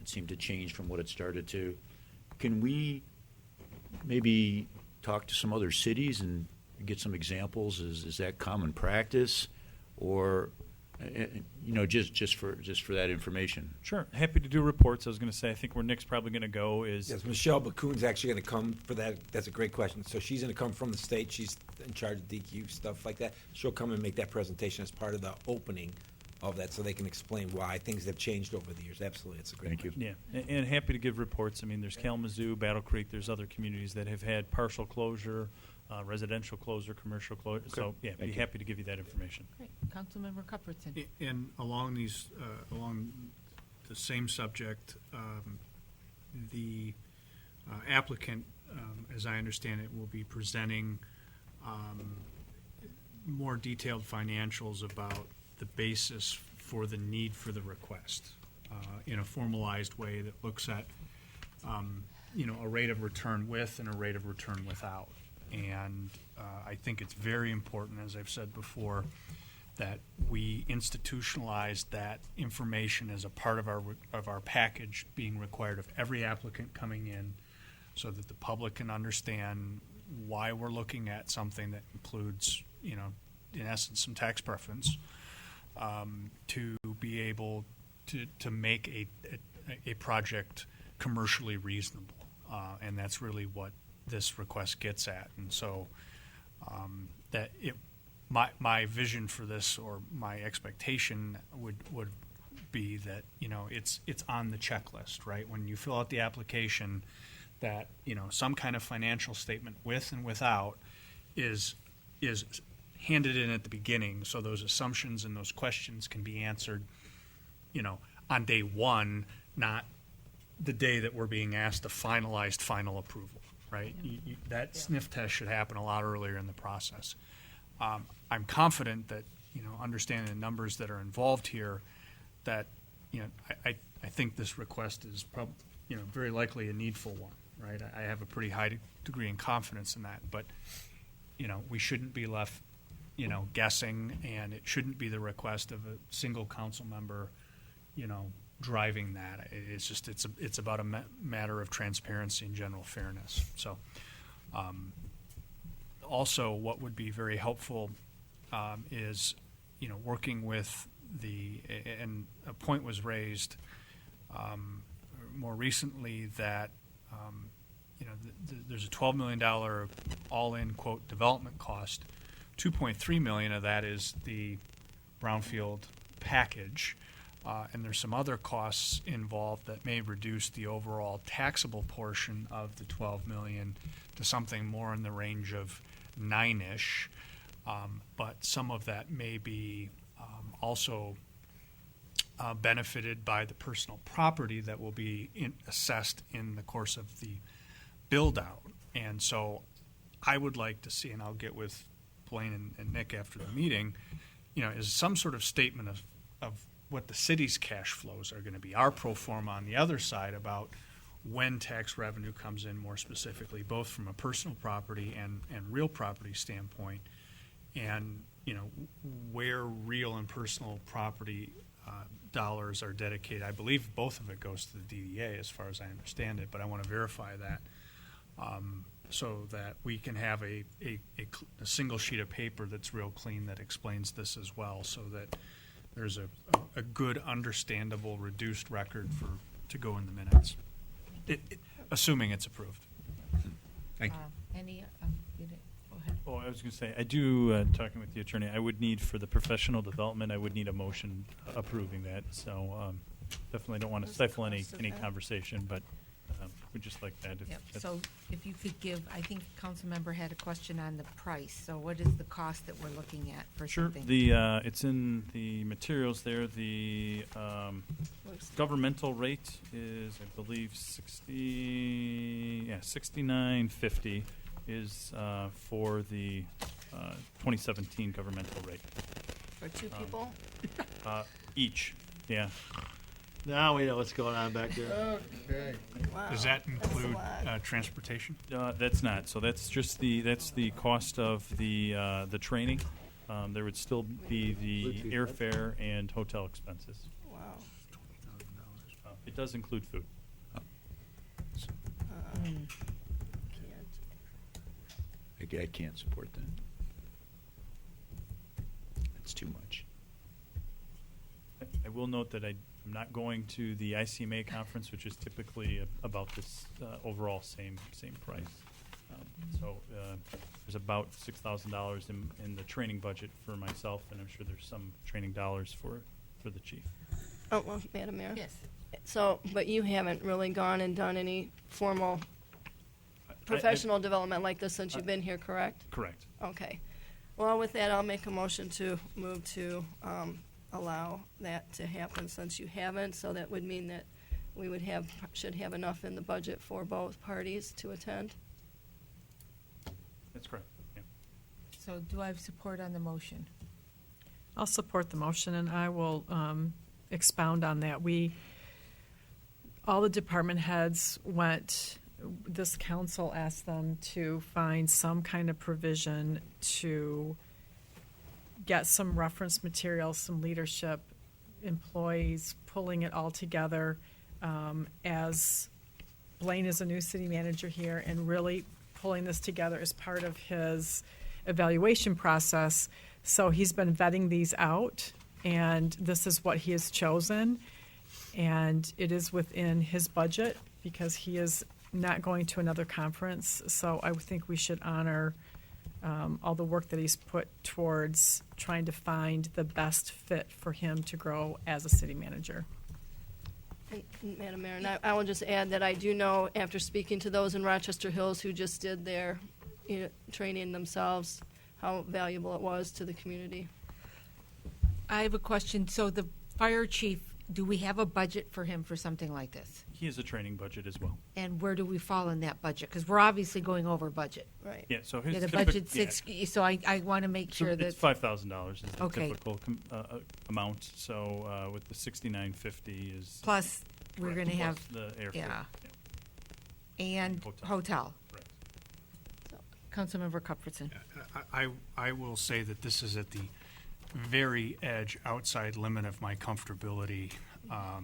it seemed to change from what it started to. Can we maybe talk to some other cities and get some examples? Is that common practice? Or just for that information. Sure, happy to do reports. I was going to say, I think where Nick's probably going to go is Yes, Michelle Bakun's actually going to come for that. That's a great question. So she's going to come from the state. She's in charge of DQ, stuff like that. She'll come and make that presentation as part of the opening of that, so they can explain why things have changed over the years. Absolutely, it's a great question. Yeah, and happy to give reports. I mean, there's Kalamazoo, Battle Creek, there's other communities that have had partial closure, residential closure, commercial closure. So, yeah, be happy to give you that information. Great. Councilmember Cuthbertson. And along along the same subject, the applicant, as I understand it, will be presenting more detailed financials about the basis for the need for the request in a formalized way that looks at a rate of return with and a rate of return without. And I think it's very important, as I've said before, that we institutionalize that information as a part of our package being required of every applicant coming in, so that the public can understand why we're looking at something that includes, in essence, some tax preference, to be able to make a project commercially reasonable. And that's really what this request gets at. And so my vision for this, or my expectation would be that, it's on the checklist, right? When you fill out the application, that, some kind of financial statement with and without is handed in at the beginning, so those assumptions and those questions can be answered, on day one, not the day that we're being asked to finalized final approval, right? That sniff test should happen a lot earlier in the process. I'm confident that, understanding the numbers that are involved here, that, I think this request is very likely a needful one, right? I have a pretty high degree of confidence in that, but, we shouldn't be left, guessing, and it shouldn't be the request of a single council member, driving that. It's about a matter of transparency and general fairness. So, also, what would be very helpful is, working with and a point was raised more recently that, there's a $12 million all-in, quote, development cost. 2.3 million of that is the brownfield package, and there's some other costs involved that may reduce the overall taxable portion of the 12 million to something more in the range of 9-ish, but some of that may be also benefited by the personal property that will be assessed in the course of the build-out. And so I would like to see, and I'll get with Blaine and Nick after the meeting, is some sort of statement of what the city's cash flows are going to be, our pro forma on the other side about when tax revenue comes in more specifically, both from a personal property and real property standpoint, and where real and personal property dollars are dedicated. I believe both of it goes to the DDA as far as I understand it, but I want to verify that. So that we can have a single sheet of paper that's real clean that explains this as well, so that there's a good, understandable, reduced record to go in the minutes, assuming it's approved. Thank you. Go ahead. Oh, I was going to say, I do, talking with the attorney, I would need, for the professional development, I would need a motion approving that. So definitely don't want to stifle any conversation, but we'd just like that. Yep. So if you could give, I think council member had a question on the price. So what is the cost that we're looking at for something? It's in the materials there. The governmental rate is, I believe, $69.50 is for the 2017 governmental rate. For two people? Each, yeah. Now we know what's going on back there. Okay. Wow. Does that include transportation? That's not. So that's just the cost of the training. There would still be the airfare and hotel expenses. Wow. It does include food. I can't support that. It's too much. will note that I'm not going to the ICMA conference, which is typically about this overall same price. So there's about $6,000 in the training budget for myself, and I'm sure there's some training dollars for the chief. Oh, well, Madam Mayor. Yes. So, but you haven't really gone and done any formal professional development like this since you've been here, correct? Correct. Okay. Well, with that, I'll make a motion to move to allow that to happen since you haven't. So that would mean that we should have enough in the budget for both parties to attend. That's correct. Yeah. So do I have support on the motion? I'll support the motion, and I will expound on that. All the department heads this council asked them to find some kind of provision to get some reference materials, some leadership, employees, pulling it all together as Blaine is a new city manager here and really pulling this together as part of his evaluation process. So he's been vetting these out, and this is what he has chosen. And it is within his budget because he is not going to another conference. So I think we should honor all the work that he's put towards trying to find the best fit for him to grow as a city manager. And, Madam Mayor, and I will just add that I do know, after speaking to those in Rochester Hills who just did their training themselves, how valuable it was to the community. I have a question. So the fire chief, do we have a budget for him for something like this? He has a training budget as well. And where do we fall in that budget? Because we're obviously going over budget. Right. Yeah, so his The typical- budget's yeah. so I want to make So sure that. it's $5,000 is the Okay. typical amount. So with the $6,950 is Plus, we're going to plus have. the airfare. Yeah. And hotel. Right. Councilmember Cuthbertson. I will say that this is at the very edge, outside limit of my comfortability. I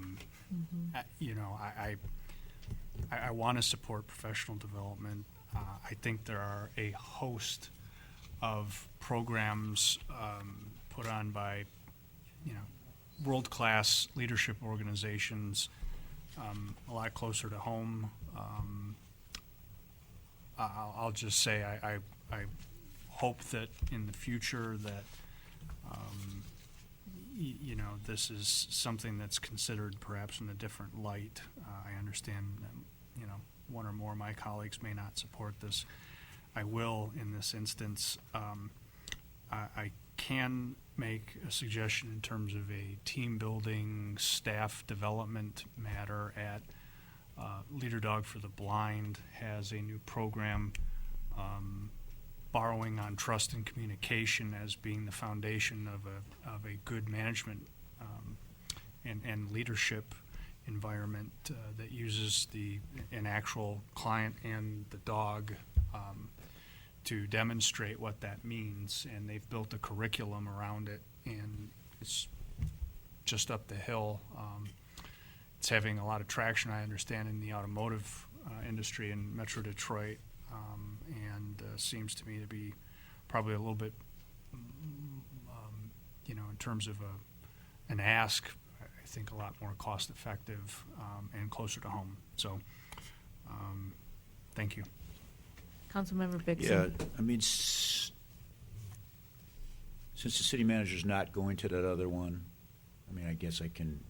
want to support professional development. I think there are a host of programs put on by, world-class leadership organizations, a lot closer to home. I'll just say I hope that in the future that this is something that's considered perhaps in a different light. I understand that, one or more of my colleagues may not support this. I will in this instance. I can make a suggestion in terms of a team building, staff development matter at Leader Dog for the Blind has a new program borrowing on trust and communication as being the foundation of a good management and leadership environment that uses an actual client and the dog to demonstrate what that means. And they've built a curriculum around it, and it's just up the hill. It's having a lot of traction, I understand, in the automotive industry in Metro Detroit, and seems to me to be probably a little bit, in terms of an ask, I think a lot more cost effective and closer to home. So, thank you. Councilmember Bixson. Yeah, I mean, since the city manager's not going to that other one, I guess I can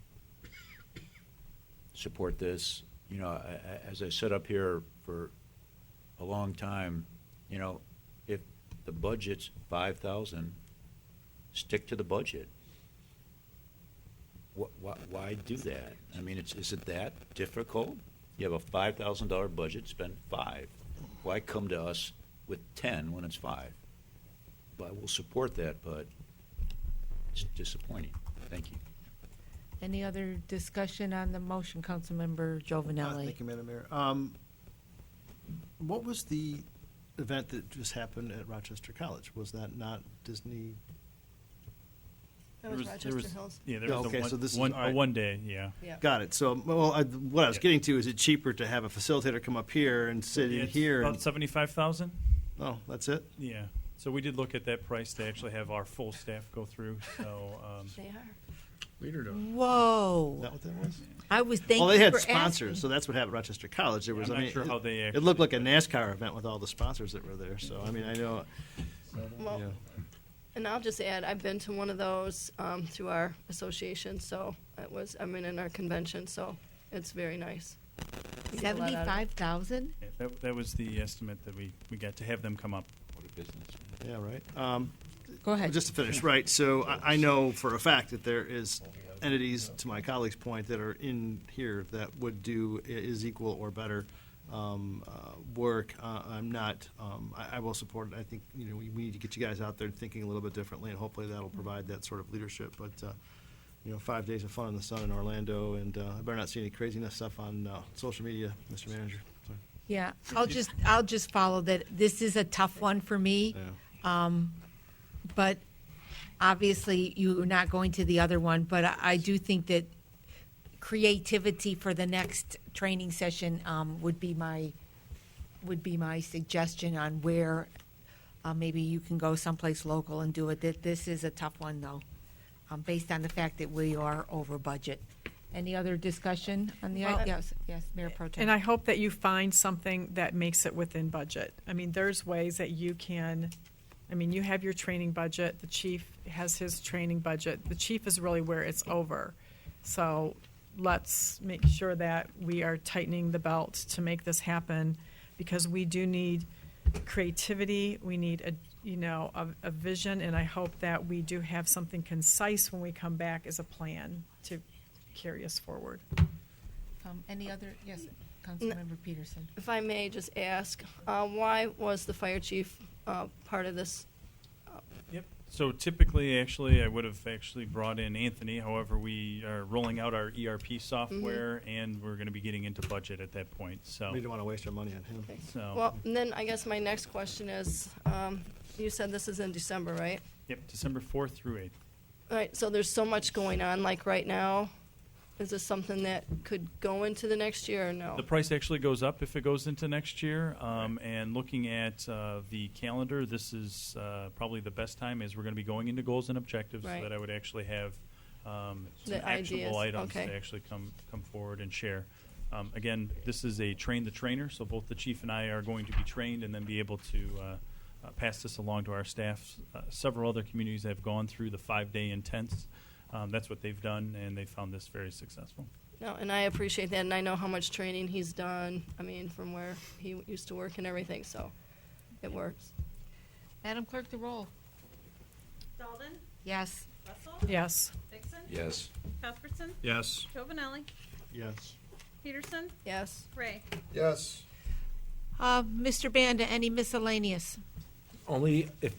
support this. As I said up here for a long time, if the budget's $5,000, stick to the budget. Why do that? Is it that difficult? You have a $5,000 budget, spend $5,000. Why come to us with 10 when it's 5? Well, I will support that, but it's disappointing. Thank you. Any other discussion on the motion, Councilmember Giovanelli? Thank you, Madam Mayor. What was the event that just happened at Rochester College? Was that not Disney? That was Rochester Hills. Yeah, there was okay, so this is a one day, yeah. Got it. So, what I was getting to, is it cheaper to have a facilitator come up here and sit in here? About $75,000. Oh, that's it? Yeah. So we did look at that price to actually have our full staff go through. So They are. Leader dog. Whoa. Is that what that was? I was thinking. Well, they had for sponsors, asking. so that's what happened at Rochester College. There was, I'm I not mean, sure how they it looked like a NASCAR event with all the sponsors that were there. So, I mean, I know. Well, Yeah. and I'll just add, I've been to one of those through our association, so I'm in our convention, so it's very nice. You get a lot out of it. 75,000? Yeah, that was the estimate that we got to have them come up. What a business. Yeah, right. Go ahead. Just to finish, right, so I know for a fact that there is entities, to my colleague's point, that are in here that would do is equal or better work. I'm not, I will support it. I think, we need to get you guys out there thinking a little bit differently, and hopefully that'll provide that sort of leadership. But, 5 days of fun in the sun in Orlando, and I better not see any craziness stuff on social media, Mr. Manager. Sorry. Yeah, I'll just follow that. This is a tough one for me. Yeah. But obviously you're not going to the other one, but I do think that creativity for the next training session would be my suggestion on where maybe you can go someplace local and do it. This is a tough one, though, based on the fact that we are over budget. Any other discussion on the Well, yes, Mayor Pro Tem. And I hope that you find something that makes it within budget. I mean, there's ways that you can, you have your training budget, the chief has his training budget. The chief is really where it's over. So let's make sure that we are tightening the belt to make this happen, because we do need creativity, we need a vision, and I hope that we do have something concise when we come back as a plan to carry us forward. Any other, yes, Councilmember Peterson. If I may just ask, why was the fire chief part of this? Yep. So typically, actually, I would have actually brought in Anthony. However, we are rolling out our ERP software, and we're going to be getting into budget at that point. So We don't want to waste our money on him. Okay. So Well, and then I guess my next question is, you said this is in December, right? Yep, December 4th through 8th. All right, so there's so much going on, like right now. Is this something that could go into the next year or no? The price actually goes up if it goes into next year. And looking at the calendar, this is probably the best time, as we're going to be going into goals and objectives, Right. so that I would actually have some The actionable ideas, items okay. to actually come forward and share. Again, this is a train the trainer, so both the chief and I are going to be trained and then be able to pass this along to our staff. Several other communities have gone through the 5-day intense. That's what they've done, and they found this very successful. No, and I appreciate that, and I know how much training he's done, from where he used to work and everything, so it works. Madam Clerk, the roll. Dalton? Yes. Russell? Yes. Dixon? Yes. Cuthbertson? Yes. Giovanelli? Yes. Peterson? Yes. Ray? Yes. Mr. Banda, any miscellaneous? Only if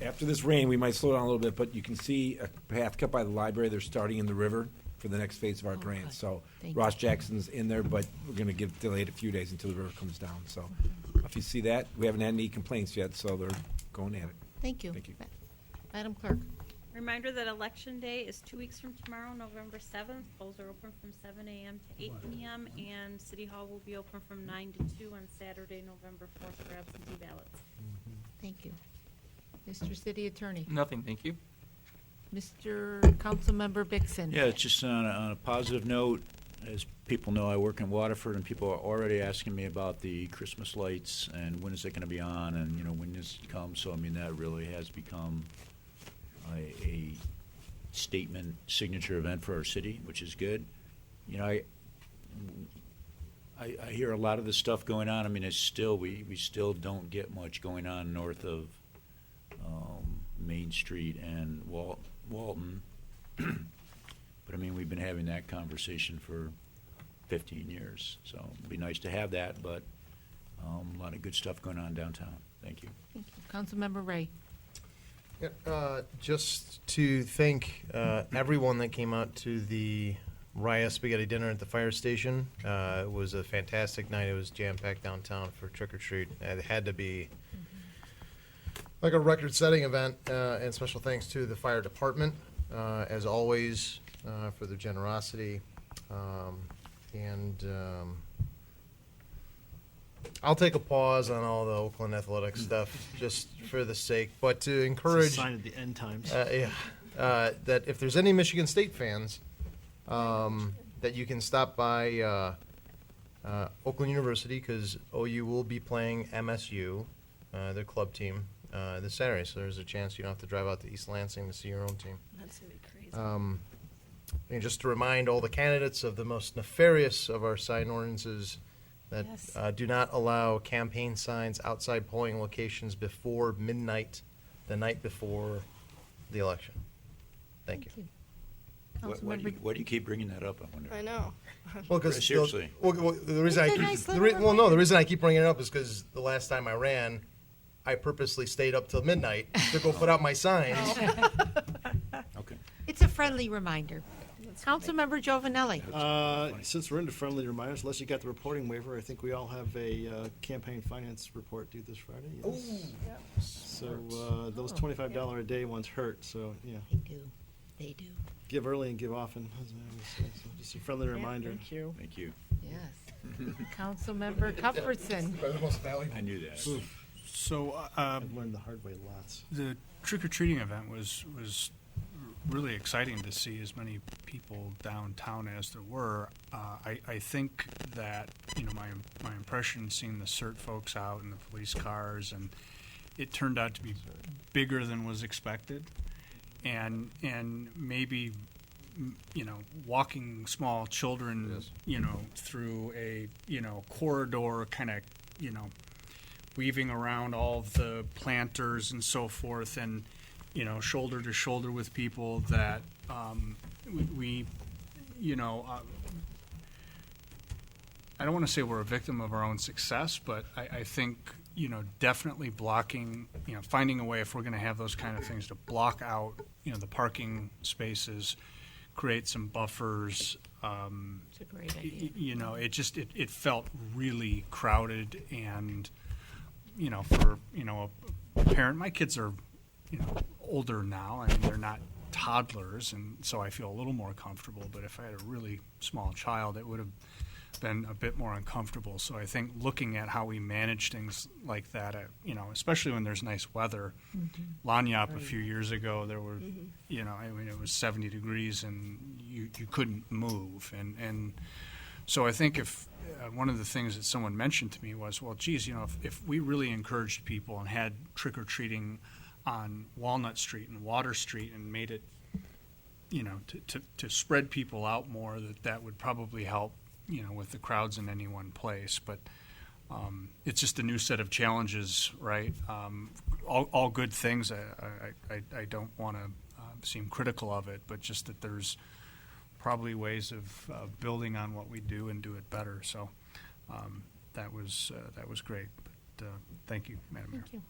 after this rain, we might slow down a little bit, but you can see a path cut by the library. They're starting in the river for the next phase of our grant. good. So Thank you. Ross Jackson's in there, but we're going to get delayed a few days until the river comes down. So if you see that, we haven't had any complaints yet, so they're going at it. Thank you. Thank you. Madam Clerk. Reminder that Election Day is 2 weeks from tomorrow, November 7th. Polls are open from 7 a.m. to 8 p.m., and City Hall will be open from 9 to 2 on Saturday, November 4th for absentee ballots. Thank you. Mr. City Attorney. Nothing, thank you. Mr. Councilmember Bixson. Yeah, it's just on a positive note. As people know, I work in Waterford, and people are already asking me about the Christmas lights and when is it going to be on, and when does it come. So that really has become a statement signature event for our city, which is good. I hear a lot of this stuff going on. It's still we still don't get much going on north of Main Street and Walton. But we've been having that conversation for 15 years, so it'd be nice to have that. But a lot of good stuff going on downtown. Thank you. Thank you. Councilmember Ray. Yeah, just to thank everyone that came out to the Raya Spaghetti Dinner at the fire station. It was a fantastic night. It was jam-packed downtown for Trick or Treat. It had to be like a record-setting event, and special thanks to the fire department, as always, for their generosity. I'll take a pause on all the Oakland athletics stuff just for the sake, but to encourage. It's a sign of the end times. Yeah. that if there's any Michigan State fans, that you can stop by Oakland University, because OU will be playing MSU, their club team, this Saturday. So there's a chance you don't have to drive out to East Lansing to see your own team. That's going to be crazy. And just to remind all the candidates of the most nefarious of our sign ordinances that Yes. do not allow campaign signs outside polling locations before midnight the night before the election. Thank you. Why do you keep bringing that up? I wonder. I know. Well, because Seriously. the reason It's a I nice keep, little the reason I keep bringing it up is because the last time I ran, I purposely stayed up till midnight to go put out my signs. Okay. It's a friendly reminder. Councilmember Giovanelli. Since we're into friendly reminders, unless you got the reporting waiver, I think we all have a campaign finance report due this Friday. Yes. So those $25 a day ones hurt. So yeah. They do. Give early and give often. As I always say. So just a friendly reminder. Thank you. Thank you. Yes. Councilmember Cuthbertson. I knew that. So I've learned the hard way lots. the trick-or-treating event was really exciting to see as many people downtown as there were. I think that, my impression seeing the CERT folks out and the police cars, and it turned out to be bigger than was expected. And maybe, walking small children, through a, corridor, kind of, weaving around all of the planters and so forth, and shoulder to shoulder with people that I don't want to say we're a victim of our own success, but I think, definitely blocking, finding a way, if we're going to have those kind of things, to block out, the parking spaces, create some buffers. It's a great idea. It felt really crowded, and, for, a parent, my kids are, older now. I mean, they're not toddlers, and so I feel a little more comfortable. But if I had a really small child, it would have been a bit more uncomfortable. So I think looking at how we manage things like that, especially when there's nice weather. Lanyap a few years ago, there were, it was 70 degrees and you couldn't move. And so I think if one of the things that someone mentioned to me was, well, geez, if we really encouraged people and had trick-or-treating on Walnut Street and Water Street and made it, to spread people out more, that would probably help, with the crowds in any one place. But it's just a new set of challenges, right? All good things. I don't want to seem critical of it, but just that there's probably ways of building on what we do and do it better. So that was great. But thank you, Madam Mayor. Thank you.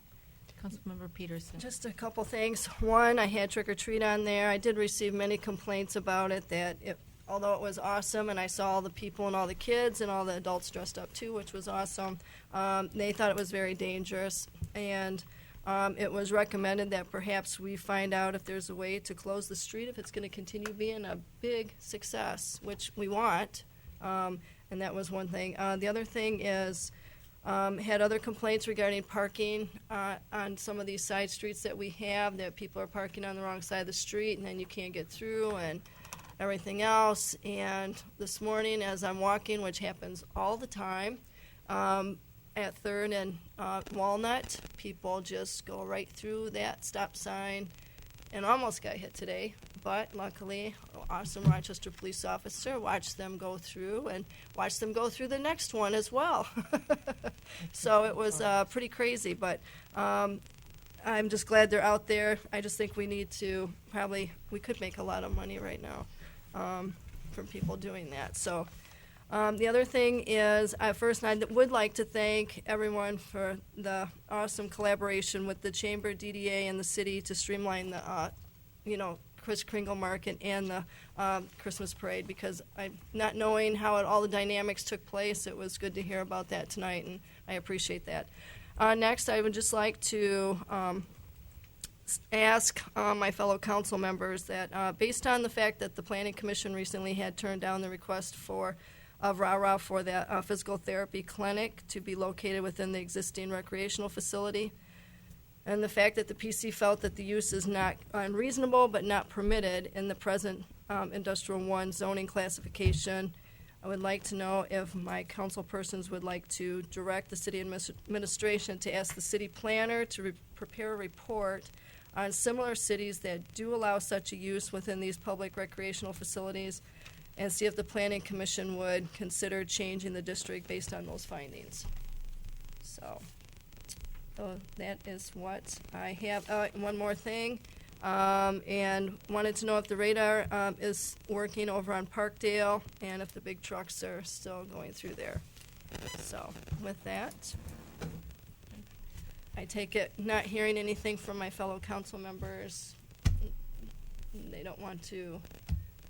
Councilmember Peterson. Just a couple things. One, I had trick or treat on there. I did receive many complaints about it, although it was awesome, and I saw all the people and all the kids and all the adults dressed up too, which was awesome. They thought it was very dangerous, and it was recommended that perhaps we find out if there's a way to close the street if it's going to continue being a big success, which we want. And that was one thing. The other thing is, had other complaints regarding parking on some of these side streets that we have, that people are parking on the wrong side of the street and then you can't get through and everything else. And this morning as I'm walking, which happens all the time, at 3rd and Walnut, people just go right through that stop sign and almost got hit today. But luckily, an awesome Rochester police officer watched them go through and watched them go through the next one as well. So it was pretty crazy, but I'm just glad they're out there. I just think we need to we could make a lot of money right now from people doing that. So the other thing is, first, I would like to thank everyone for the awesome collaboration with the Chamber, DDA, and the city to streamline the, Kris Kringle Market and the Christmas Parade, because not knowing how all the dynamics took place, it was good to hear about that tonight, and I appreciate that. Next, I would just like to ask my fellow council members that based on the fact that the Planning Commission recently had turned down the request of RARA for the physical therapy clinic to be located within the existing recreational facility, and the fact that the PC felt that the use is not unreasonable but not permitted in the present Industrial 1 zoning classification. I would like to know if my council persons would like to direct the city administration to ask the city planner to prepare a report on similar cities that do allow such a use within these public recreational facilities, and see if the planning commission would consider changing the district based on those findings. So that is what I have. One more thing, and wanted to know if the radar is working over on Parkdale and if the big trucks are still going through there. So with that, I take it, not hearing anything from my fellow council members, they don't want to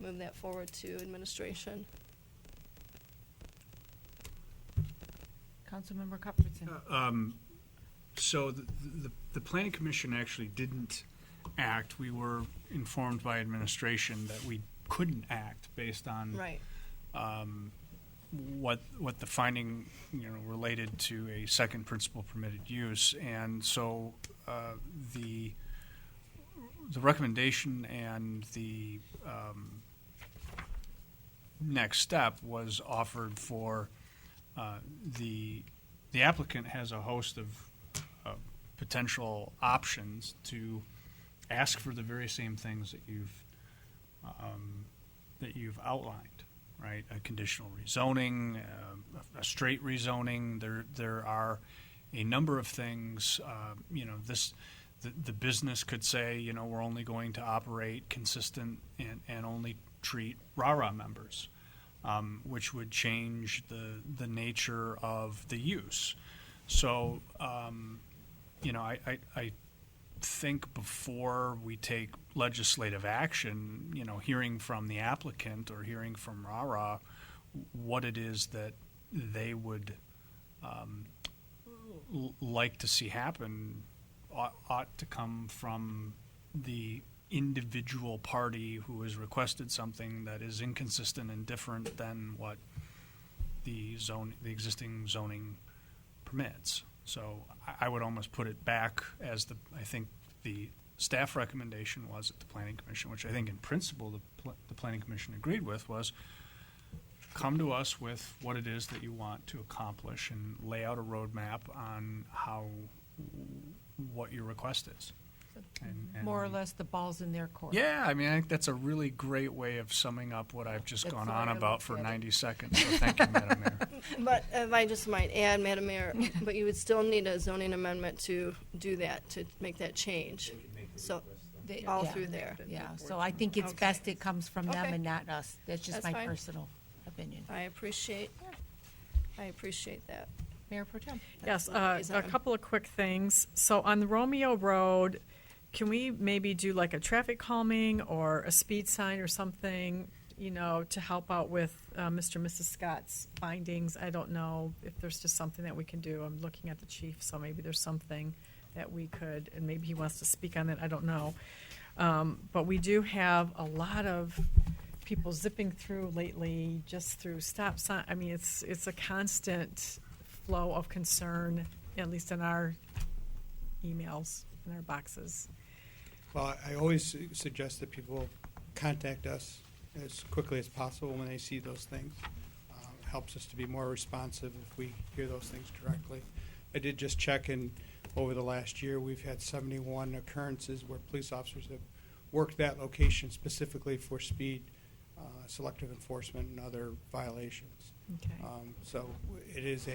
move that forward to administration. Councilmember Cuthbertson. So the Planning Commission actually didn't act. We were informed by administration that we couldn't act based on Right. what the finding related to a second principal permitted use, and so the recommendation and the next step was offered for the applicant has a host of potential options to ask for the very same things that you've outlined, right? A conditional rezoning, a straight rezoning. There are a number of things. The business could say, we're only going to operate consistent and only treat RARA members, which would change the nature of the use. So, I think before we take legislative action, hearing from the applicant or hearing from RARA what it is that they would like to see happen ought to come from the individual party who has requested something that is inconsistent and different than what the existing zoning permits. So I would almost put it back as I think the staff recommendation was at the Planning Commission, which I think in principle the Planning Commission agreed with, was come to us with what it is that you want to accomplish and lay out a roadmap on what your request is. And More or less, the ball's in their court. Yeah, I think that's a really great way of summing up what I've just That's gone the on way I about look for at it. 90 seconds. So thank you, Madam Mayor. But if I just might add, Madam Mayor, but you would still need a zoning amendment to do that, to make that change. So, all Yeah. through there. Yeah, so I think it's Okay. best it comes from them Okay. and not us. That's just That's my fine. personal opinion. I appreciate that. Mayor Pro Tem. Yes, That's a liaison. couple of quick things. So on the Romeo Road, can we maybe do like a traffic calming or a speed sign or something, to help out with Mr. and Mrs. Scott's findings? I don't know if there's just something that we can do. I'm looking at the chief, so maybe there's something that we could, and maybe he wants to speak on it, I don't know. But we do have a lot of people zipping through lately, just through stop sign. It's a constant flow of concern, at least in our emails, in our boxes. Well, I always suggest that people contact us as quickly as possible when they see those things. Helps us to be more responsive if we hear those things directly. I did just check, and over the last year, we've had 71 occurrences where police officers have worked that location specifically for speed, selective enforcement, and other violations. Okay. So it is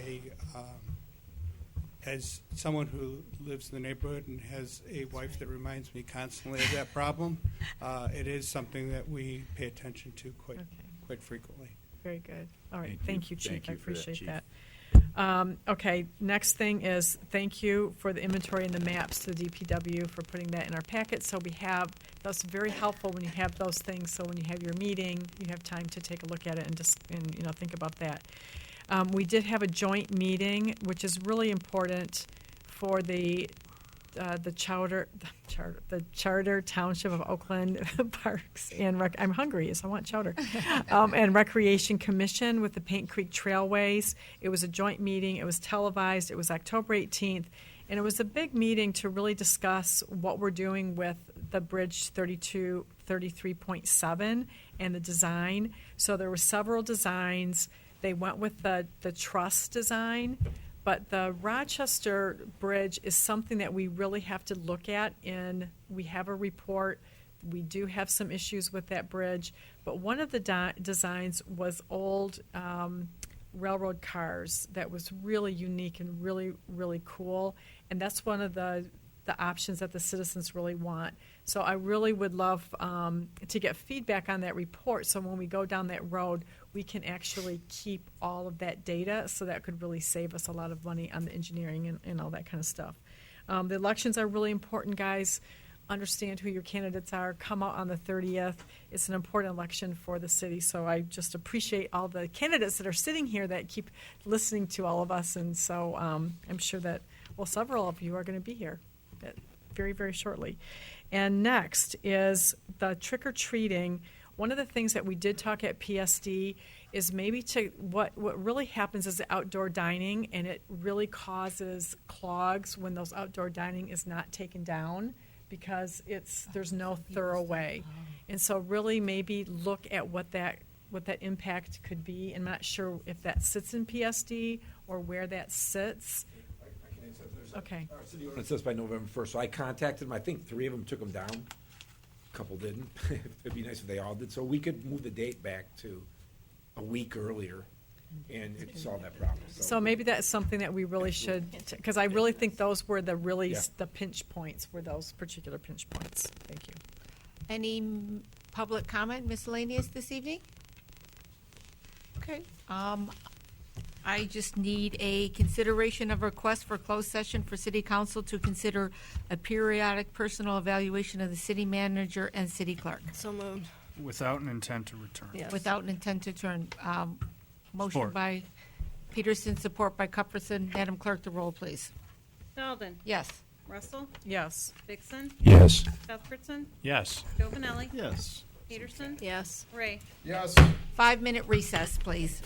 as someone who lives in the neighborhood and has a wife that reminds me constantly of that problem, it is something that we pay attention to quite frequently. Very good. All right, Thank thank you. you, Chief. Thank I you for that, appreciate Chief. that. Okay, next thing is, thank you for the inventory and the maps to the DPW for putting that in our packet. So that's very helpful when you have those things. So when you have your meeting, you have time to take a look at it and think about that. We did have a joint meeting, which is really important for the Charter Township of Oakland Parks and I'm hungry, so I want chowder. And Recreation Commission with the Paint Creek Trailways. It was a joint meeting. It was televised. It was October 18th, And it was a big meeting to really discuss what we're doing with the Bridge 33.7 and the design. So there were several designs. They went with the truss design, but the Rochester Bridge is something that we really have to look at. And we have a report. We do have some issues with that bridge, but one of the designs was old railroad cars that was really unique and really, really cool. And that's one of the options that the citizens really want. So I really would love to get feedback on that report, so when we go down that road, we can actually keep all of that data, so that could really save us a lot of money on the engineering and all that kind of stuff. The elections are really important, guys. Understand who your candidates are. Come out on the 30th. It's an important election for the city, so I just appreciate all the candidates that are sitting here that keep listening to all of us, and so I'm sure that, well, several of you are going to be here very, very shortly. And next is the trick-or-treating. One of the things that we did talk at PSD is maybe what really happens is the outdoor dining, and it really causes clogs when those outdoor dining is not taken down, because there's no thorough way. And so really maybe look at what that impact could be. I'm not sure if that sits in PSD or where that sits. Okay. Our city ordinance says by November 1st, so I contacted them. I think 3 of them took them down. A couple didn't. It'd be nice if they all did. So we could move the date back to a week earlier and solve that problem. So maybe that's something that we really should, because I really think those were the pinch points, were those particular pinch points. Thank you. Any public comment, miscellaneous this evening? Okay. I just need a consideration of request for closed session for City Council to consider a periodic personal evaluation of the city manager and city clerk. So moved. Without an intent to return. Yes. Without an intent to turn. Motion Support. by Peterson, support by Cuthbertson. Madam Clerk, the roll, please. Sheldon. Yes. Russell. Yes. Vixen. Yes. Cuthbertson. Yes. Giovanelli. Yes. Peterson. Yes. Ray. Yes. 5-minute recess, please.